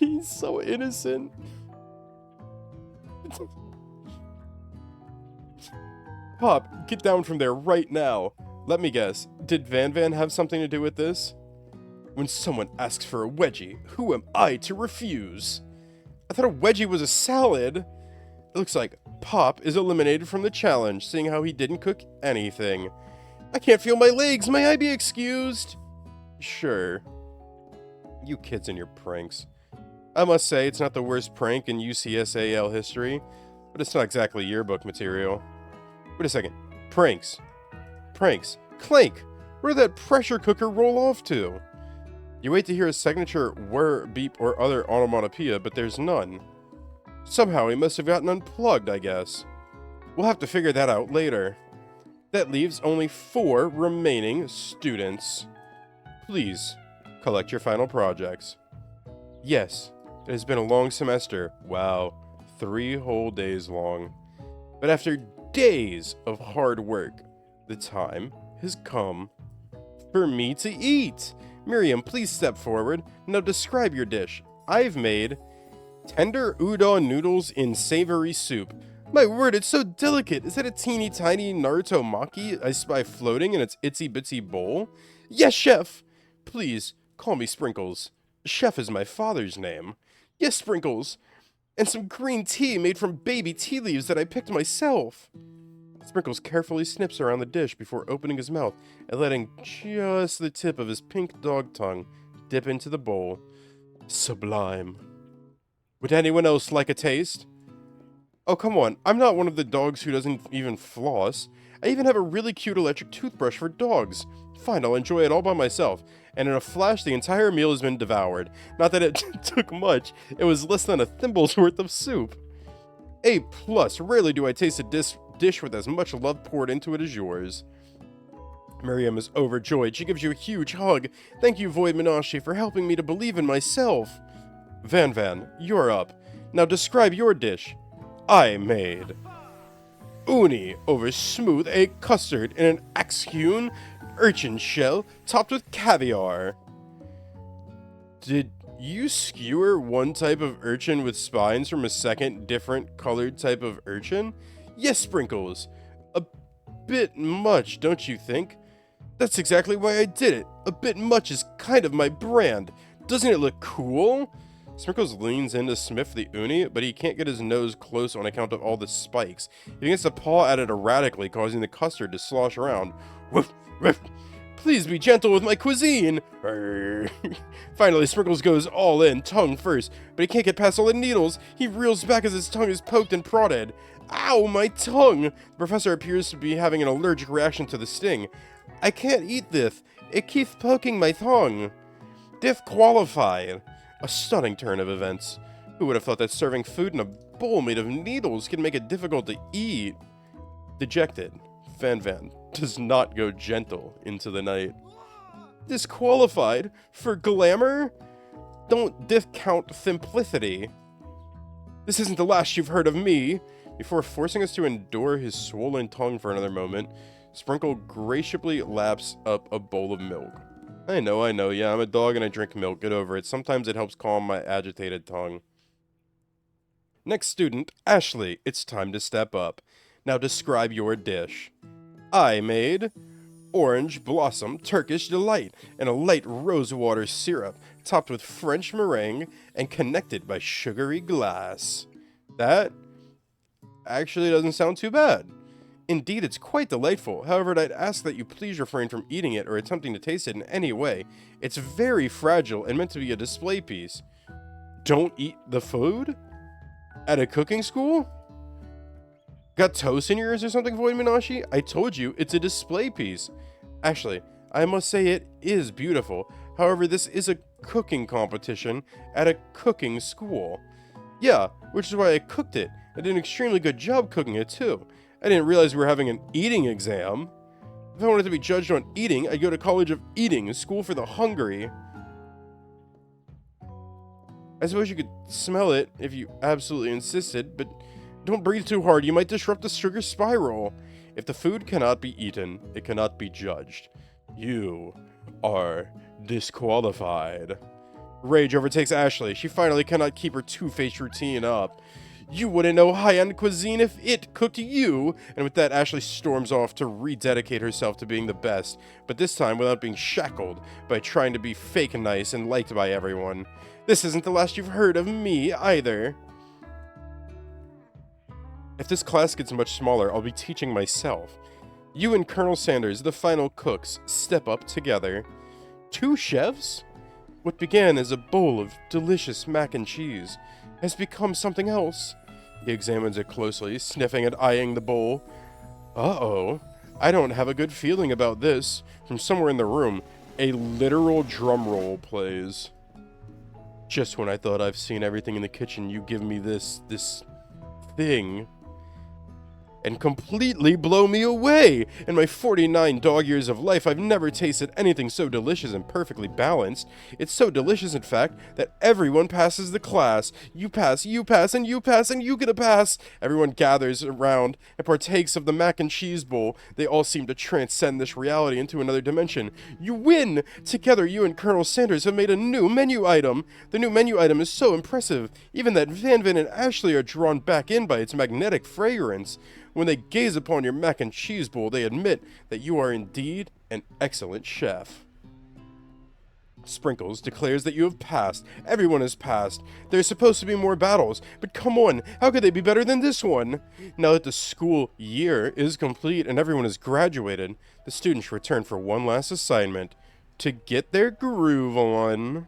He's so innocent. Pop, get down from there right now. Let me guess, did Van Van have something to do with this? When someone asks for a wedgie, who am I to refuse? I thought a wedgie was a salad. It looks like Pop is eliminated from the challenge, seeing how he didn't cook anything. I can't feel my legs, may I be excused? Sure. You kids and your pranks. I must say, it's not the worst prank in UCSAL history, but it's not exactly yearbook material. Wait a second. Pranks. Pranks. Clank! Where'd that pressure cooker roll off to? You wait to hear a signature whir, beep, or other onomatopoeia, but there's none. Somehow he must have gotten unplugged, I guess. We'll have to figure that out later. That leaves only 4 remaining students. Please, collect your final projects. Yes, it has been a long semester. Wow, 3 whole days long. But after days of hard work, the time has come for me to eat. Miriam, please step forward. Now describe your dish. I've made tender udon noodles in savory soup, My word, it's so delicate. Is that a teeny tiny Naruto Maki I spy floating in its itsy bitsy bowl? Yes, chef! Please, call me Sprinkles. Chef is my father's name. Yes, Sprinkles! And some green tea made from baby tea leaves that I picked myself. Sprinkles carefully snips around the dish before opening his mouth and letting just the tip of his pink dog tongue dip into the bowl. Sublime. Would anyone else like a taste? Oh, come on. I'm not one of the dogs who doesn't even floss. I even have a really cute electric toothbrush for dogs. Fine, I'll enjoy it all by myself. And in a flash, the entire meal has been devoured. Not that it took much. It was less than a thimble's worth of soup. A+. Rarely do I taste a dish with as much love poured into it as yours. Miriam is overjoyed. She gives you a huge hug. Thank you, Void Minashi, for helping me to believe in myself. Van, you're up. Now describe your dish. I made uni over smooth egg custard in an axe-hewn urchin shell topped with caviar. Did you skewer one type of urchin with spines from a second different colored type of urchin? Yes, Sprinkles. A bit much, don't you think? That's exactly why I did it. A bit much is kind of my brand. Doesn't it look cool? Sprinkles leans in to sniff the uni, but he can't get his nose close on account of all the spikes. He begins to paw at it erratically, causing the custard to slosh around. Woof, woof. Please be gentle with my cuisine! Finally, Sprinkles goes all in, tongue first, but he can't get past all the needles. He reels back as his tongue is poked and prodded. Ow, my tongue! The professor appears to be having an allergic reaction to the sting. I can't eat this. It keeps poking my tongue. Disqualified. A stunning turn of events. Who would have thought that serving food in a bowl made of needles could make it difficult to eat? Dejected, Van does not go gentle into the night. Disqualified? For glamour? Don't discount simplicity. This isn't the last you've heard of me. Before forcing us to endure his swollen tongue for another moment, Sprinkle graciously laps up a bowl of milk. I know, yeah, I'm a dog and I drink milk, get over it. Sometimes it helps calm my agitated tongue. Next student, Ashley, it's time to step up. Now describe your dish. I made orange blossom Turkish delight and a light rosewater syrup topped with French meringue and connected by sugary glass. That actually doesn't sound too bad. Indeed, it's quite delightful. However, I'd ask that you please refrain from eating it or attempting to taste it in any way. It's very fragile and meant to be a display piece. Don't eat the food? At a cooking school? Got toast in your ears or something, Void Minashi? I told you, it's a display piece. Actually, I must say it is beautiful. However, this is a cooking competition at a cooking school. Yeah, which is why I cooked it. I did an extremely good job cooking it, too. I didn't realize we were having an eating exam. If I wanted to be judged on eating, I'd go to College of Eating, a school for the hungry. I suppose you could smell it if you absolutely insisted, but don't breathe too hard, you might disrupt the sugar spiral. If the food cannot be eaten, it cannot be judged. You are disqualified. Rage overtakes Ashley. She finally cannot keep her two-faced routine up. You wouldn't know high-end cuisine if it cooked you! And with that, Ashley storms off to rededicate herself to being the best, but this time without being shackled by trying to be fake nice and liked by everyone. This isn't the last you've heard of me, either. If this class gets much smaller, I'll be teaching myself. You and Colonel Sanders, the final cooks, step up together. 2 chefs? What began as a bowl of delicious mac and cheese has become something else. He examines it closely, sniffing and eyeing the bowl. Uh-oh. I don't have a good feeling about this. From somewhere in the room, a literal drum roll plays. Just when I thought I've seen everything in the kitchen, you give me this thing. and completely blow me away. In my 49 dog years of life, I've never tasted anything so delicious and perfectly balanced. It's so delicious, in fact, that everyone passes the class. You pass, and you pass, and you get a pass. Everyone gathers around and partakes of the mac and cheese bowl. They all seem to transcend this reality into another dimension. You win! Together, you and Colonel Sanders have made a new menu item. The new menu item is so impressive, even that Van Van and Ashley are drawn back in by its magnetic fragrance. When they gaze upon your mac and cheese bowl, they admit that you are indeed an excellent chef. Sprinkles declares that you have passed. Everyone has passed. There's supposed to be more battles, but come on, how could they be better than this one? Now that the school year is complete and everyone has graduated, the students return for one last assignment, to get their groove on.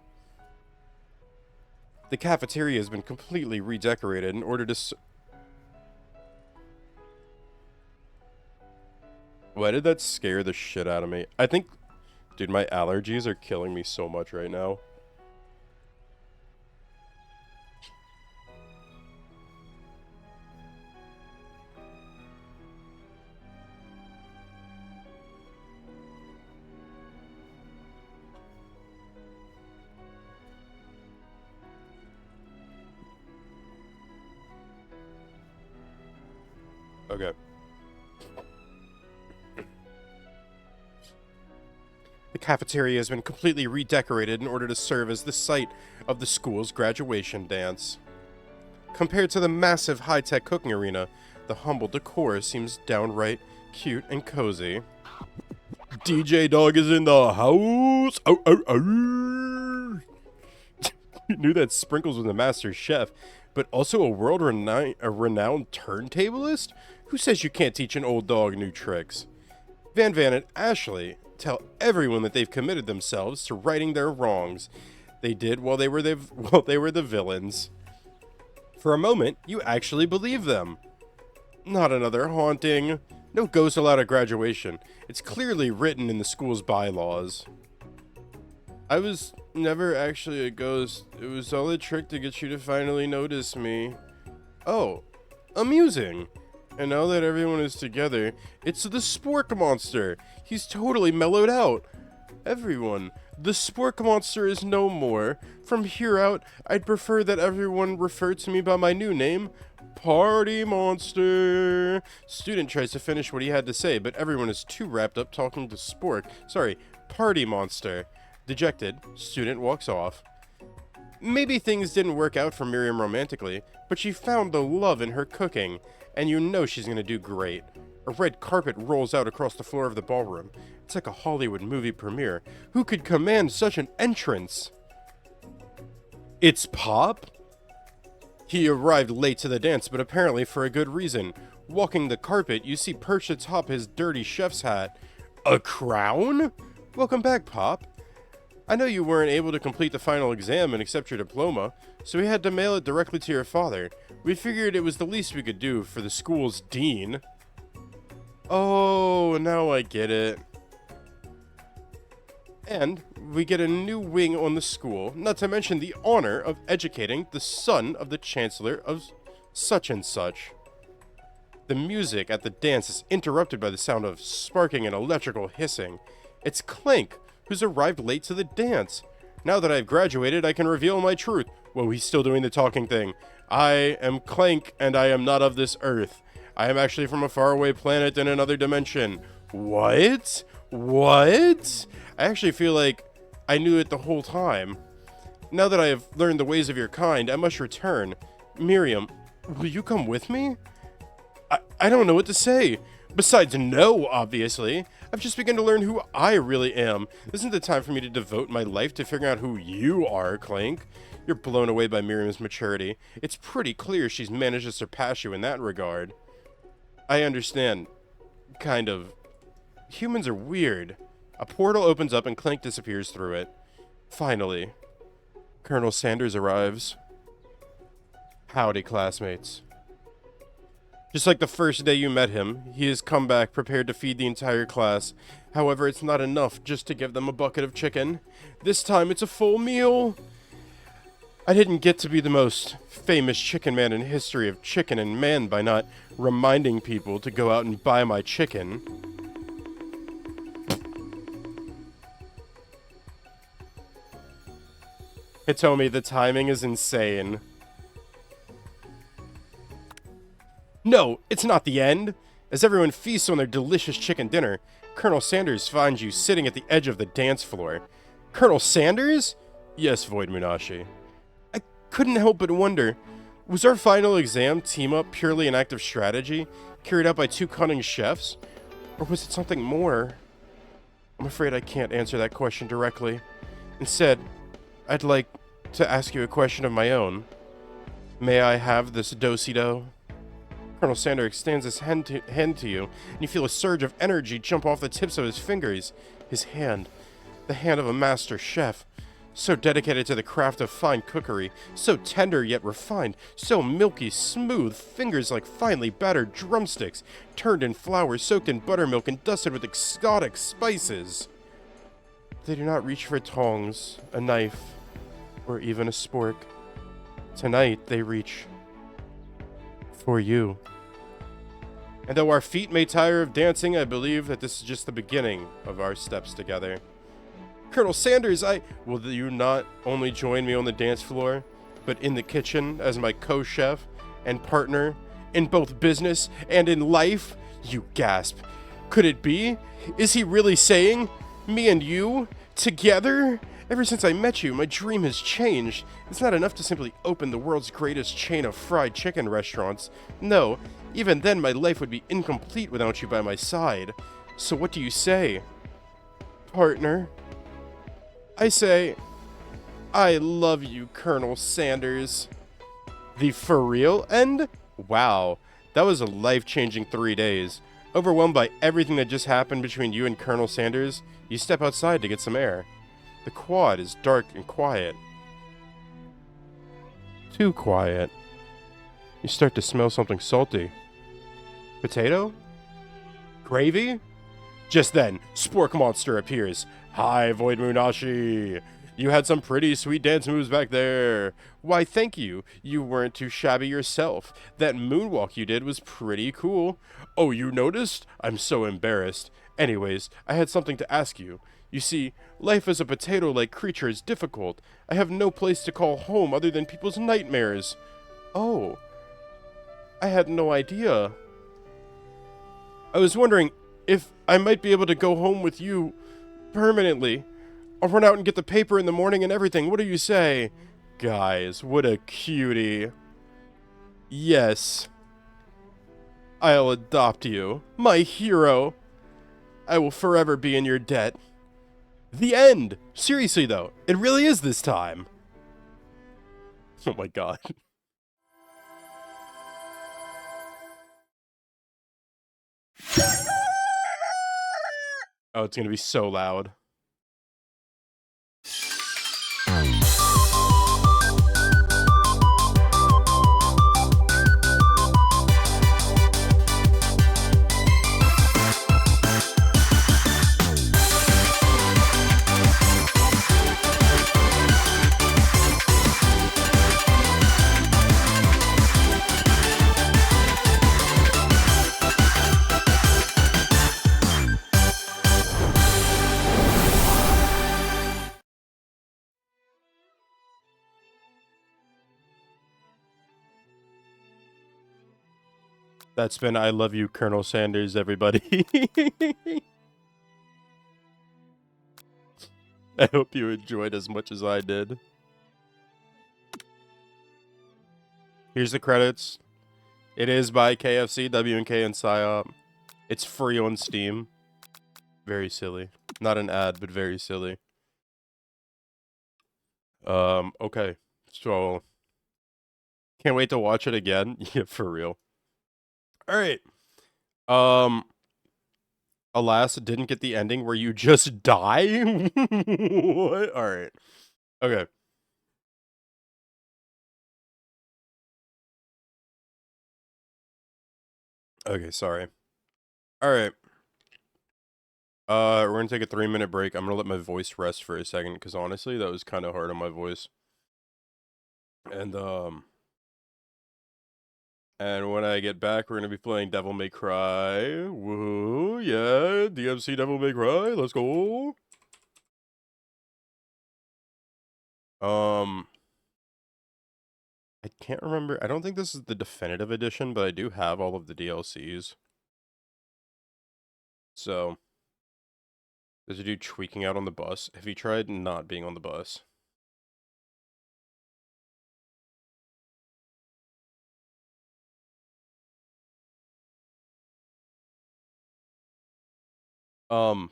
The cafeteria has been completely redecorated in order to... Why did that scare the shit out of me? I think... Dude, my allergies are killing me so much right now. Okay. The cafeteria has been completely redecorated in order to serve as the site of the school's graduation dance. Compared to the massive high-tech cooking arena, the humble decor seems downright cute and cozy. DJ Dog is in the house! Oh, oh, oh. You knew that Sprinkles was a master chef, but also a world-renowned turntablist? Who says you can't teach an old dog new tricks? Van Van and Ashley tell everyone that they've committed themselves to righting their wrongs. They did while they were the villains. For a moment, you actually believe them. Not another haunting. No ghost allowed at graduation. It's clearly written in the school's bylaws. I was never actually a ghost. It was all a trick to get you to finally notice me. Oh, amusing. And now that everyone is together, it's the Spork Monster. He's totally mellowed out. Everyone, the Spork Monster is no more. From here out, I'd prefer that everyone refer to me by my new name, Party Monster. Student tries to finish what he had to say, but everyone is too wrapped up talking to Spork. Sorry, Party Monster. Dejected, student walks off. Maybe things didn't work out for Miriam romantically, but she found the love in her cooking. And you know she's gonna do great. A red carpet rolls out across the floor of the ballroom. It's like a Hollywood movie premiere. Who could command such an entrance? It's Pop? He arrived late to the dance, but apparently for a good reason. Walking the carpet, you see perched atop his dirty chef's hat. A crown? Welcome back, Pop. I know you weren't able to complete the final exam and accept your diploma, so we had to mail it directly to your father. We figured it was the least we could do for the school's dean. Oh, now I get it. And we get a new wing on the school, not to mention the honor of educating the son of the chancellor of such and such. The music at the dance is interrupted by the sound of sparking and electrical hissing. It's Clank, who's arrived late to the dance. Now that I've graduated, I can reveal my truth. Whoa, he's still doing the talking thing. I am Clank, and I am not of this earth. I am actually from a faraway planet in another dimension. What? What? I actually feel like I knew it the whole time. Now that I have learned the ways of your kind, I must return. Miriam, will you come with me? I don't know what to say. Besides no, obviously. I've just begun to learn who I really am. This isn't the time for me to devote my life to figuring out who you are, Clank. You're blown away by Miriam's maturity. It's pretty clear she's managed to surpass you in that regard. I understand. Kind of. Humans are weird. A portal opens up and Clank disappears through it. Finally, Colonel Sanders arrives. Howdy, classmates. Just like the first day you met him, he has come back prepared to feed the entire class. However, it's not enough just to give them a bucket of chicken. This time it's a full meal. I didn't get to be the most famous chicken man in history of chicken and man by not reminding people to go out and buy my chicken. Hitomi, the timing is insane. No, it's not the end. As everyone feasts on their delicious chicken dinner, Colonel Sanders finds you sitting at the edge of the dance floor. Colonel Sanders? Yes, Void Munashi. I couldn't help but wonder, was our final exam team-up purely an act of strategy, carried out by two cunning chefs? Or was it something more? I'm afraid I can't answer that question directly. Instead, I'd like to ask you a question of my own. May I have this do-si-do? Colonel Sanders extends his hand to you, and you feel a surge of energy jump off the tips of his fingers. His hand, the hand of a master chef, so dedicated to the craft of fine cookery, so tender yet refined, so milky smooth, fingers like finely battered drumsticks, turned in flour, soaked in buttermilk, and dusted with exotic spices. They do not reach for tongs, a knife, or even a spork. Tonight, they reach for you. And though our feet may tire of dancing, I believe that this is just the beginning of our steps together. Colonel Sanders, will you not only join me on the dance floor, but in the kitchen as my co-chef and partner in both business and in life? You gasp. Could it be? Is he really saying, me and you, together? Ever since I met you, my dream has changed. It's not enough to simply open the world's greatest chain of fried chicken restaurants. No, even then my life would be incomplete without you by my side. So what do you say, partner? I say, I love you, Colonel Sanders. The for real end? Wow, that was a life-changing 3 days. Overwhelmed by everything that just happened between you and Colonel Sanders, you step outside to get some air. The quad is dark and quiet. Too quiet. You start to smell something salty. Potato? Gravy? Just then, Spork Monster appears. Hi, Void Munashi. You had some pretty sweet dance moves back there. Why, thank you. You weren't too shabby yourself. That moonwalk you did was pretty cool. Oh, you noticed? I'm so embarrassed. Anyways, I had something to ask you. You see, life as a potato-like creature is difficult. I have no place to call home other than people's nightmares. Oh, I had no idea. I was wondering if I might be able to go home with you permanently. I'll run out and get the paper in the morning and everything. What do you say? Guys, what a cutie. Yes. I'll adopt you. My hero. I will forever be in your debt. The end! Seriously, though, it really is this time. Oh my god. Oh, it's gonna be so loud. That's been I Love You, Colonel Sanders, everybody. I hope you enjoyed as much as I did. Here's the credits. It is by KFC, W&K, and PsyOp. It's free on Steam. Very silly. Not an ad, but very silly. Okay. So, can't wait to watch it again. Yeah, for real. Alright. Alas, didn't get the ending where you just die? What? Alright. Okay. Okay, sorry. Alright. We're gonna take a 3-minute break. I'm gonna let my voice rest for a second, because honestly, that was kind of hard on my voice. And and when I get back, we're gonna be playing Devil May Cry. Woohoo! Yeah, DMC Devil May Cry. Let's go. Um, I can't remember. I don't think this is the definitive edition, but I do have all of the DLCs. So, there's a dude tweaking out on the bus. Have you tried not being on the bus? Um,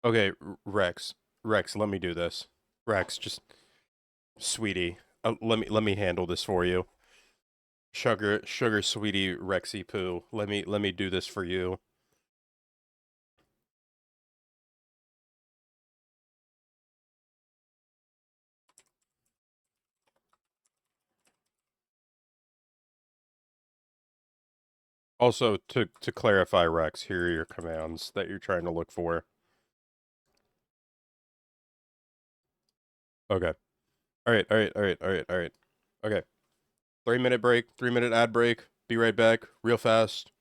okay, Rex. Rex, let me do this. Rex, just sweetie, let me handle this for you. Sugar, sweetie, Rexy poo. Let me do this for you. Also, to clarify, Rex, here are your commands that you're trying to look for. Okay. All right. All right. All right. All right. All right. Okay. 3 minute break. 3 minute ad break. Be right back. Real fast.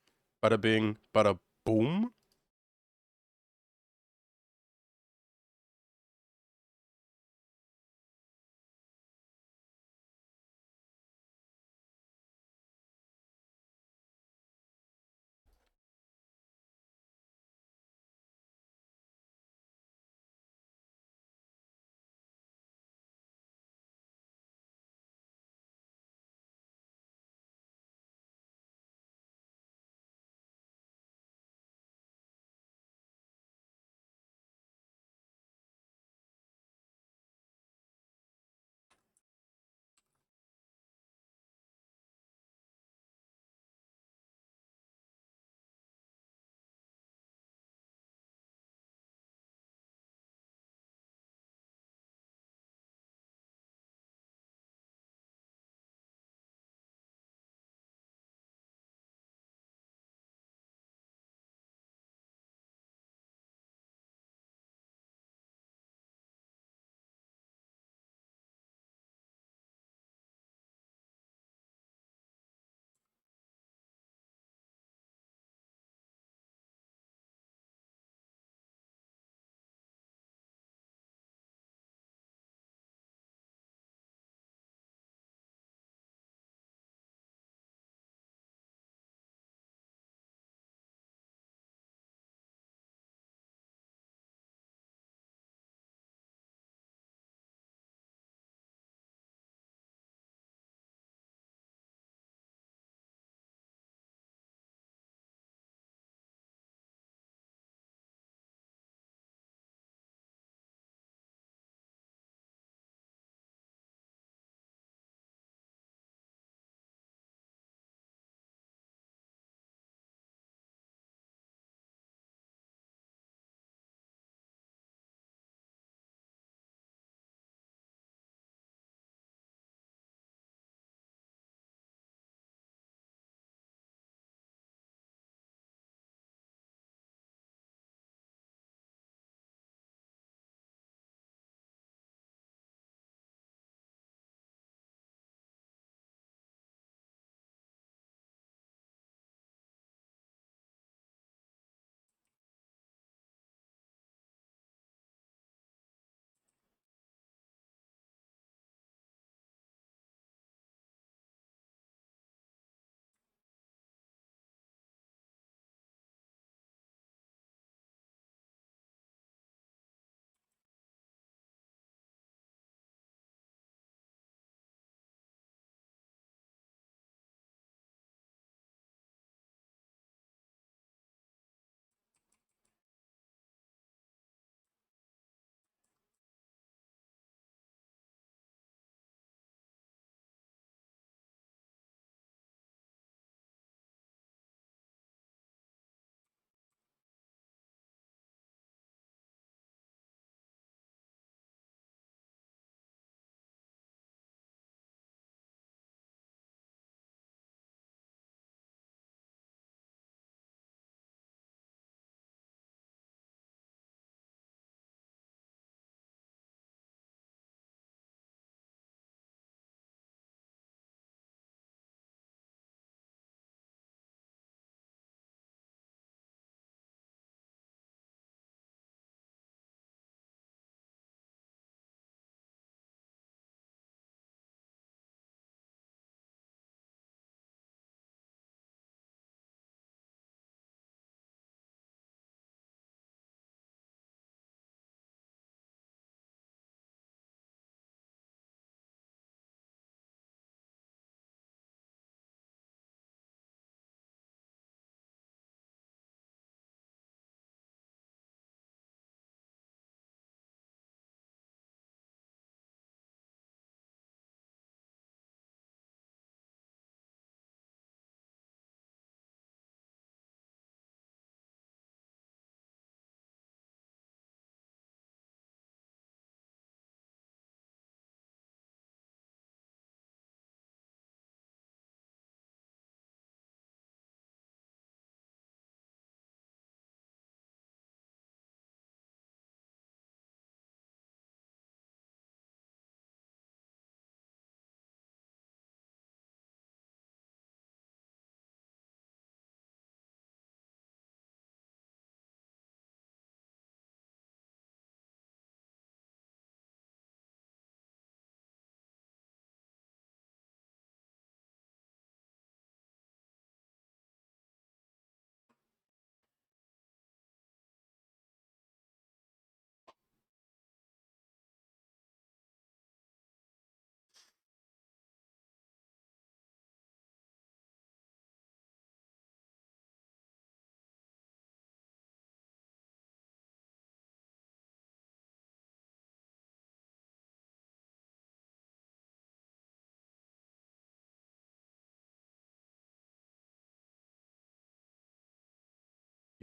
Bada bing. Bada boom.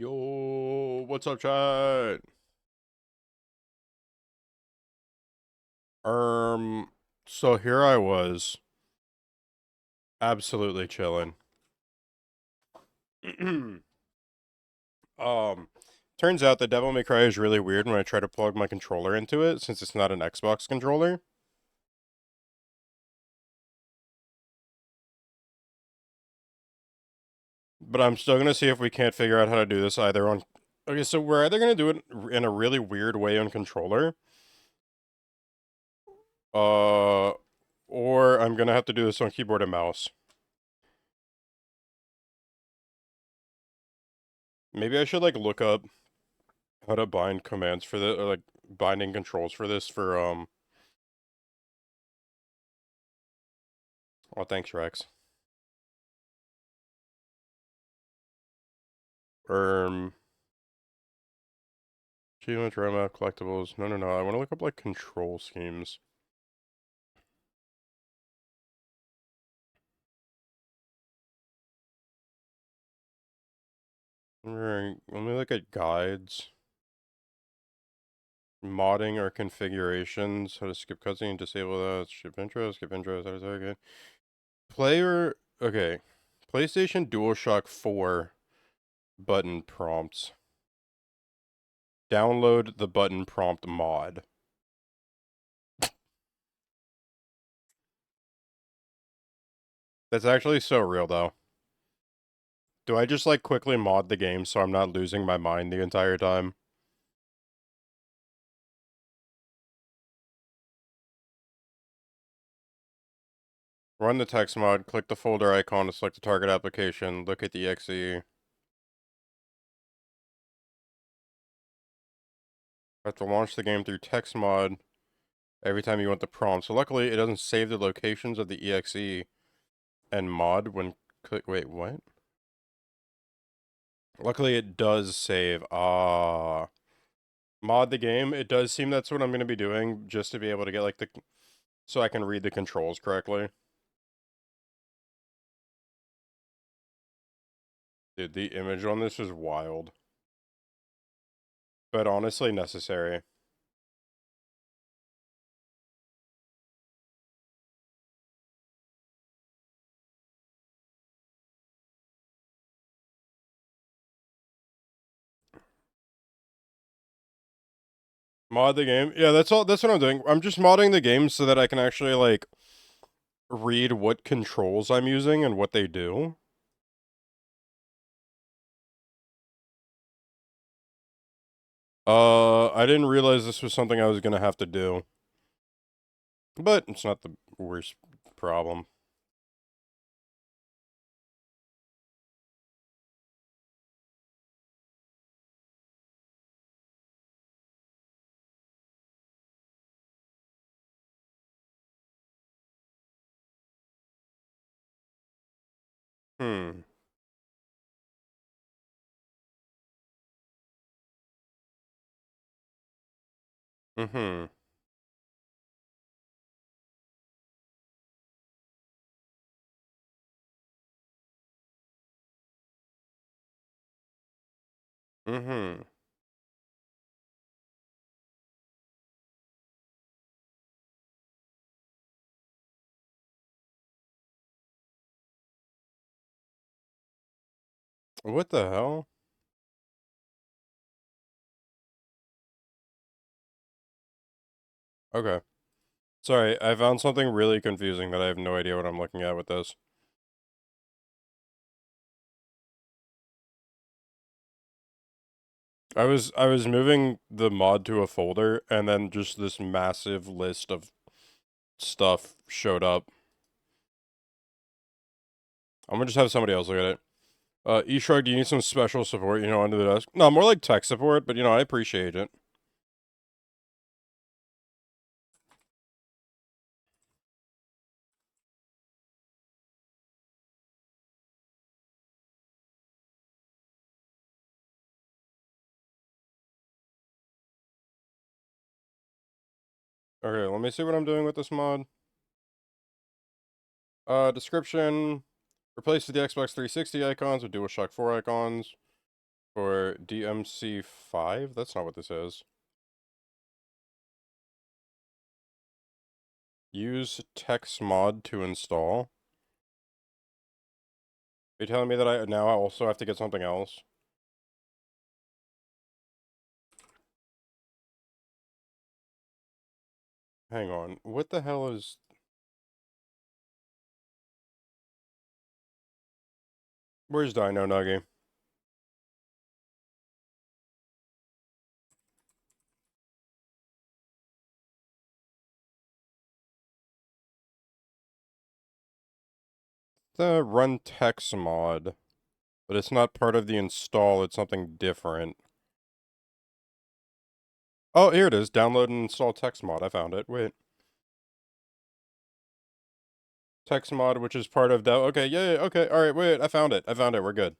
Yo, what's up, chat? Um, so here I was, absolutely chilling. um, Turns out the Devil May Cry is really weird when I try to plug my controller into it, since it's not an Xbox controller. But I'm still gonna see if we can't figure out how to do this either on... Okay, so we're either gonna do it in a really weird way on controller, uh, or I'm gonna have to do this on keyboard and mouse. Maybe I should, like, look up how to bind commands for this, or, like, binding controls for this for, Oh, thanks, Rex. Um, Achievement, roadmap, collectibles. No, I want to look up, like, control schemes. Let me look at guides. Modding or configurations. How to skip cutscene, disable that, skip intros, that is very good. Player, okay. PlayStation DualShock 4 button prompts. Download the button prompt mod. That's actually so real, though. Do I just, like, quickly mod the game so I'm not losing my mind the entire time? Run the text mod, click the folder icon to select the target application, look at the exe. Have to launch the game through text mod every time you want the prompt. So luckily it doesn't save the locations of the exe and mod when click... Wait, what? Luckily it does save. Ah. Mod the game. It does seem that's what I'm going to be doing just to be able to get, like, the... So I can read the controls correctly. Dude, the image on this is wild. But honestly necessary. Mod the game. Yeah, that's all. That's what I'm doing. I'm just modding the game so that I can actually, like, read what controls I'm using and what they do. I didn't realize this was something I was gonna have to do. But it's not the worst problem. Hmm. Mm-hmm. Mm-hmm. What the hell? Okay. Sorry, I found something really confusing that I have no idea what I'm looking at with this. I was moving the mod to a folder, and then just this massive list of stuff showed up. I'm gonna just have somebody else look at it. E-Shrug, do you need some special support, under the desk? No, more like tech support, but, I appreciate it. Okay, let me see what I'm doing with this mod. Description. Replaces the Xbox 360 icons with DualShock 4 icons. For DMC5? That's not what this is. Use TextMod to install. Are you telling me that I now also have to get something else? Hang on. What the hell is... Where's Dino Nuggy? The run TextMod. But it's not part of the install, it's something different. Oh, here it is. Download and install TextMod. I found it. Wait. TextMod, which is part of okay, yeah, okay, alright, wait, I found it. We're good.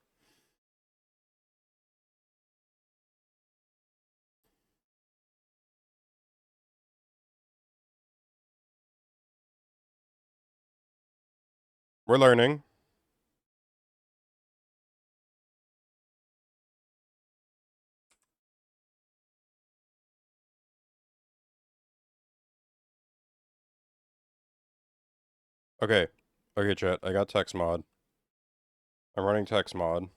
We're learning. Okay. Okay, chat. I got TextMod. I'm running TextMod.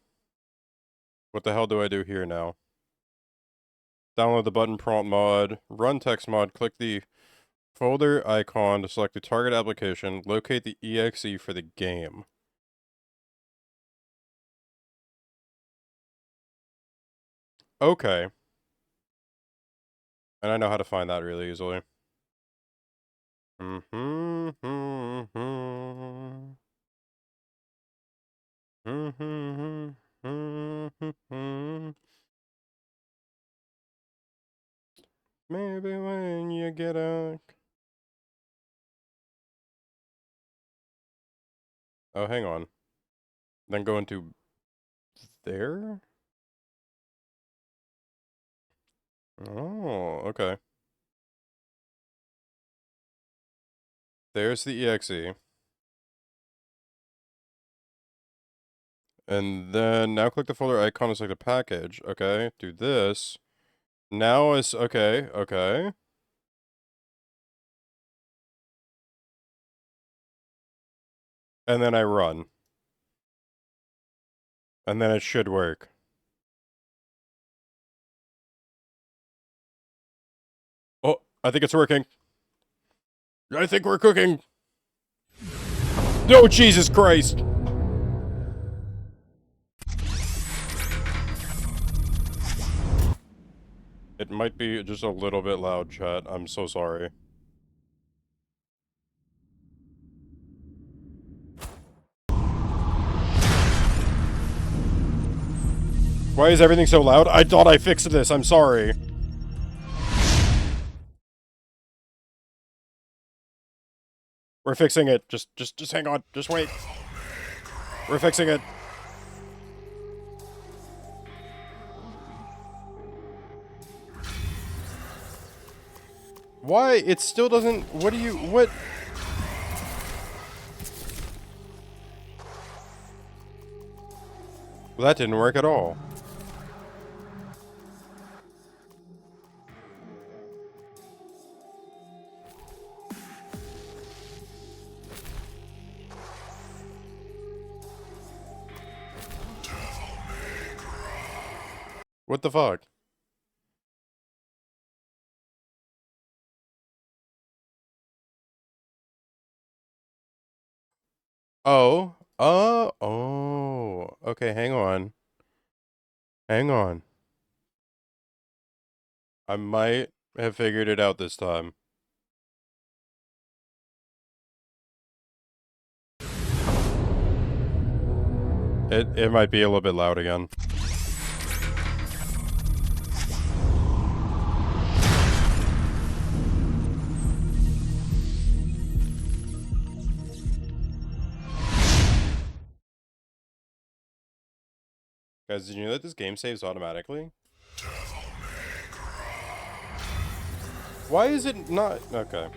What the hell do I do here now? Download the button prompt mod. Run TextMod. Click the folder icon to select the target application. Locate the exe for the game. Okay. And I know how to find that really easily. Maybe when you get a... Oh, hang on. Then go into... there? Oh, okay. There's the exe. And then now click the folder icon to select a package. Okay, do this. Now is okay, okay. And then I run. And then it should work. Oh, I think it's working. I think we're cooking. No, Jesus Christ. It might be just a little bit loud, chat. I'm so sorry. Why is everything so loud? I thought I fixed this. I'm sorry. We're fixing it. Just hang on. Just wait. We're fixing it. Why? It still doesn't... What do you... What? Well, that didn't work at all. What the fuck? Oh. Oh. Okay, hang on. Hang on. I might have figured it out this time. It might be a little bit loud again. Guys, did you know that this game saves automatically? Why is it not... Okay.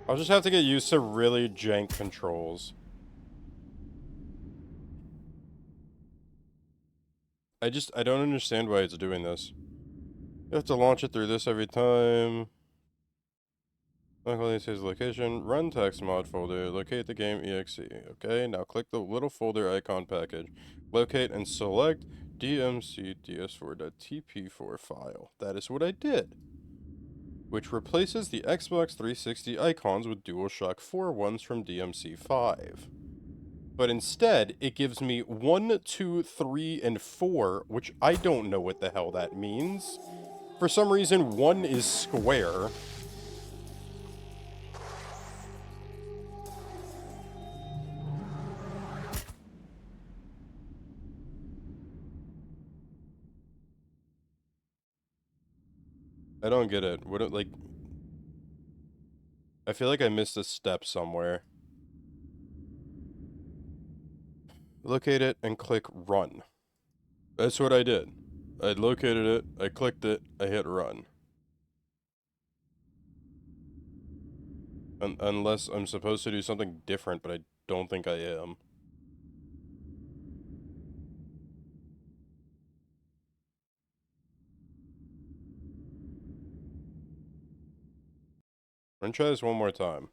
I'll just have to get used to really jank controls. I don't understand why it's doing this. You have to launch it through this every time. Luckily, it says location. Run text mod folder. Locate the game exe. Okay, now click the little folder icon package. Locate and select dmcds4.tp4 file. That is what I did. Which replaces the Xbox 360 icons with DualShock 4 ones from DMC5. But instead, it gives me 1, 2, 3, and 4, which I don't know what the hell that means. For some reason, 1 is square. I don't get it. What, like... I feel like I missed a step somewhere. Locate it and click run. That's what I did. I located it, I clicked it, I hit run. Unless I'm supposed to do something different, but I don't think I am. I'm gonna try this one more time.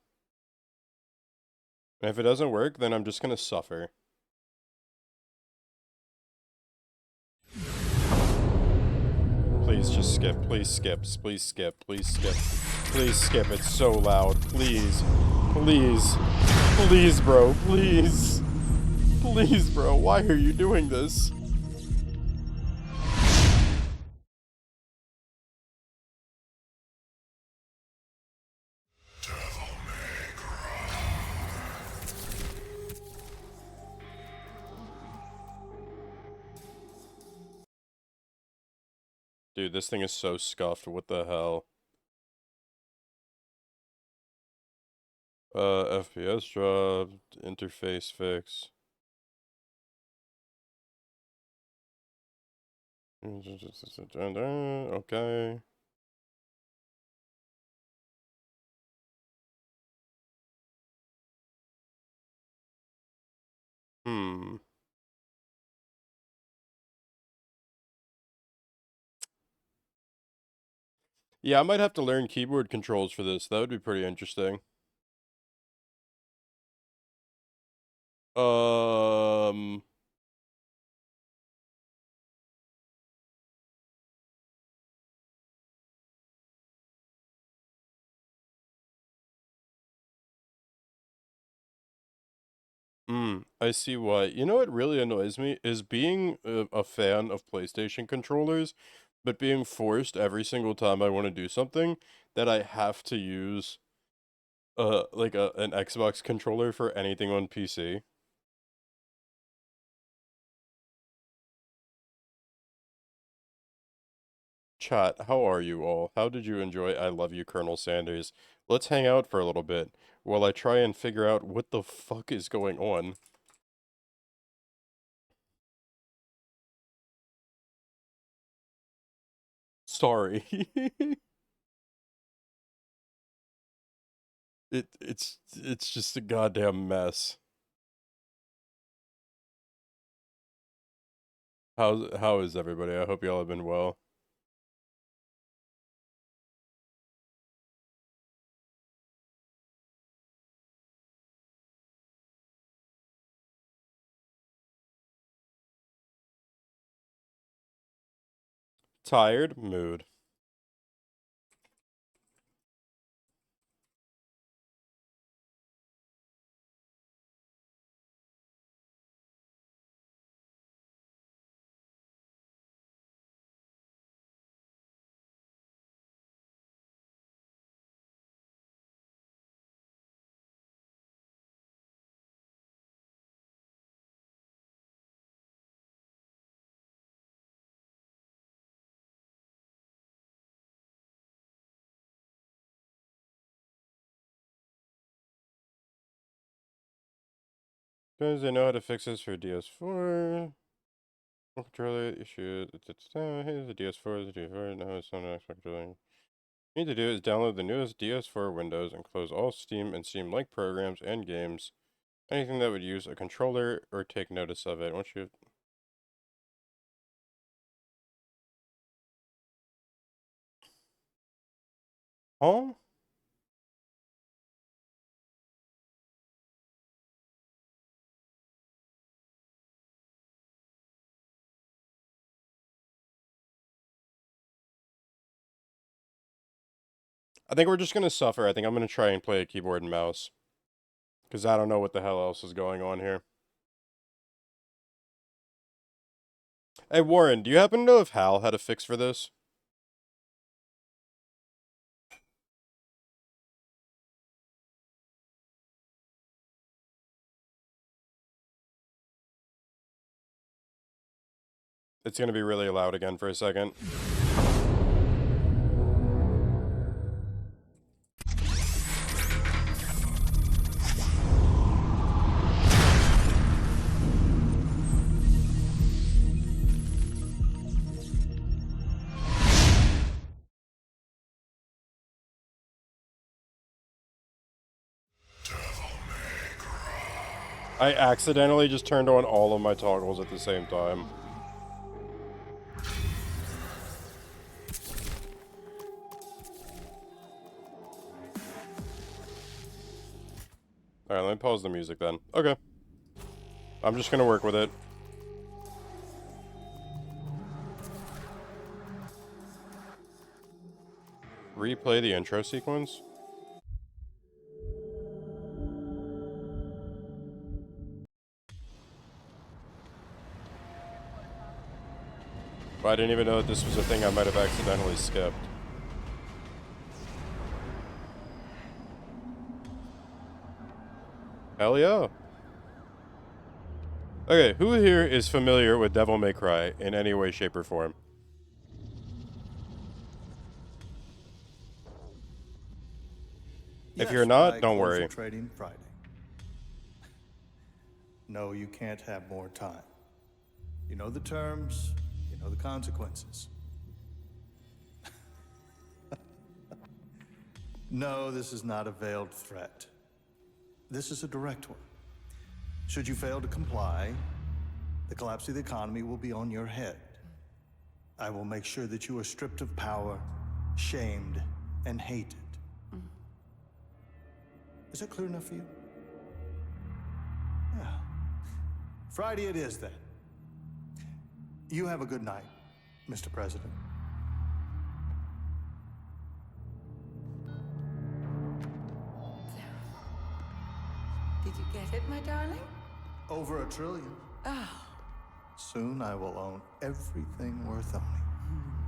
And if it doesn't work, then I'm just gonna suffer. Please just skip. Please skip. Please skip. Please skip. Please skip. It's so loud. Please. Please. Please, bro. Please. Please, bro. Why are you doing this? Dude, this thing is so scuffed. What the hell? FPS drop, interface fix. Okay. Hmm. Yeah, I might have to learn keyboard controls for this. That would be pretty interesting. Um... I see why. You know what really annoys me is being a fan of PlayStation controllers, but being forced every single time I want to do something that I have to use like an Xbox controller for anything on PC. Chat, how are you all? How did you enjoy I Love You, Colonel Sanders? Let's hang out for a little bit while I try and figure out what the fuck is going on. Sorry. It's just a goddamn mess. How is everybody? I hope y'all have been well. Tired mood. Guys, they know how to fix this for DS4. Controller issue. Here's the DS4. The DS4. Now it's on Xbox controller. What you need to do is download the newest DS4 Windows and close all Steam and Steam-like programs and games. Anything that would use a controller or take notice of it. Once you Huh? I think we're just gonna suffer. I think I'm gonna try and play a keyboard and mouse. Because I don't know what the hell else is going on here. Hey, Warren, do you happen to know if Hal had a fix for this? It's gonna be really loud again for a second. I accidentally just turned on all of my toggles at the same time. Alright, let me pause the music then. Okay. I'm just gonna work with it. Replay the intro sequence? I didn't even know that this was a thing I might have accidentally skipped. Hell yeah. Okay, who here is familiar with Devil May Cry in any way, shape, or form? If you're not, don't worry. Trading Friday. No, you can't have more time. You know the terms, you know the consequences. No, this is not a veiled threat. This is a direct one. Should you fail to comply, the collapse of the economy will be on your head. I will make sure that you are stripped of power, shamed, and hated. Is that clear enough for you? Yeah. Friday it is then. You have a good night, Mr. President. Did you get it, my darling? Over $1 trillion. Oh. Soon I will own everything worth owning.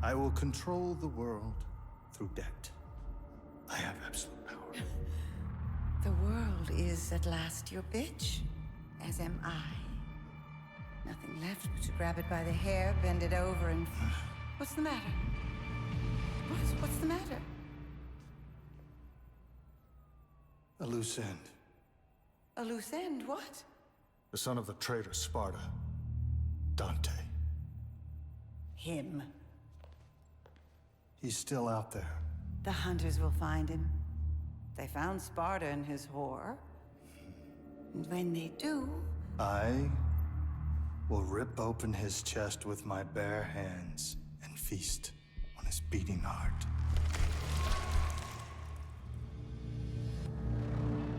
I will control the world through debt. I have absolute power. The world is at last your bitch, as am I. Nothing left but to grab it by the hair, bend it over, and... What's the matter? What's the matter? A loose end. A loose end, what? The son of the traitor Sparta. Dante. Him. He's still out there. The hunters will find him. They found Sparta and his whore. And when they do... I will rip open his chest with my bare hands and feast on his beating heart.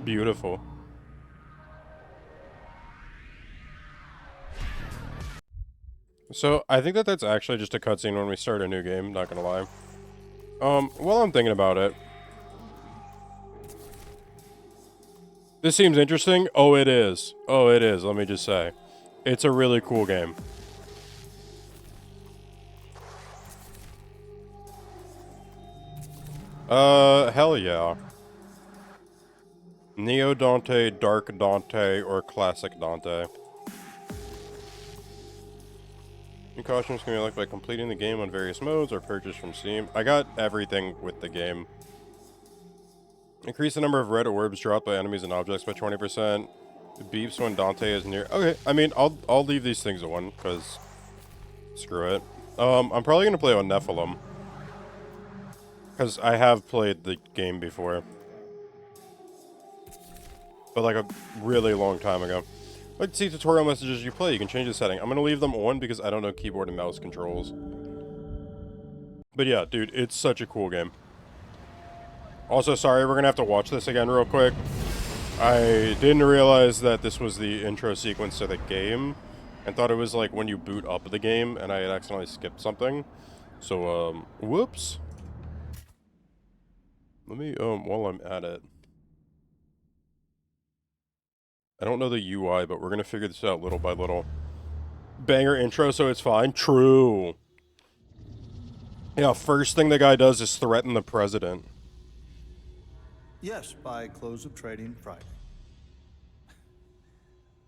Beautiful. So, I think that that's actually just a cutscene when we start a new game, not gonna lie. While I'm thinking about it... This seems interesting. Oh, it is. Oh, it is, let me just say. It's a really cool game. Hell yeah. Neo Dante, Dark Dante, or Classic Dante. New costumes can be unlocked by completing the game on various modes or purchased from Steam. I got everything with the game. Increase the number of red orbs dropped by enemies and objects by 20%. It beeps when Dante is near. Okay, I mean, I'll leave these things on, because screw it. I'm probably gonna play on Nephilim, because I have played the game before, but like a really long time ago. Like to see tutorial messages you play, you can change the setting. I'm gonna leave them on because I don't know keyboard and mouse controls. But yeah, dude, it's such a cool game. Also, sorry, we're gonna have to watch this again real quick. I didn't realize that this was the intro sequence to the game, and thought it was like when you boot up the game, and I had accidentally skipped something. So, whoops. Let me, while I'm at it. I don't know the UI, but we're gonna figure this out little by little. Banger intro, so it's fine. True. Yeah, first thing the guy does is threaten the president. Yes, by close of trading Friday.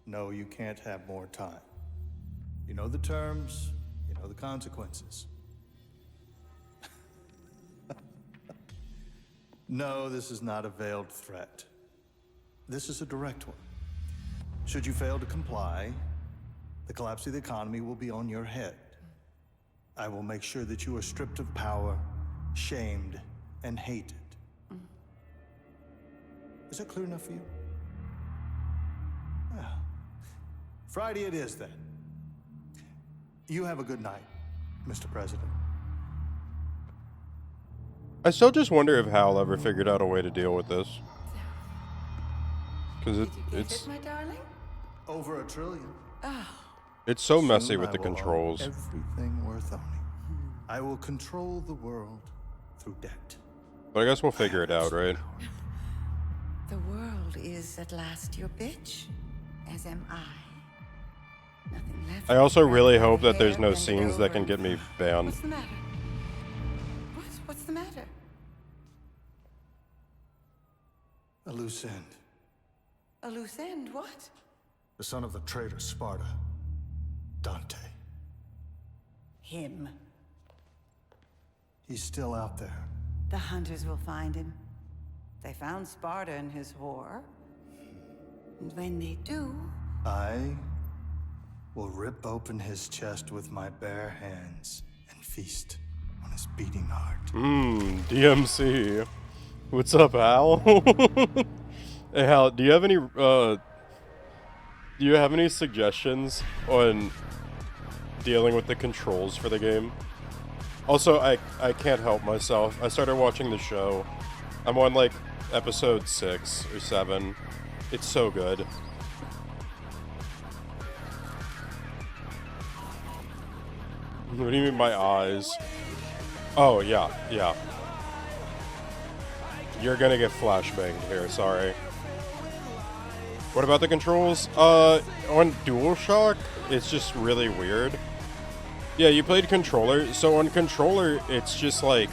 No, you can't have more time. You know the terms, you know the consequences. No, this is not a veiled threat. This is a direct one. Should you fail to comply, the collapse of the economy will be on your head. I will make sure that you are stripped of power, shamed, and hated. Is that clear enough for you? Well, Friday it is then. You have a good night, Mr. President. I still just wonder if Hal ever figured out a way to deal with this. Because it's my darling? Over $1 trillion. it's so messy Soon with I the will own controls. everything worth owning. I will control the world through debt. But I guess we'll figure it out, right? The world is at last your bitch, as am I. Nothing left. I also but to really grab by hope the that there's hair, no bend it scenes that over, can and- get me banned. What's the matter? What's the matter? A loose end. A loose end? What? The son of the traitor Sparta. Dante. Him. He's still out there. The hunters will find him. They found Sparta and his whore. And when they do, I will rip open his chest with my bare hands and feast on his beating heart. DMC. What's up, Hal? Hey, Hal, do you have any suggestions on dealing with the controls for the game? Also, I can't help myself. I started watching the show. I'm on, like, episode 6 or 7. It's so good. What do you mean, my eyes? Oh, yeah, yeah. You're gonna get flashbanged here, sorry. What about the controls? On DualShock, it's just really weird. Yeah, you played controller. So on controller, it's just like,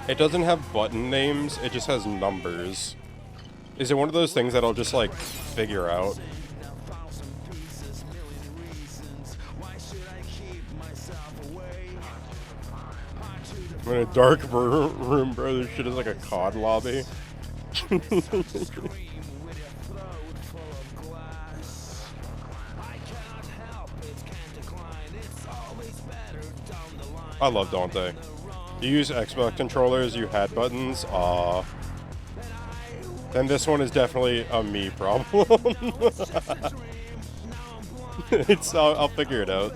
it doesn't have button names, it just has numbers. Is it one of those things that I'll just like figure out? I'm in a dark room, bro. This shit is like a COD lobby. I love Dante. You use Xbox controllers, you had buttons, then this one is definitely a me problem. I'll figure it out.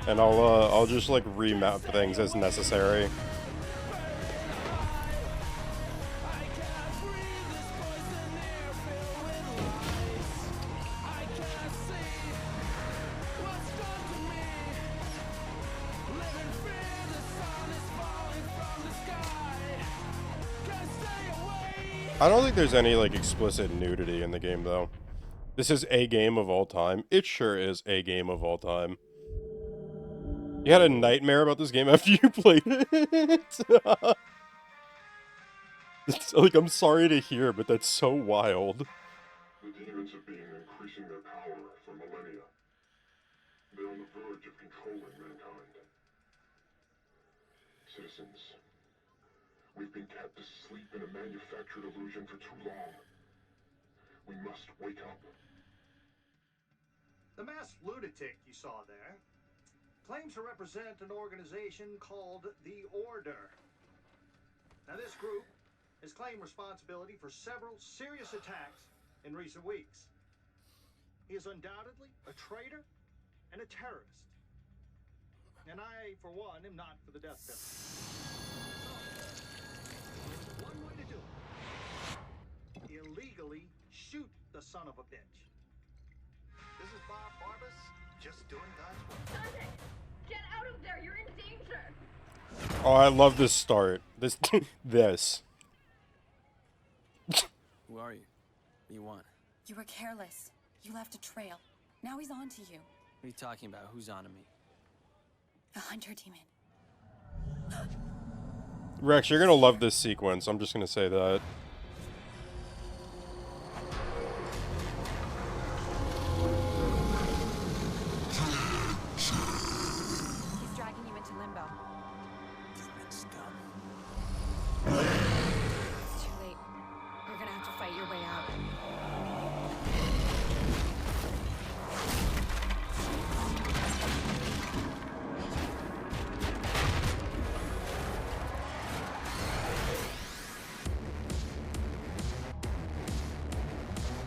And I'll just like remap things as necessary. I don't think there's any like explicit nudity in the game though. This is a game of all time. It sure is a game of all time. You had a nightmare about this game after you played it? It's like, I'm sorry to hear, but that's so wild. The demons have been increasing their power for millennia. They're on the verge of controlling mankind. Citizens, we've been kept asleep in a manufactured illusion for too long. We must wake up. The masked lunatic you saw there claims to represent an organization called the Order. Now, this group has claimed responsibility for several serious attacks in recent weeks. He is undoubtedly a traitor and a terrorist. And I, for one, am not for the death penalty. One way to do it. legally shoot the son of a bitch. This is Bob Barbas, just doing God's work. Dante, get out of there! You're in danger! Oh, I love this start. This, this. Who are you? What do you want? You were careless. You left a trail. Now he's on to you. What are you talking about? Who's on to me? The hunter demon. Rex, you're gonna love this sequence. I'm just gonna say that. He's dragging you into limbo. Demon scum. It's too late. You're gonna have to fight your way out.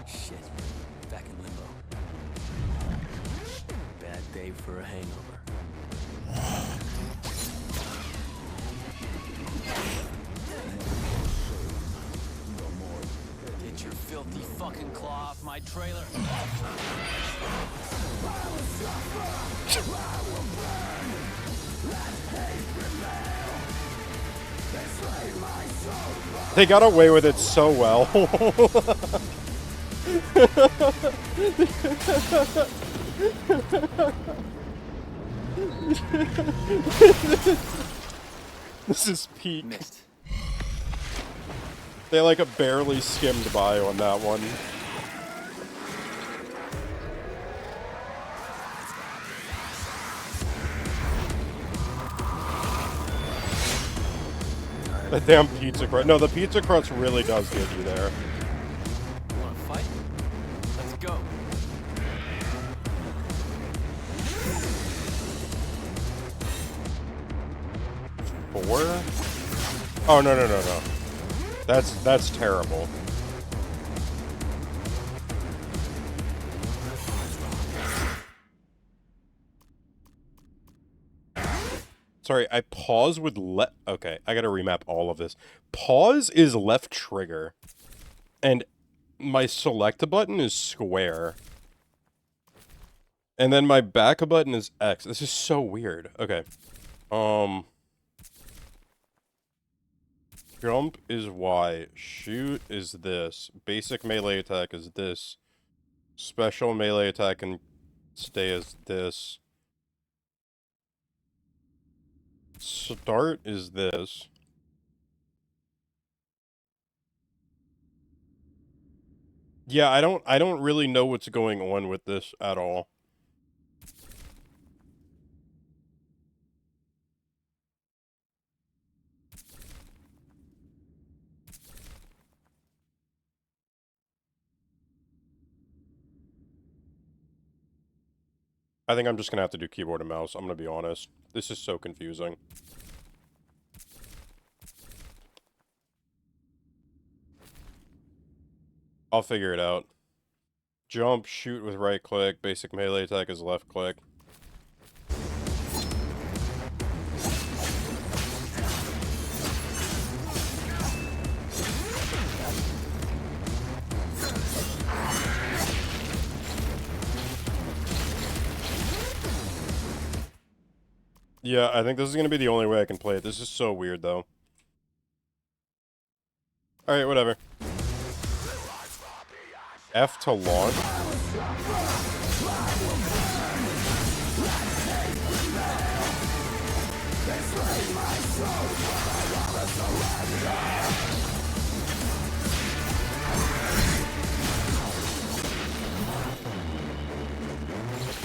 Shit. Back in limbo. Bad day for a hangover. Get your filthy fucking claw off my trailer. They got away with it so well. This is peak. Missed. They like barely skimmed by on that one. The damn pizza crust. No, the pizza crust really does get you there. You wanna fight? Let's go. Four? Oh, no, no, no, no. That's terrible. Sorry, I pause with okay, I gotta remap all of this. Pause is left trigger. And my select button is square. And then my back button is X. This is so weird. Okay. Jump is Y. Shoot is this. Basic melee attack is this. Special melee attack and stay as this. Start is this. Yeah, I don't really know what's going on with this at all. I think I'm just gonna have to do keyboard and mouse, I'm gonna be honest. This is so confusing. I'll figure it out. Jump, shoot with right click, basic melee attack is left click. Yeah, I think this is gonna be the only way I can play it. This is so weird, though. Alright, whatever. F to launch?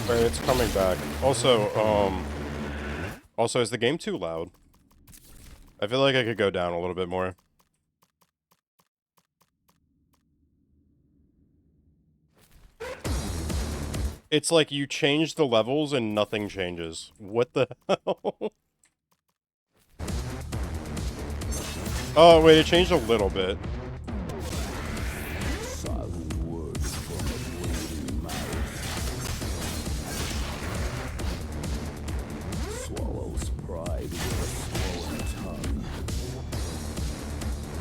Alright, it's coming back. Also, is the game too loud? I feel like I could go down a little bit more. It's like you change the levels and nothing changes. What the hell? Oh, wait, it changed a little bit.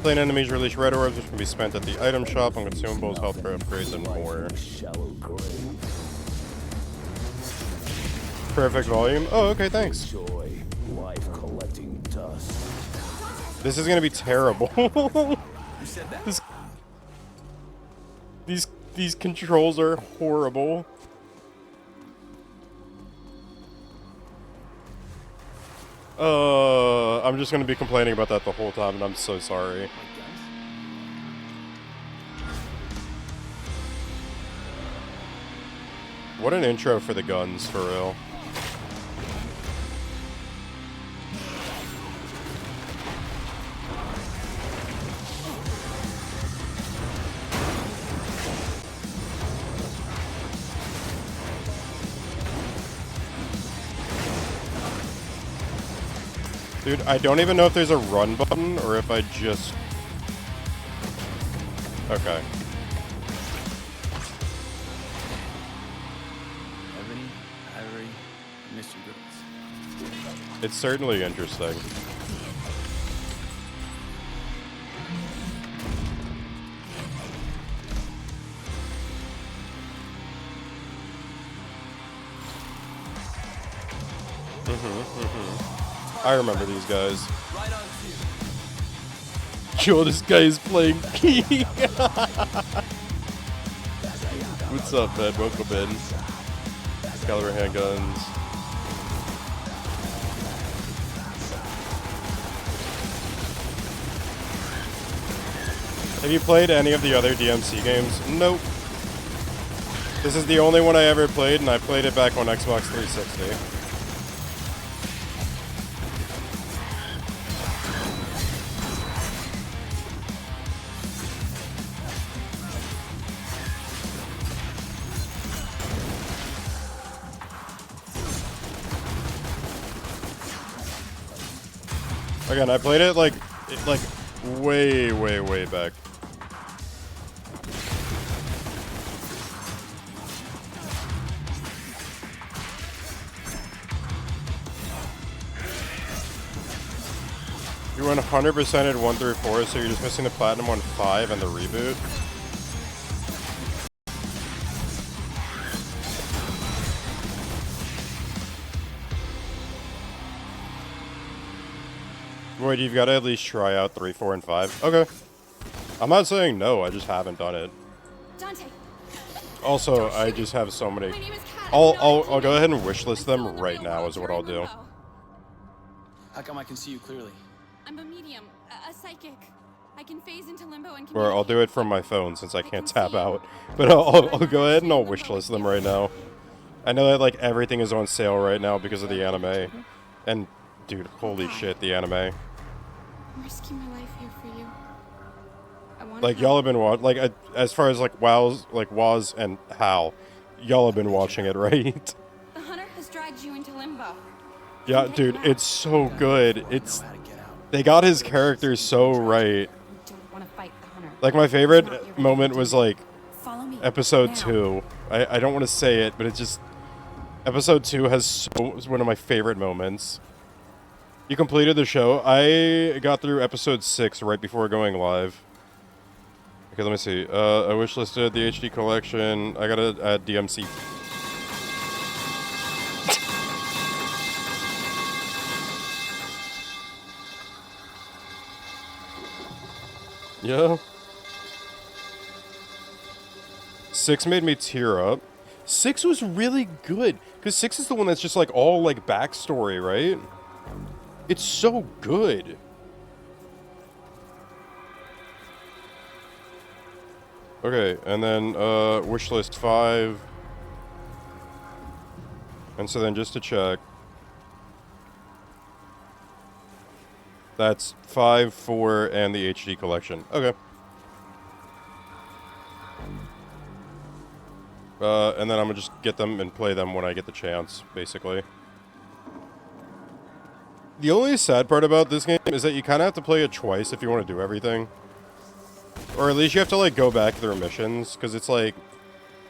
Slain enemies release red orbs, which can be spent at the item shop on consumables, health upgrades, and more. Perfect volume. Oh, okay, thanks. This is gonna be terrible. These controls are horrible. I'm just gonna be complaining about that the whole time, and I'm so sorry. What an intro for the guns, for real. Dude, I don't even know if there's a run button or if I just... Okay. Ebony, ivory, mystery goods. It's certainly interesting. I remember these guys. Right on cue. Yo, this guy is playing key. What's up, man? Welcome in. Caliber handguns. Have you played any of the other DMC games? Nope. This is the only one I ever played, and I played it back on Xbox 360. Again, I played it like way back. You 100%ed 1 through 4, so you're just missing the platinum on 5 and the reboot. Wait, you've got to at least try out 3, 4, and 5? Okay. I'm not saying no, I just haven't done it. Dante. Also, I just have so many. My name is Kat. I'll go ahead and wishlist them right now is what I'll do. How come I can see you clearly? I'm a medium, a psychic. I can phase into limbo and Or I'll do it from my phone since I can't tap out. But I'll go ahead and I'll wishlist them right now. I know that like everything is on sale right now because of the anime. And dude, holy shit, the anime. I'm risking my life here for you. I want Like y'all have been watching, like as far as like Waz and Hal, y'all have been watching it, right? The hunter has dragged you into limbo. Yeah, dude, it's so good. It's they got his character so right. Don't want to fight the hunter. Like my favorite moment was like Follow me. episode now. 2. I don't want to say it, but it's just episode 2 has was one of my favorite moments. You completed the show. I got through episode 6 right before going live. Okay, let me see. I wishlisted the HD collection. I gotta add DMC. Yeah. 6 made me tear up. 6 was really good. Because 6 is the one that's just like all like backstory, right? It's so good. Okay, and then wishlist 5. And so then just to check. That's 5, 4, and the HD collection. Okay. And then I'm gonna just get them and play them when I get the chance, basically. The only sad part about this game is that you kind of have to play it twice if you want to do everything. Or at least you have to, like, go back through missions, because it's like,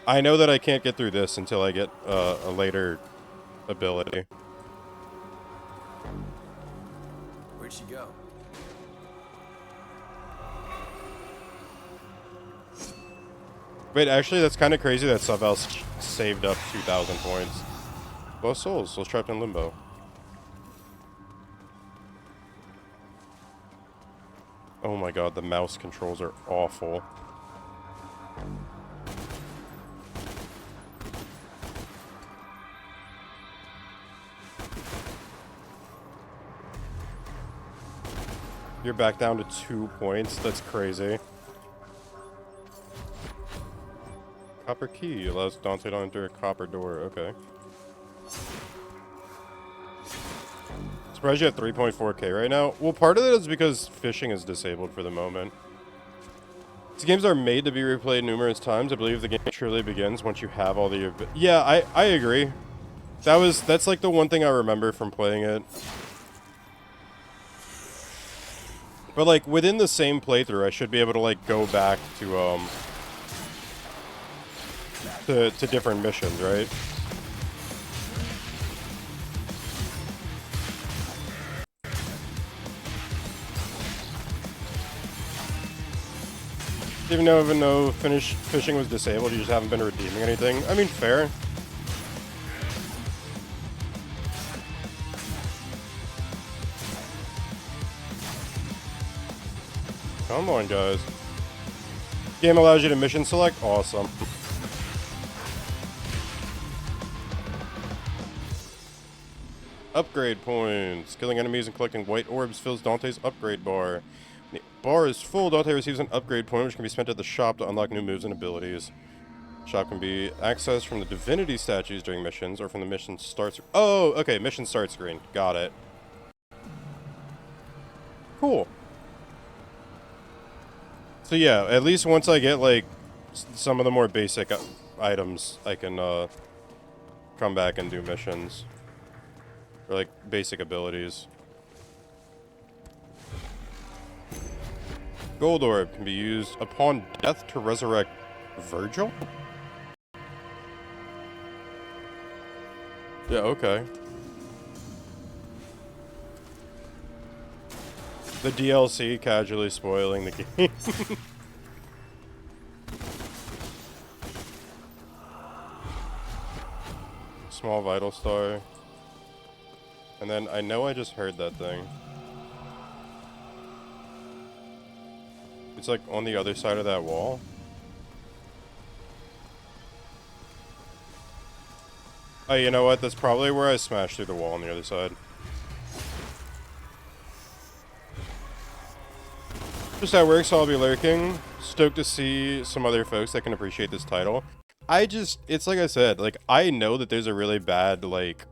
I know that I can't get through this until I get a later ability. Where'd she go? Wait, actually, that's kind of crazy that Savell saved up 2,000 points. Lost souls, souls trapped in limbo. Oh my god, the mouse controls are awful. You're back down to 2 points. That's crazy. Copper key allows Dante to enter a copper door. Okay. Surprised you have 3.4k right now. Well, part of it is because fishing is disabled for the moment. These games are made to be replayed numerous times. I believe the game truly begins once you have all the... Yeah, I agree. That's like the one thing I remember from playing it. But like within the same playthrough, I should be able to like go back to different missions, right? Even though fishing was disabled, you just haven't been redeeming anything. I mean, fair. Come on, guys. Game allows you to mission select. Awesome. Upgrade points. Killing enemies and collecting white orbs fills Dante's upgrade bar. When the bar is full, Dante receives an upgrade point which can be spent at the shop to unlock new moves and abilities. The shop can be accessed from the divinity statues during missions or from the mission start. Oh, okay, mission start screen. Got it. Cool. So yeah, at least once I get like some of the more basic items, I can come back and do missions. Or like basic abilities. Gold orb can be used upon death to resurrect Virgil? Yeah, okay. The DLC casually spoiling the game. Small vital star. And then I know I just heard that thing. It's like on the other side of that wall. Oh, you know what? That's probably where I smashed through the wall on the other side. Just how it works, I'll be lurking. Stoked to see some other folks that can appreciate this title. It's like I said, like, I know that there's a really bad, like...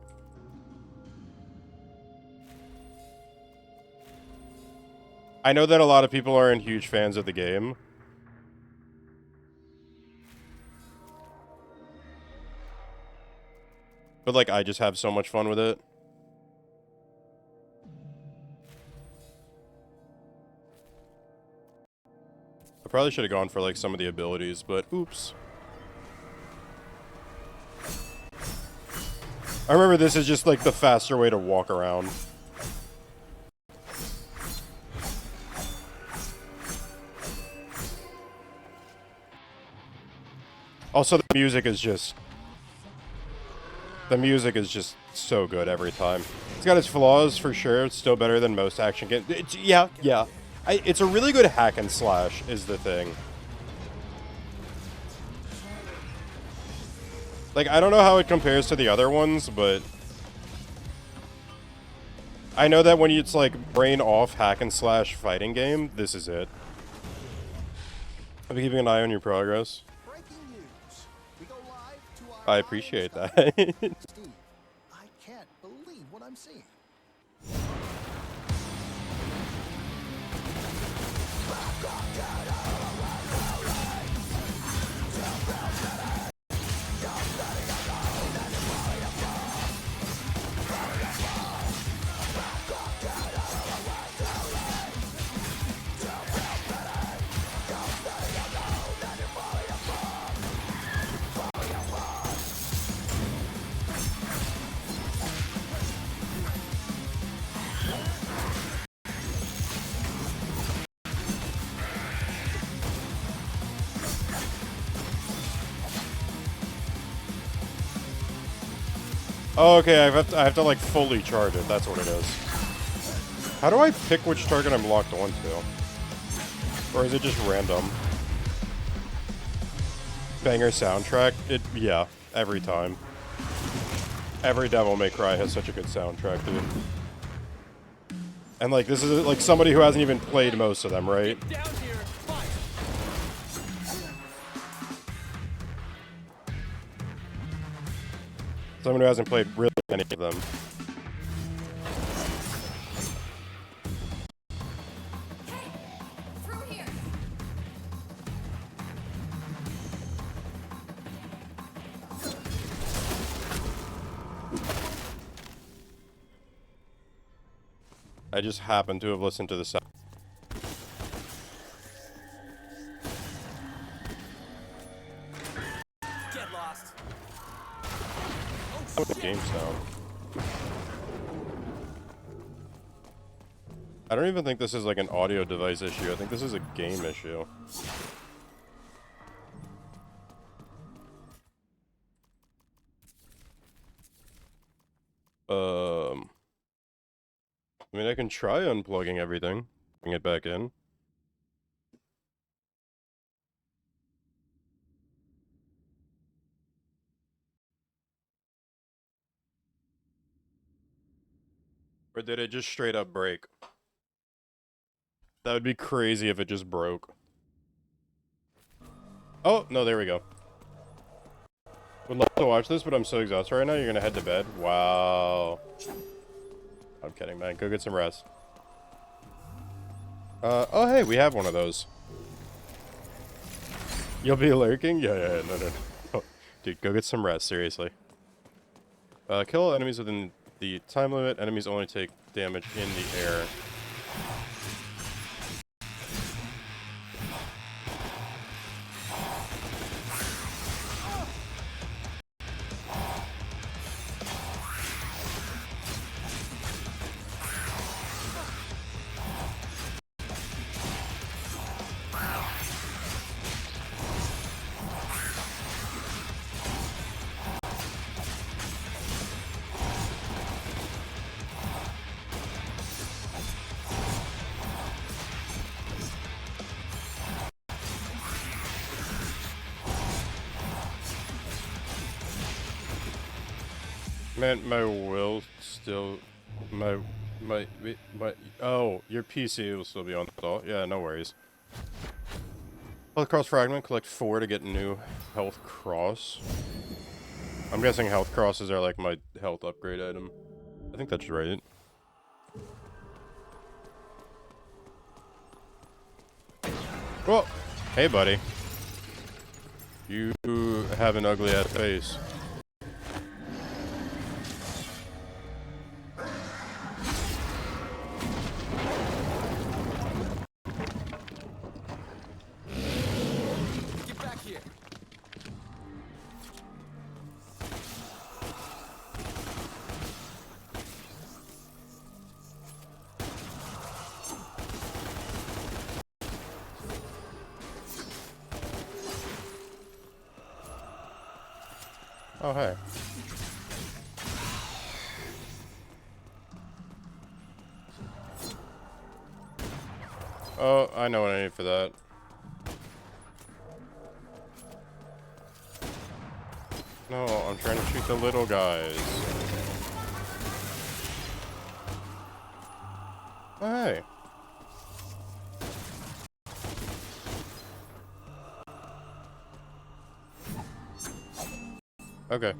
I know that a lot of people aren't huge fans of the game. But, like, I just have so much fun with it. I probably should have gone for, like, some of the abilities, but oops. I remember this is just, like, the faster way to walk around. Also, the music is just so good every time. It's got its flaws for sure. It's still better than most action games. Yeah. It's a really good hack and slash is the thing. Like, I don't know how it compares to the other ones, but I know that when it's like brain off hack and slash fighting game, this is it. I'll be keeping an eye on your progress. I appreciate that. I can't believe what I'm seeing. Oh, okay, I have to like fully charge it. That's what it is. How do I pick which target I'm locked onto? Or is it just random? Banger soundtrack? Yeah, every time. Every Devil May Cry has such a good soundtrack, dude. And like, this is like somebody who hasn't even played most of them, right? Get down here and fight. Someone who hasn't played really any of them. Through here. I just happen to have listened to the sound. Get lost. The game sound. I don't even think this is like an audio device issue. I think this is a game issue. I mean, I can try unplugging everything, bring it back in. Or did it just straight up break? That would be crazy if it just broke. Oh, no, there we go. Would love to watch this, but I'm so exhausted right now. You're gonna head to bed? Wow. I'm kidding, man. Go get some rest. Oh, hey, we have one of those. You'll be lurking? Yeah, no. Oh, dude, go get some rest, seriously. Kill all enemies within the time limit. Enemies only take damage in the air. Man, my will still, oh, your PC will still be on install. Yeah, no worries. Health Cross Fragment, collect 4 to get new Health Cross. I'm guessing Health Crosses are like my health upgrade item. I think that's right. Well, hey buddy. You have an ugly ass face. Get back here. Oh, hey. Oh, I know what I need for that. No, I'm trying to shoot the little guys. Oh, hey. Okay.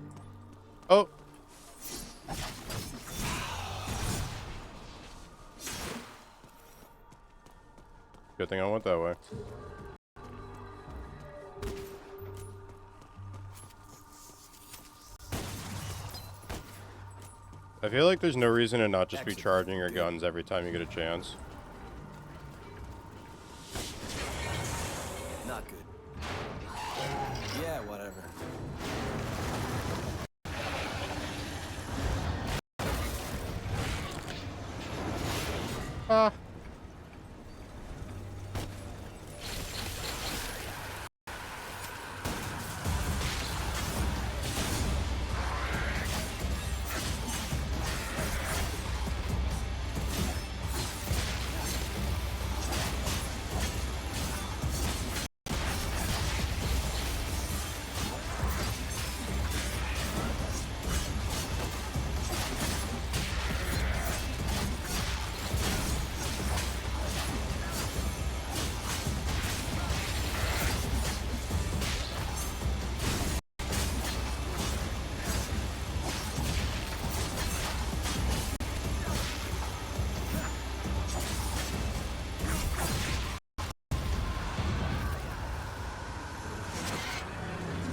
Oh! Good thing I went that way. I feel like there's no reason to not just be charging your guns every time you get a chance. Not good. Yeah, whatever. Ah.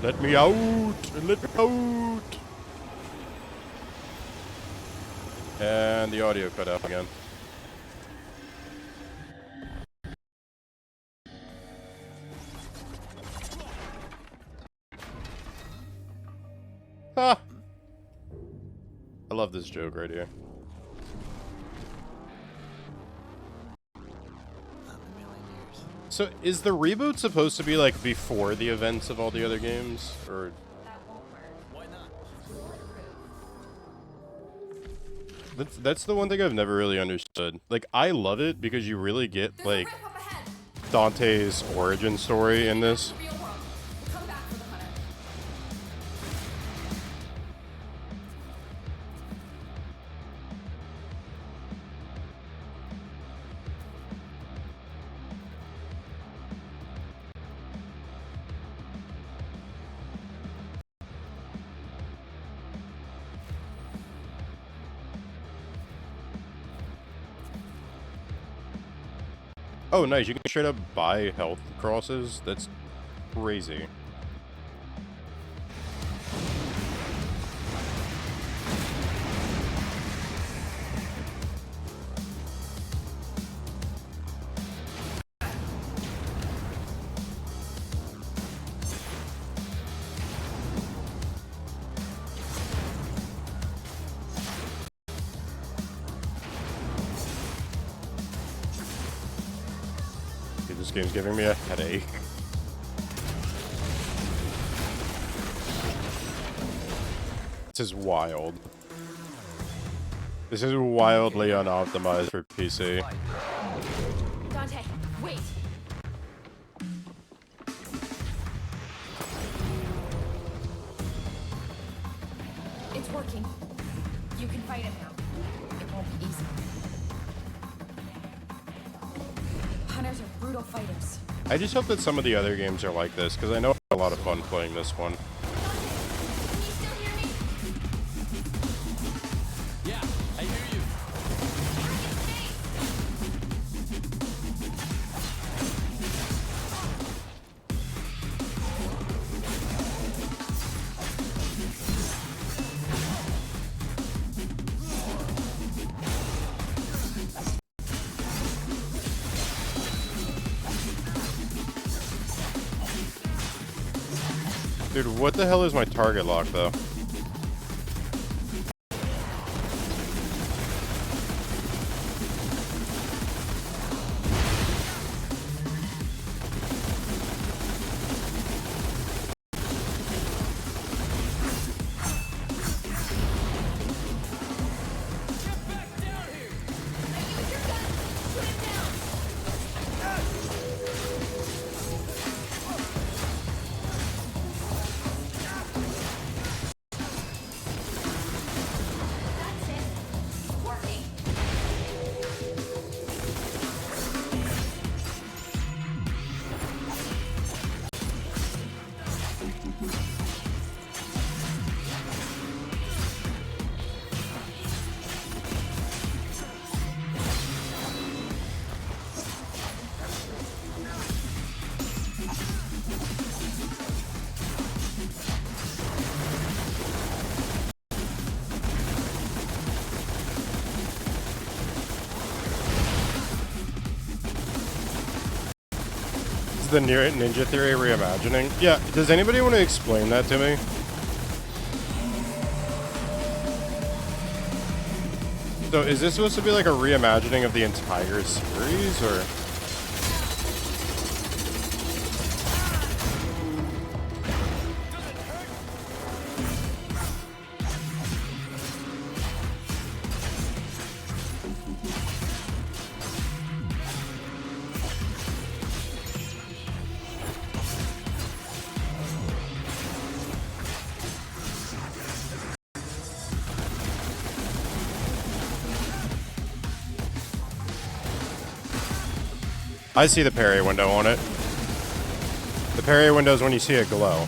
Let me out! Let me out! And the audio cut out again. Ha! I love this joke right here. So, is the reboot supposed to be, like, before the events of all the other games? Or... That's the one thing I've never really understood. Like, I love it because you really get, like, Dante's origin story in this. Oh, nice. You can straight up buy health crosses? That's crazy. This game's giving me a headache. This is wild. This is wildly unoptimized for PC. Dante, wait. It's working. You can fight him now. It won't be easy. Hunters are brutal fighters. I just hope that some of the other games are like this, because I know I had a lot of fun playing this one. Can you still hear me? Yeah, I hear you. Dude, what the hell is my target lock, though? The Ninja Theory reimagining? Yeah, does anybody want to explain that to me? So is this supposed to be like a reimagining of the entire series, or? I see the parry window on it. The parry window is when you see it glow.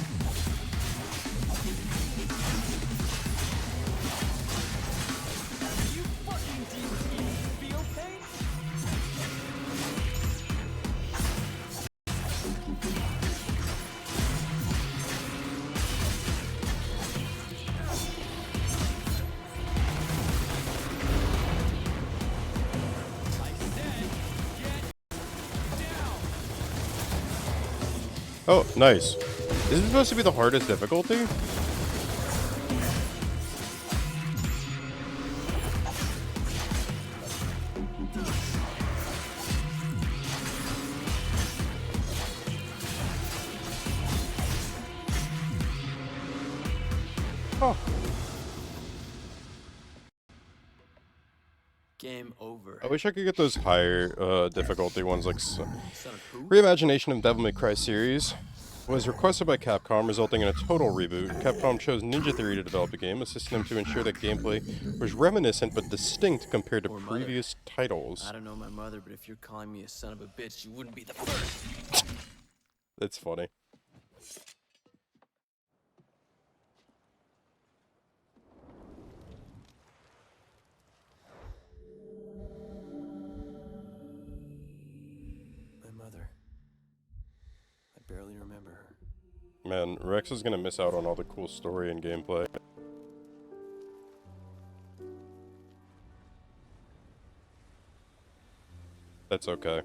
Oh, nice. Is it supposed to be the hardest difficulty? Oh. Game over. I wish I could get those higher difficulty ones, like Son of who? reimagination of Devil May Cry series was requested by Capcom, resulting in a total reboot. Capcom chose Ninja Theory to develop the game, assisting them to ensure that gameplay was reminiscent but distinct compared to Poor mother. previous titles. I don't know my mother, but if you're calling me a son of a bitch, you wouldn't be the first. That's funny. My mother. I barely remember her. Man, Rex is gonna miss out on all the cool story and gameplay. That's okay.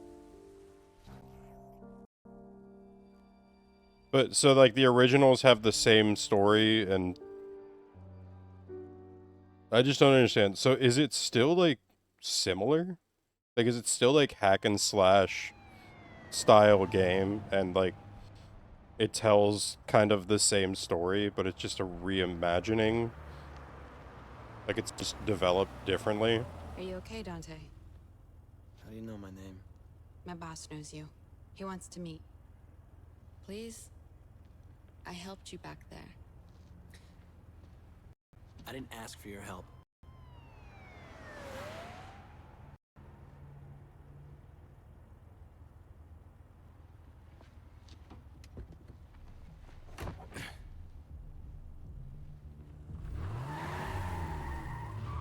But, so, like, the originals have the same story, and I just don't understand. So, is it still, like, similar? Like, is it still, like, hack and slash style game, and, like, it tells kind of the same story, but it's just a reimagining? Like, it's just developed differently? Are you okay, Dante? How do you know my name? My boss knows you. He wants to meet. Please? I helped you back there. I didn't ask for your help.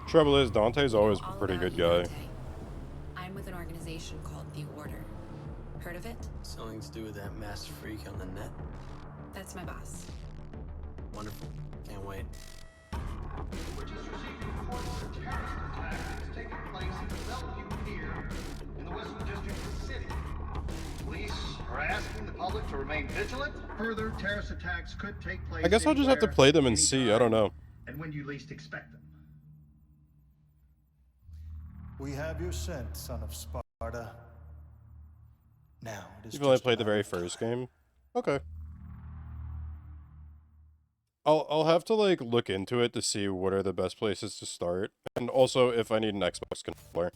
Trouble is, Dante's always a All pretty about good you, guy. Dante. I'm with an organization called The Order. Heard of it? Something to do with that masked freak on the net? That's my boss. Wonderful. Can't wait. We're just receiving reports of a terrorist attack that's taking place in the Bellevue Pier in the Western District of the city. Police are asking the public to remain vigilant. Further terrorist attacks could take place. I guess I'll just have to anywhere, play them and see, I don't know. and when you least expect them. We have your scent, son of Sparta. Now, it is You've only just a played the matter very of first time. game? Okay. I'll have to, like, look into it to see what are the best places to start, and also if I need an Xbox controller.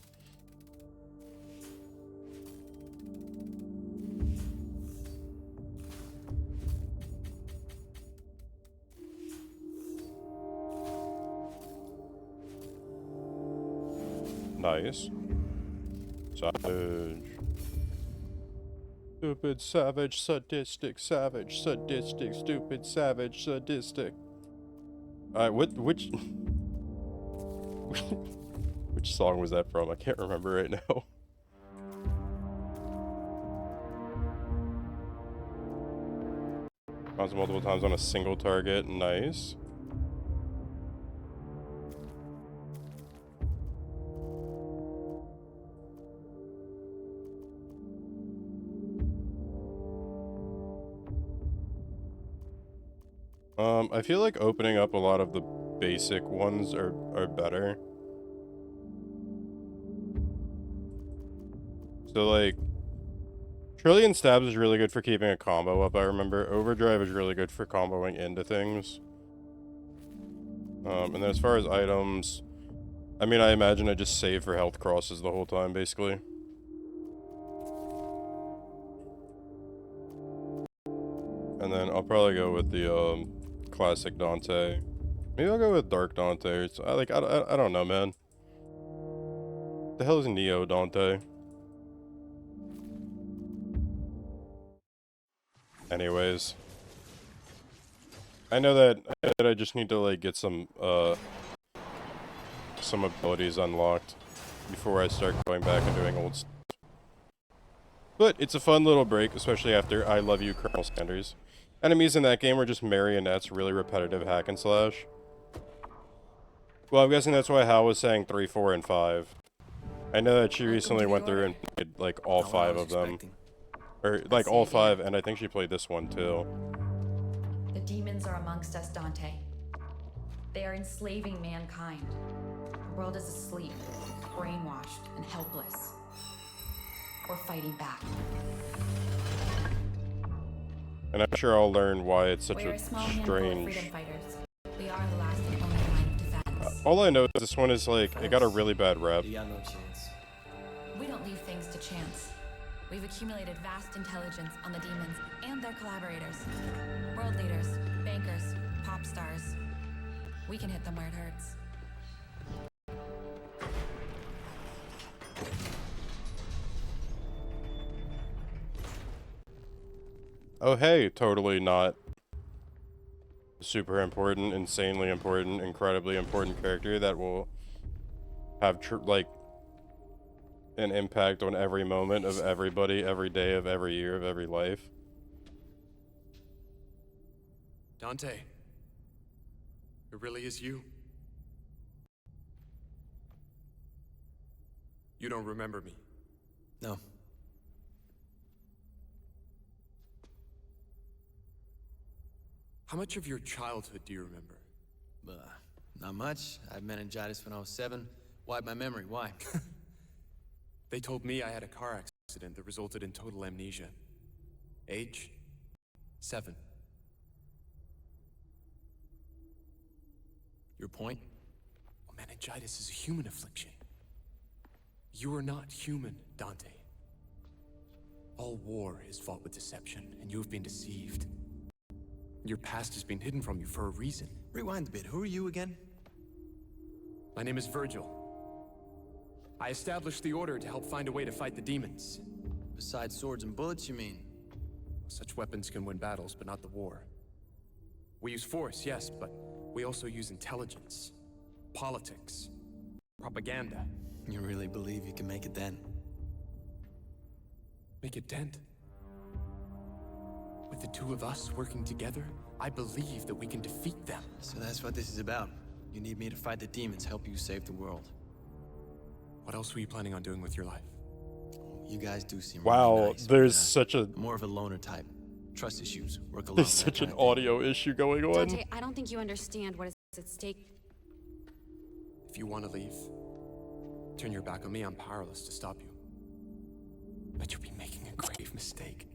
Nice. Savage. Stupid, savage, sadistic, stupid, savage, sadistic. Alright, which which song was that from? I can't remember right now. Bounce multiple times on a single target, nice. I feel like opening up a lot of the basic ones are better. So, like, Trillion Stabs is really good for keeping a combo up, I remember. Overdrive is really good for comboing into things. And then as far as items, I mean, I imagine I just save for health crosses the whole time, basically. And then I'll probably go with the, classic Dante. Maybe I'll go with Dark Dante. It's, I don't know, man. What the hell is Neo Dante? Anyways. I know that I just need to, like, get some abilities unlocked before I start going back and doing old stuff. But it's a fun little break, especially after I Love You, Colonel Sanders. Enemies in that game are just marionettes, really repetitive hack and slash. Well, I'm guessing that's why Hal was saying 3, 4, and 5. I know that she recently went through and played, like, all 5 of them. Or, like, all 5, and I think she played this one, too. The demons are amongst us, Dante. They are enslaving mankind. The world is asleep, brainwashed, and helpless. We're fighting back. And I'm sure I'll learn why it's such We're a a small handful of strange... freedom fighters. We are the last and only line of defense. All I know is this one is, like, it got a really bad rep. You got no chance. We don't leave things to chance. We've accumulated vast intelligence on the demons and their collaborators. World leaders, bankers, pop stars. We can hit them where it hurts. Oh hey, totally not super important, insanely important, incredibly important character that will have like an impact on every moment of everybody, every day of every year of every life. Dante, it really is you. You don't remember me? No. How much of your childhood do you remember? Not much. I had meningitis when I was 7. Wiped my memory. Why? They told me I had a car accident that resulted in total amnesia. Age? 7. Your point? Well, meningitis is a human affliction. You are not human, Dante. All war is fought with deception, and you have been deceived. Your past has been hidden from you for a reason. Rewind a bit. Who are you again? My name is Virgil. I established the Order to help find a way to fight the demons. Besides swords and bullets, you mean? Such weapons can win battles, but not the war. We use force, yes, but we also use intelligence, politics, propaganda. You really believe you can make a dent? Make a dent? With the two of us working together, I believe that we can defeat them. So that's what this is about. You need me to fight the demons, help you save the world. What else were you planning on doing with your life? You guys do seem Wow, really nice, there's but, such a... more of a loner type. Trust issues, work alone. There's such an audio issue going on. Dante, I don't think you understand what is at stake. If you want to leave, turn your back on me, I'm powerless to stop you. But you'll be making a grave mistake.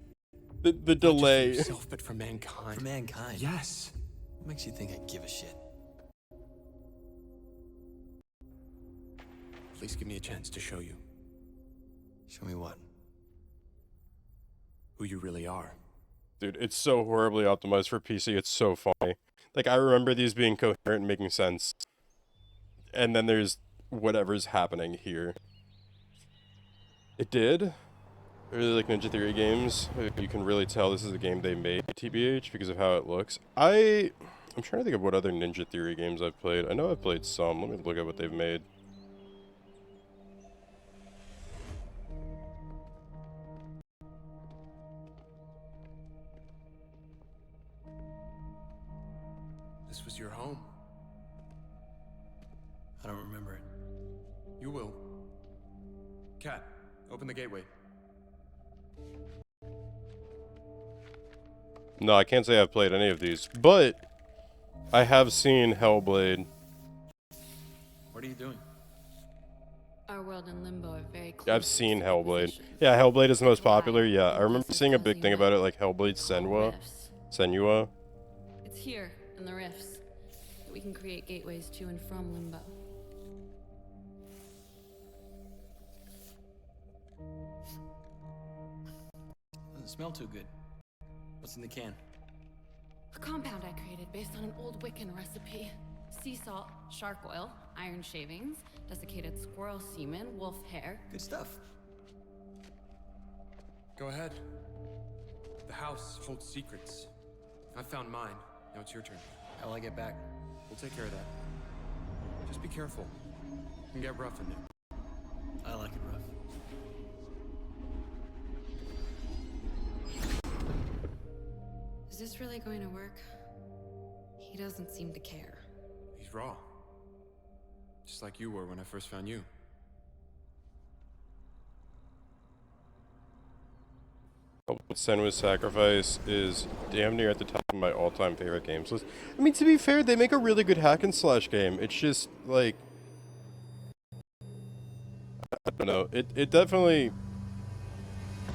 The delay. Not just for yourself, but for mankind. For mankind? Yes. What makes you think I give a shit? Please give me a chance to show you. Show me what? Who you really are. Dude, it's so horribly optimized for PC, it's so funny. Like, I remember these being coherent and making sense. And then there's whatever's happening here. It did. I really like Ninja Theory games. You can really tell this is a game they made, TBH, because of how it looks. I'm trying to think of what other Ninja Theory games I've played. I know I've played some. Let me look at what they've made. This was your home. I don't remember it. You will. Cat, open the gateway. No, I can't say I've played any of these, but I have seen Hellblade. What are you doing? Our world and Limbo are very close. Yeah, I've seen Hellblade. Yeah, Hellblade is the most popular. Yeah, I remember seeing a big thing about it, like Hellblade Senua. It's here in the rifts that we can create gateways to and from Limbo. Doesn't smell too good. What's in the can? A compound I created based on an old Wiccan recipe. Sea salt, shark oil, iron shavings, desiccated squirrel semen, wolf hair. Good stuff. Go ahead. The house holds secrets. I found mine. Now it's your turn. How'll I get back? We'll take care of that. Just be careful. It can get rough in there. I like it rough. Is this really going to work? He doesn't seem to care. He's raw. Just like you were when I first found you. Senua's Sacrifice is damn near at the top of my all-time favorite games list. I mean, to be fair, they make a really good hack and slash game. It's just, like... I don't know. It definitely...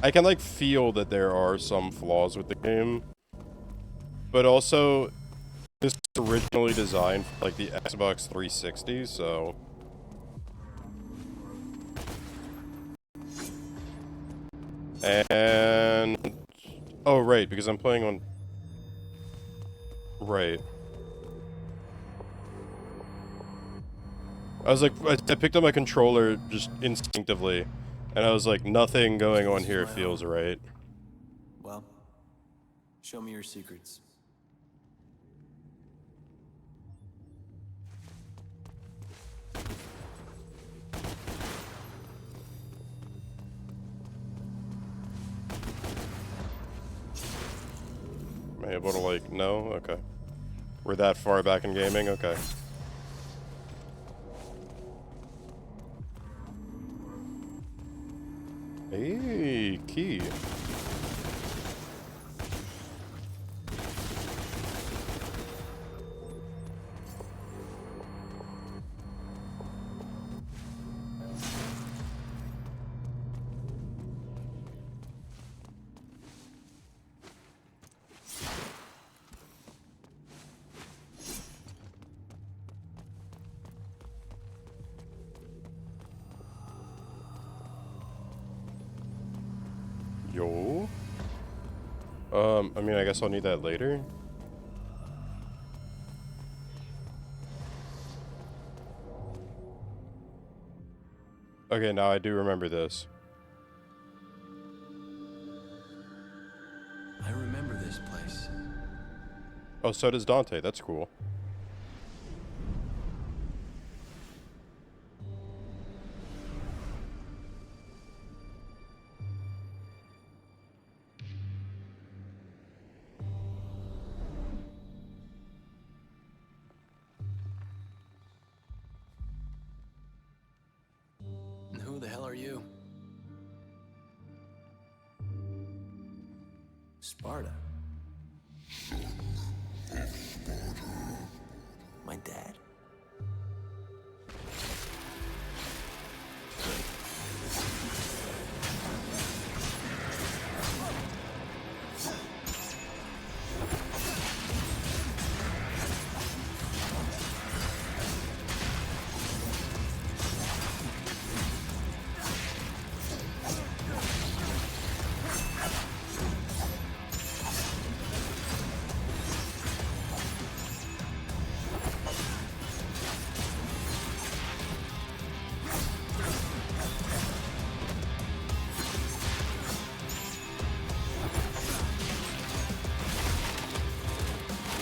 I can, like, feel that there are some flaws with the game. But also, this was originally designed for, like, the Xbox 360, so... And... Oh, right, because I'm playing on... Right. I was like, I picked up my controller just instinctively, and I was like, nothing going on here feels right. Well, show me your secrets. Am I able to, like, no? Okay. We're that far back in gaming? Okay. Hey, key. Yo. I mean, I guess I'll need that later. Okay, now I do remember this. I remember this place. Oh, so does Dante. That's cool. And who the hell are you? Sparta. My dad.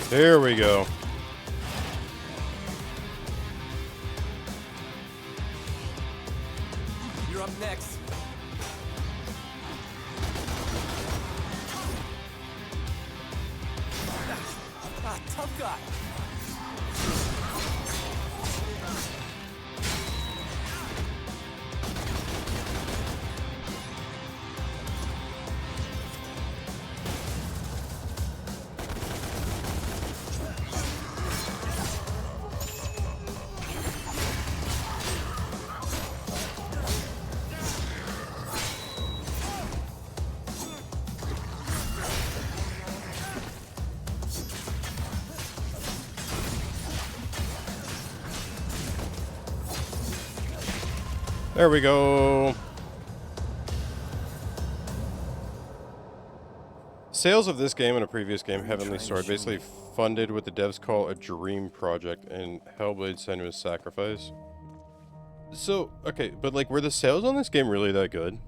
There we go. You're up next. Tough guy. There we go. Sales of this game and a previous game, Heavenly Sword, basically funded what the devs call a dream project in Hellblade: Senua's Sacrifice. So, okay, but like, were the sales on this game really that good?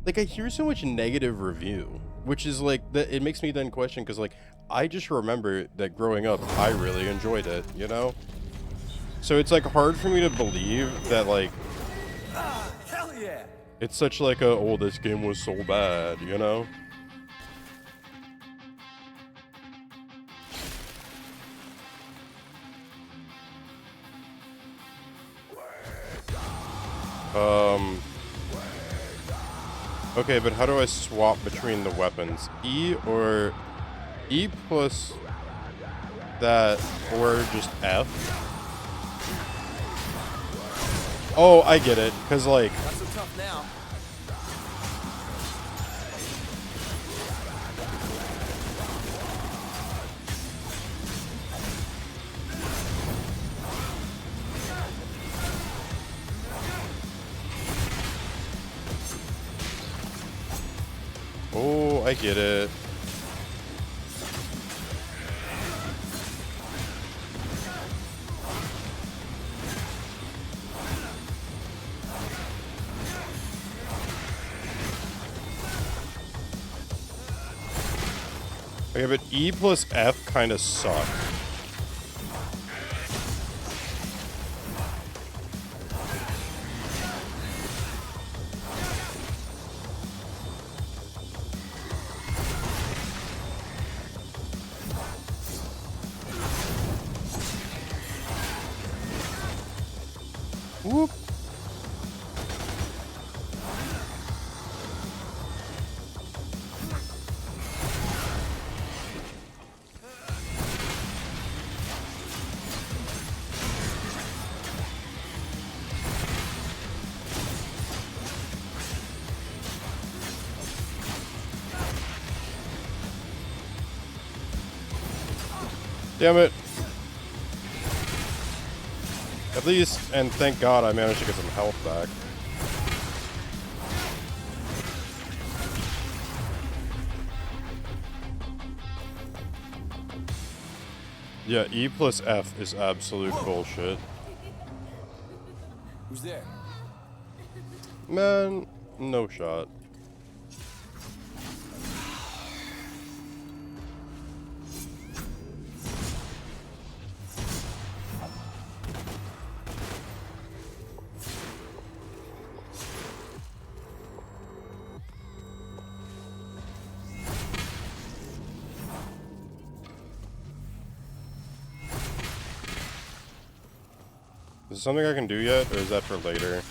Like, I hear so much negative review, which is like, that it makes me then question, because like, I just remember that growing up, I really enjoyed it, you know? So it's like hard for me to believe that like, Hell yeah! it's such like a, oh, this game was so bad, you know? Okay, but how do I swap between the weapons? E or E plus that, or just F? Oh, I get it. Cause like, Not so tough now. oh, I get it. Okay, but E plus F kind of suck. Whoop. Damn it. At least, and thank God I managed to get some health back. Yeah, E plus F is absolute bullshit. Who's there? Man, no shot. Is it something I can do yet, or is that for later?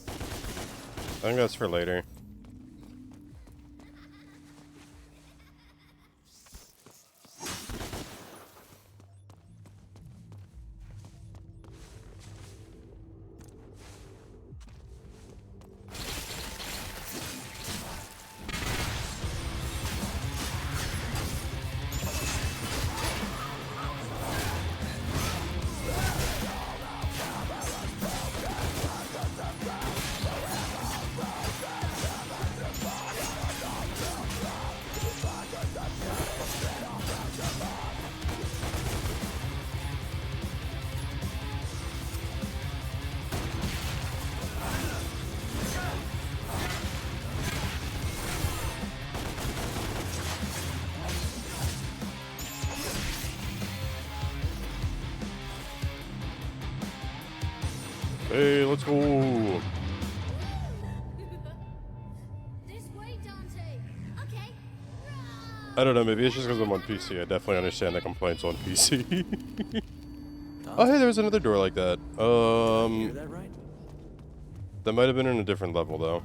I think that's for later. Hey, let's go. I don't know, maybe it's just because I'm on PC. I definitely understand the complaints on PC. Oh, hey, there was another door like that. Hear that right? That might have been in a different level, though.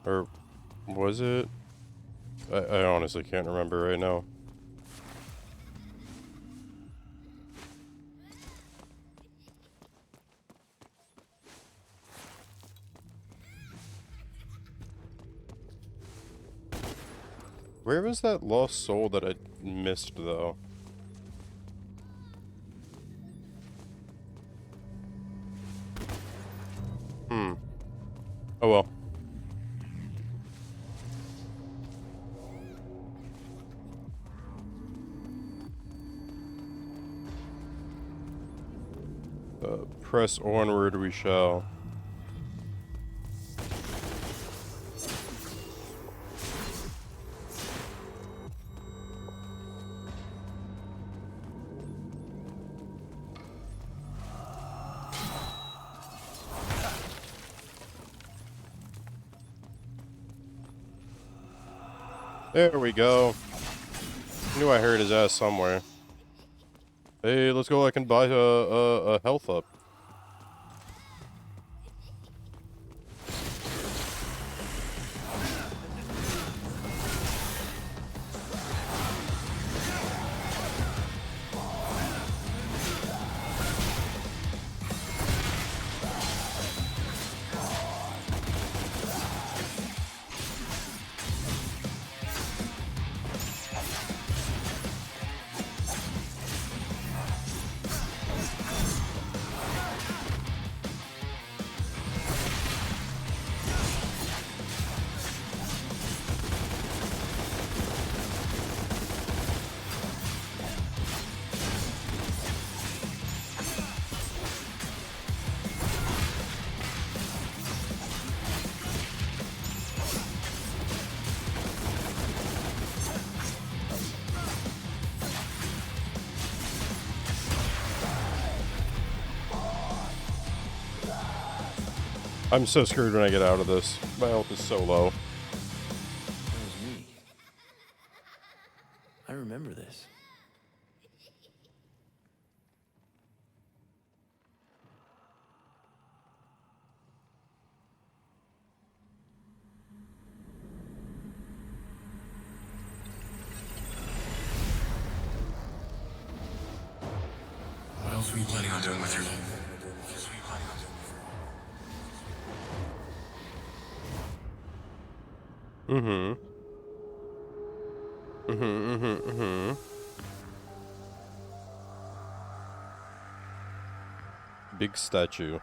Or was it? I honestly can't remember right now. Where was that lost soul that I missed, though? Oh well. Press onward we shall. There we go. Knew I heard his ass somewhere. Hey, let's go. I can buy a health up. I'm so screwed when I get out of this. My health is so low. That was me. I remember this. What else were you planning on doing with your life? Big statue.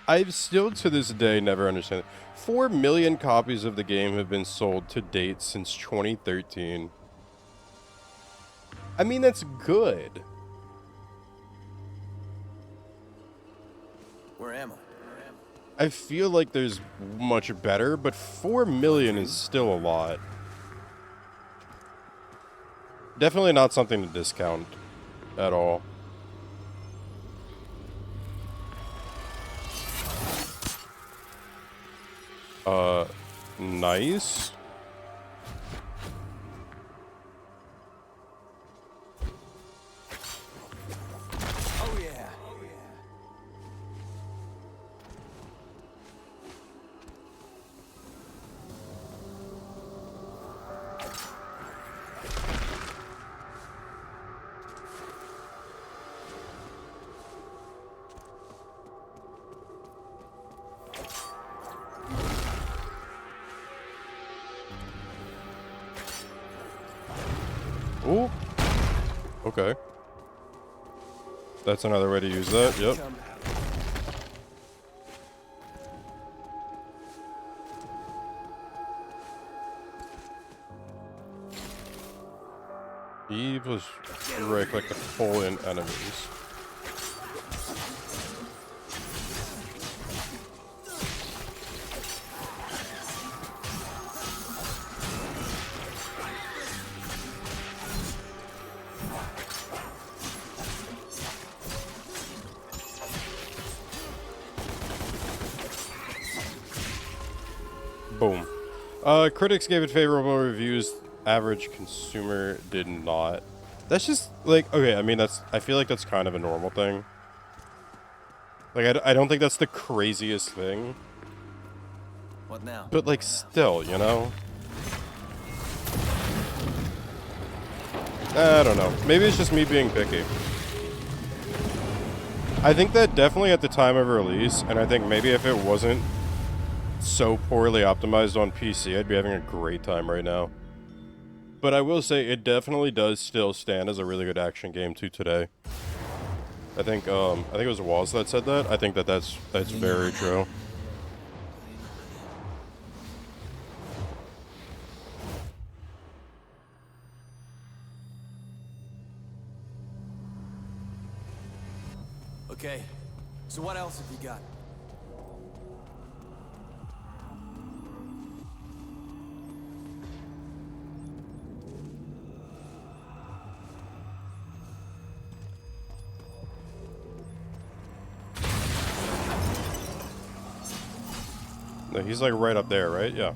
I've still to this day never understood it. 4 million copies of the game have been sold to date since 2013. I mean, that's good. Where am I? I feel like there's much better, but 4 million is still a lot. Definitely not something to discount at all. Nice. Oh yeah. Ooh. Okay. That's another way to use that, yep. Eve was right click to pull in enemies. Boom. Critics gave it favorable reviews. Average consumer did not. That's just like, okay, I mean, I feel like that's kind of a normal thing. Like, I don't think that's the craziest thing. What now? But like, still, you know? I don't know. Maybe it's just me being picky. I think that definitely at the time of release, and I think maybe if it wasn't so poorly optimized on PC, I'd be having a great time right now. But I will say it definitely does still stand as a really good action game to today. I think it was Waz that said that. I think that's very true. Okay, so what else have you got? No, he's like right up there, right? Yeah.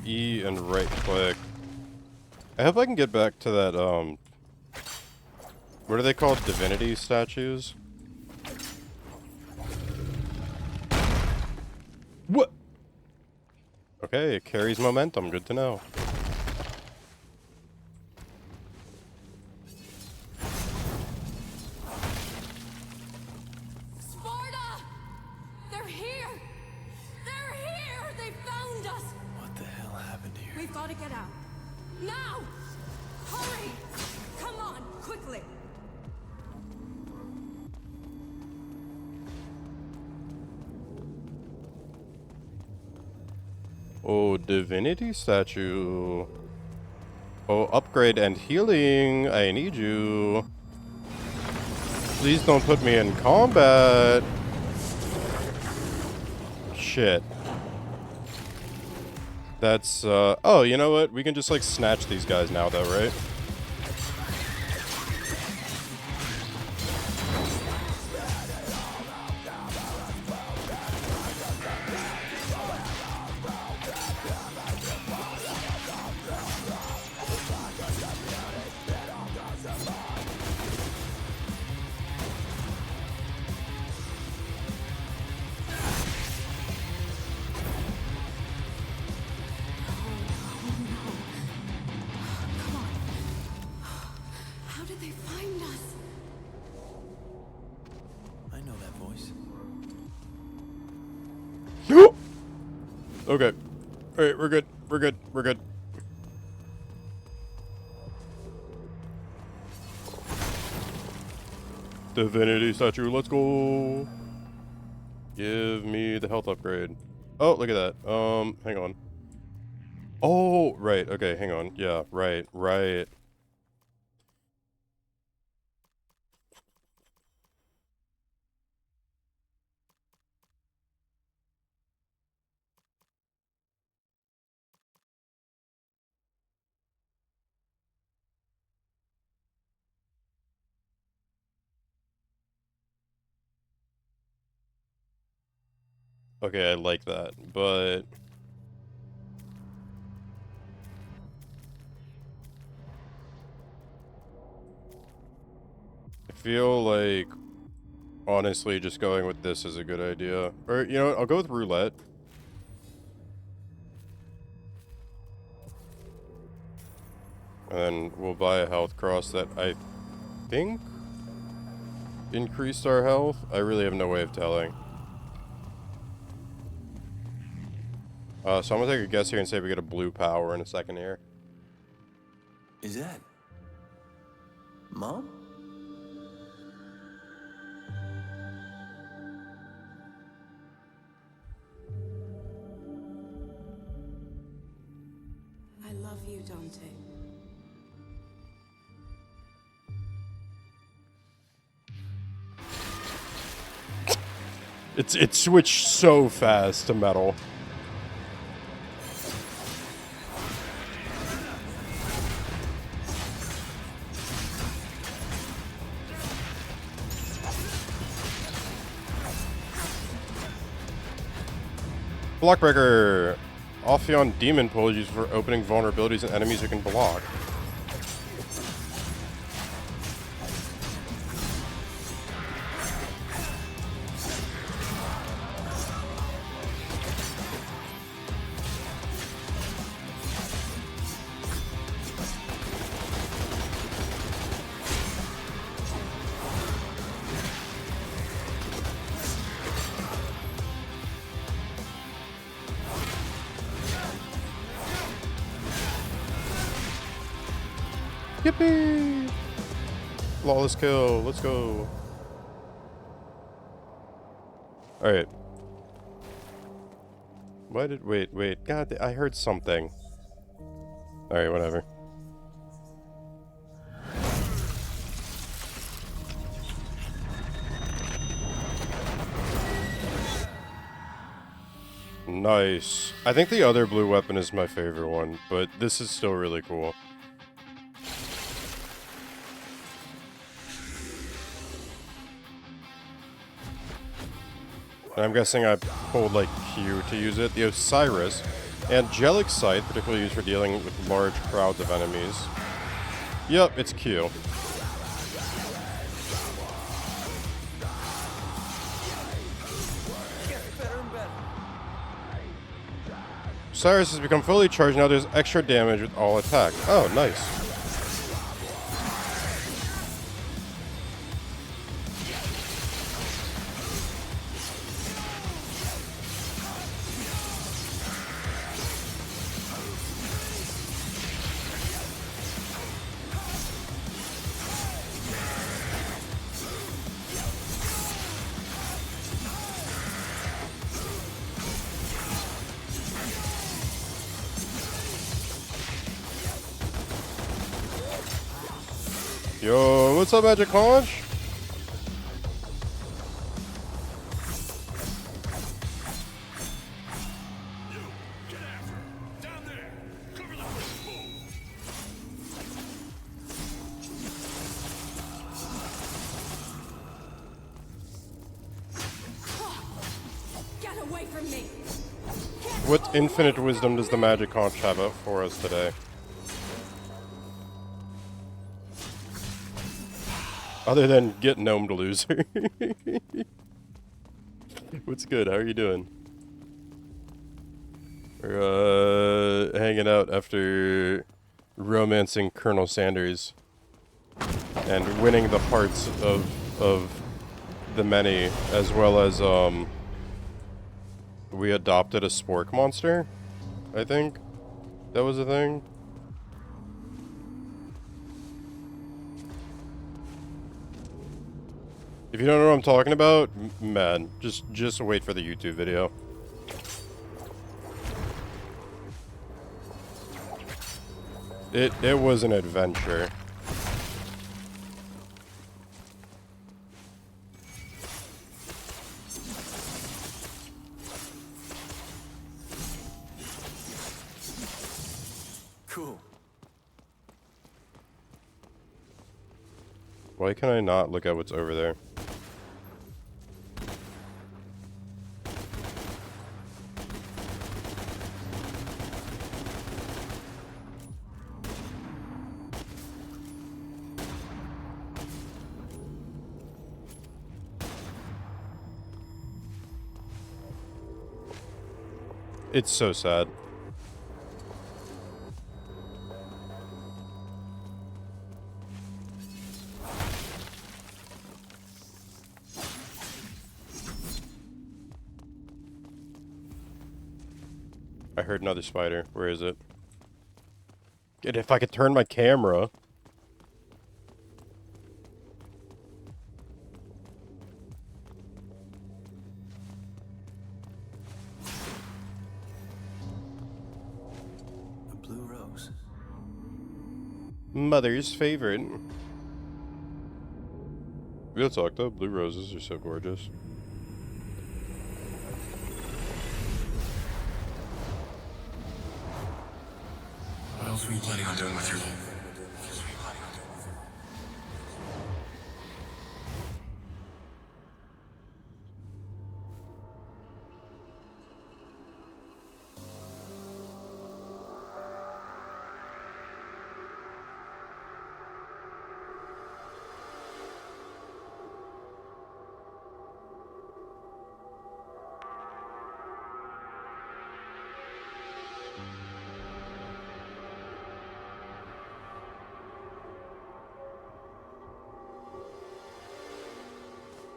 E and right click. I hope I can get back to that, what are they called? Divinity statues? What? Okay, it carries momentum. Good to know. Sparta! They're here! They're here! They found us! What the hell happened here? We've got to get out. Now! Hurry! Come on, quickly! Oh, divinity statue. Oh, upgrade and healing. I need you. Please don't put me in combat. Shit. That's, oh, you know what? We can just, like, snatch these guys now, though, right? How did they find us? I know that voice. Okay. Alright, we're good. We're good. We're good. Divinity statue, let's go. Give me the health upgrade. Oh, look at that. Hang on. Oh, right. Okay, hang on. Yeah, right, right. Okay, I like that, but I feel like honestly just going with this is a good idea. Or, you know what, I'll go with roulette. And then we'll buy a health cross that I think increased our health. I really have no way of telling. So I'm gonna take a guess here and say we get a blue power in a second here. Is that Mom? I love you, Dante. It switched so fast to metal. Blockbreaker! Ophion Demon Pull used for opening vulnerabilities and enemies you can block. Yippee! Flawless kill. Let's go. Alright. Why did... Wait. God, I heard something. Alright, whatever. Nice. I think the other blue weapon is my favorite one, but this is still really cool. And I'm guessing I pulled like Q to use it. The Osiris. Angelic Sight, particularly used for dealing with large crowds of enemies. Yep, it's Q. Osiris has become fully charged. Now there's extra damage with all attack. Oh, nice. Yo, what's up, Magic Conch? Get away from me! What infinite wisdom does the Magic Conch have out for us today? Other than get gnomed, loser. What's good? How are you doing? We're hanging out after romancing Colonel Sanders and winning the hearts of the many, as well as we adopted a spork monster. I think that was a thing. If you don't know what I'm talking about, man, just wait for the YouTube video. It was an adventure. Cool. Why can I not look at what's over there? It's so sad. I heard another spider. Where is it? And if I could turn my camera. A blue rose. Mother's favorite. Real talk though, blue roses are so gorgeous. What else were you planning on doing with your life?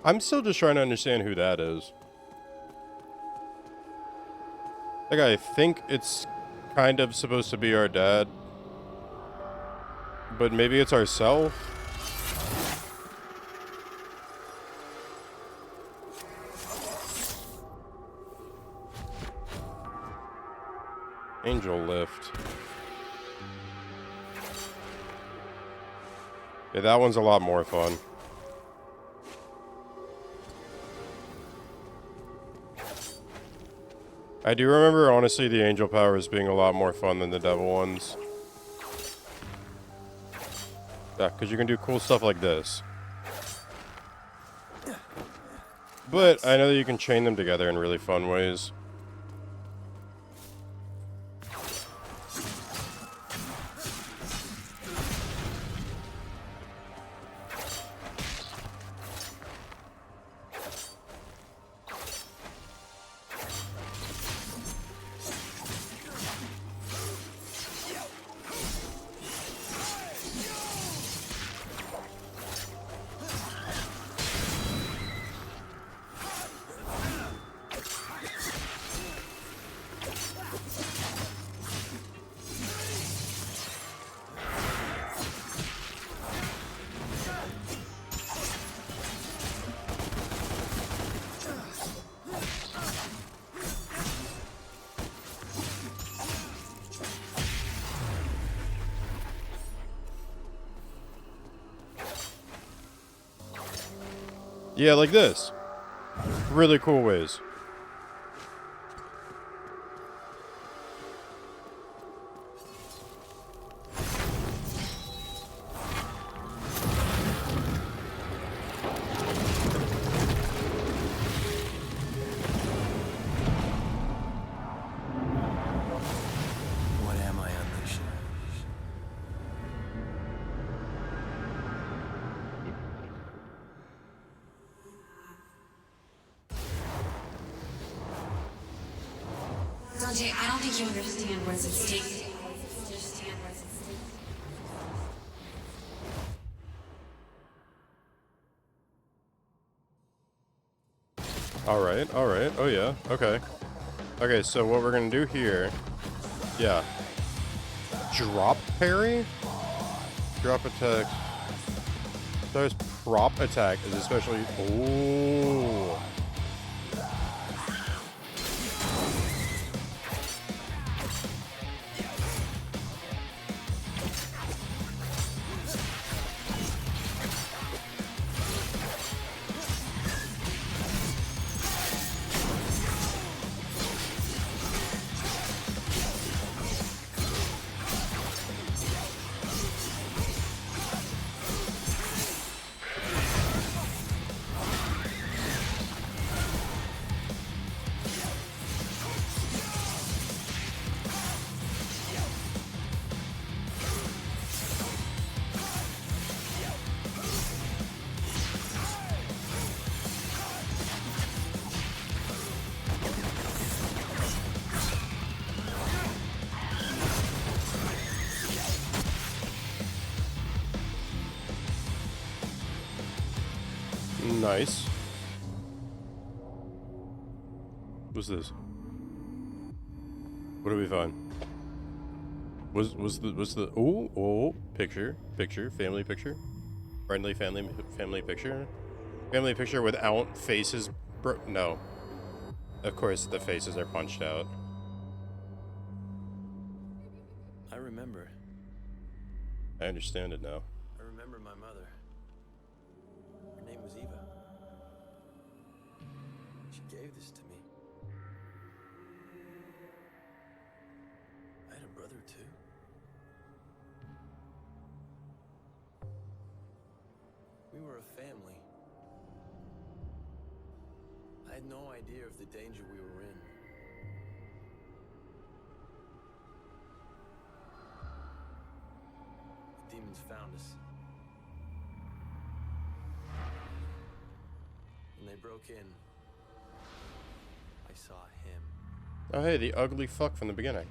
I'm still just trying to understand who that is. Like, I think it's kind of supposed to be our dad. But maybe it's ourself? Angel Lift. Yeah, that one's a lot more fun. I do remember, honestly, the angel powers being a lot more fun than the devil ones. Yeah, because you can do cool stuff like this. But I know that you can chain them together in really fun ways. Yeah, like this. Really cool ways. What am I unleashing? Dante, I don't think you understand what's at stake. Alright, alright. Oh yeah, okay. Okay, so what we're gonna do here... Yeah. Drop parry? Drop attack. There's prop attack is especially... Oh. Nice. What's this? What do we find? What's the oh picture family picture, friendly family picture without faces. No, of course the faces are punched out. I remember. I understand it now. I remember my mother. Her name was Eva. She gave this to me. I had a brother too. We were a family. I had no idea of the danger we were in. The demons found us. When they broke in, I saw him. Oh hey, the ugly fuck from the beginning.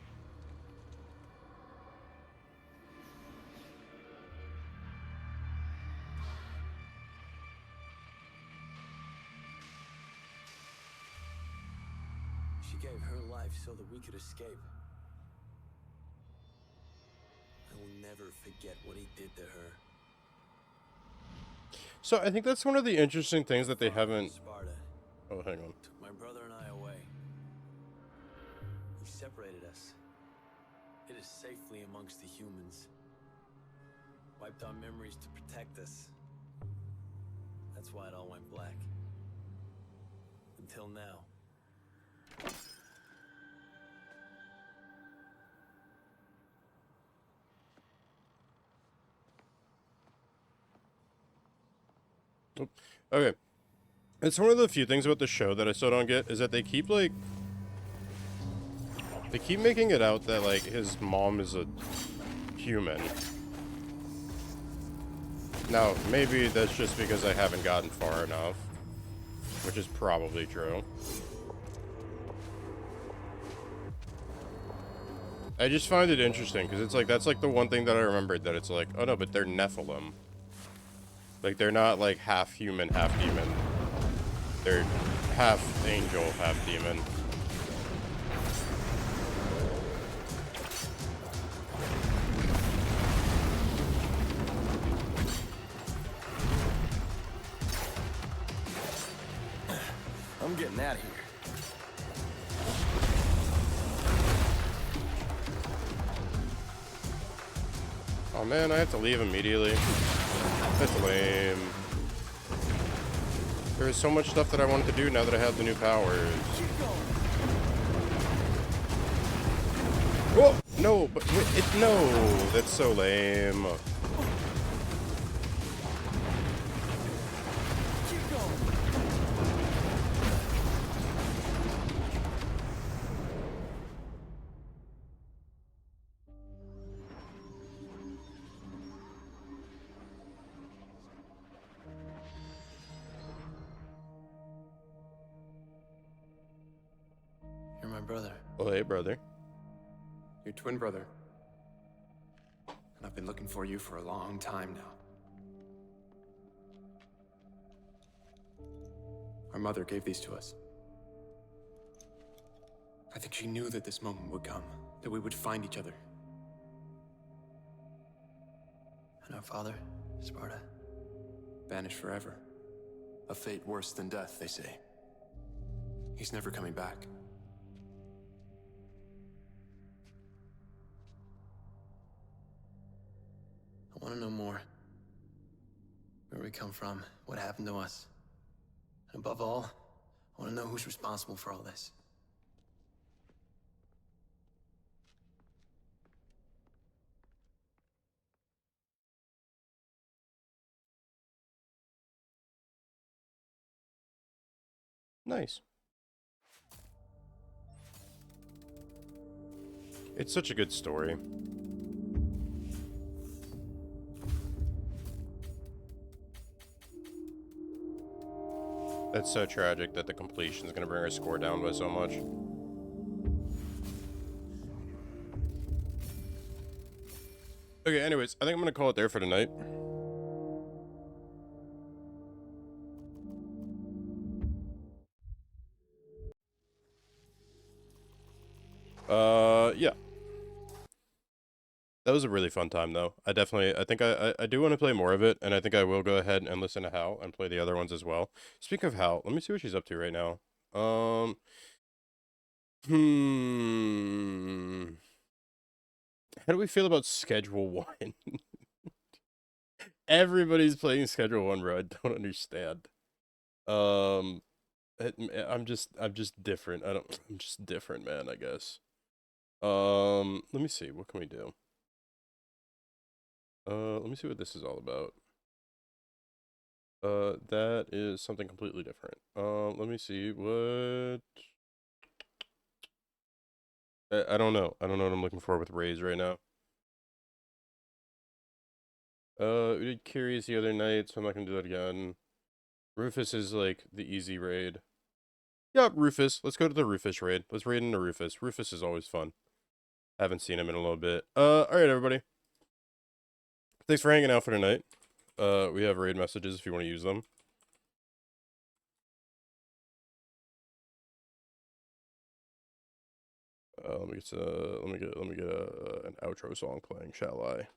She gave her life so that we could escape. I will never forget what he did to her. So I think that's one of the interesting things that they haven't. Sparta Oh, hang on. took my brother and I away. He separated us. Hid us safely amongst the humans. Wiped our memories to protect us. That's why it all went black. Until now. Okay. It's one of the few things about the show that I still don't get, is that they keep, like... They keep making it out that, like, his mom is a human. Now, maybe that's just because I haven't gotten far enough. Which is probably true. I just find it interesting, because it's like, that's like the one thing that I remembered, that it's like, oh no, but they're Nephilim. Like, they're not like half human, half demon. They're half angel, half demon. I'm getting out of here. Oh man, I have to leave immediately. That's lame. There is so much stuff that I wanted to do now that I have the new powers. Oh no, but no, that's so lame. You're my brother. Oh, hey, brother. Your twin brother. And I've been looking for you for a long time now. Our mother gave these to us. I think she knew that this moment would come, that we would find each other. And our father, Sparta? Banished forever. A fate worse than death, they say. He's never coming back. I want to know more. Where we come from, what happened to us. And above all, I want to know who's responsible for all this. Nice. It's such a good story. That's so tragic that the completion is going to bring our score down by so much. Okay, anyways, I think I'm going to call it there for tonight. Yeah. That was a really fun time, though. I think I do want to play more of it, and I think I will go ahead and listen to Hal and play the other ones as well. Speaking of Hal, let me see what she's up to right now. How do we feel about Schedule 1? Everybody's playing Schedule 1, bro. I don't understand. I'm just different. I'm just different, man, I guess. Let me see. What can we do? Let me see what this is all about. That is something completely different. Let me see what... I don't know. I don't know what I'm looking for with raids right now. We did Curious the other night, so I'm not gonna do that again. Rufus is like the easy raid. Yep, Rufus. Let's go to the Rufus raid. Let's raid into Rufus. Rufus is always fun. I haven't seen him in a little bit. Alright, everybody. Thanks for hanging out for tonight. We have raid messages if you want to use them. Let me get an outro song playing, shall I?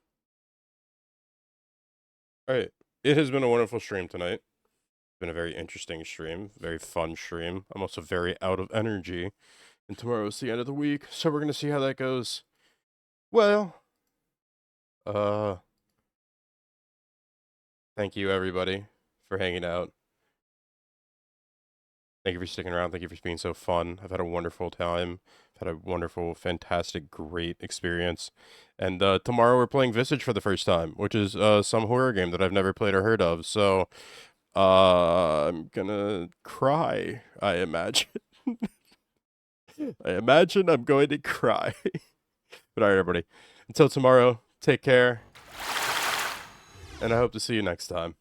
Alright. It has been a wonderful stream tonight. It's been a very interesting stream, very fun stream. I'm also very out of energy. And tomorrow is the end of the week, so we're gonna see how that goes. Well, thank you everybody for hanging out. Thank you for sticking around. Thank you for being so fun. I've had a wonderful time. I've had a wonderful, fantastic, great experience. And tomorrow we're playing Visage for the first time, which is some horror game that I've never played or heard of. So I'm gonna cry, I imagine. I imagine I'm going to cry. But alright, everybody. Until tomorrow, take care. And I hope to see you next time.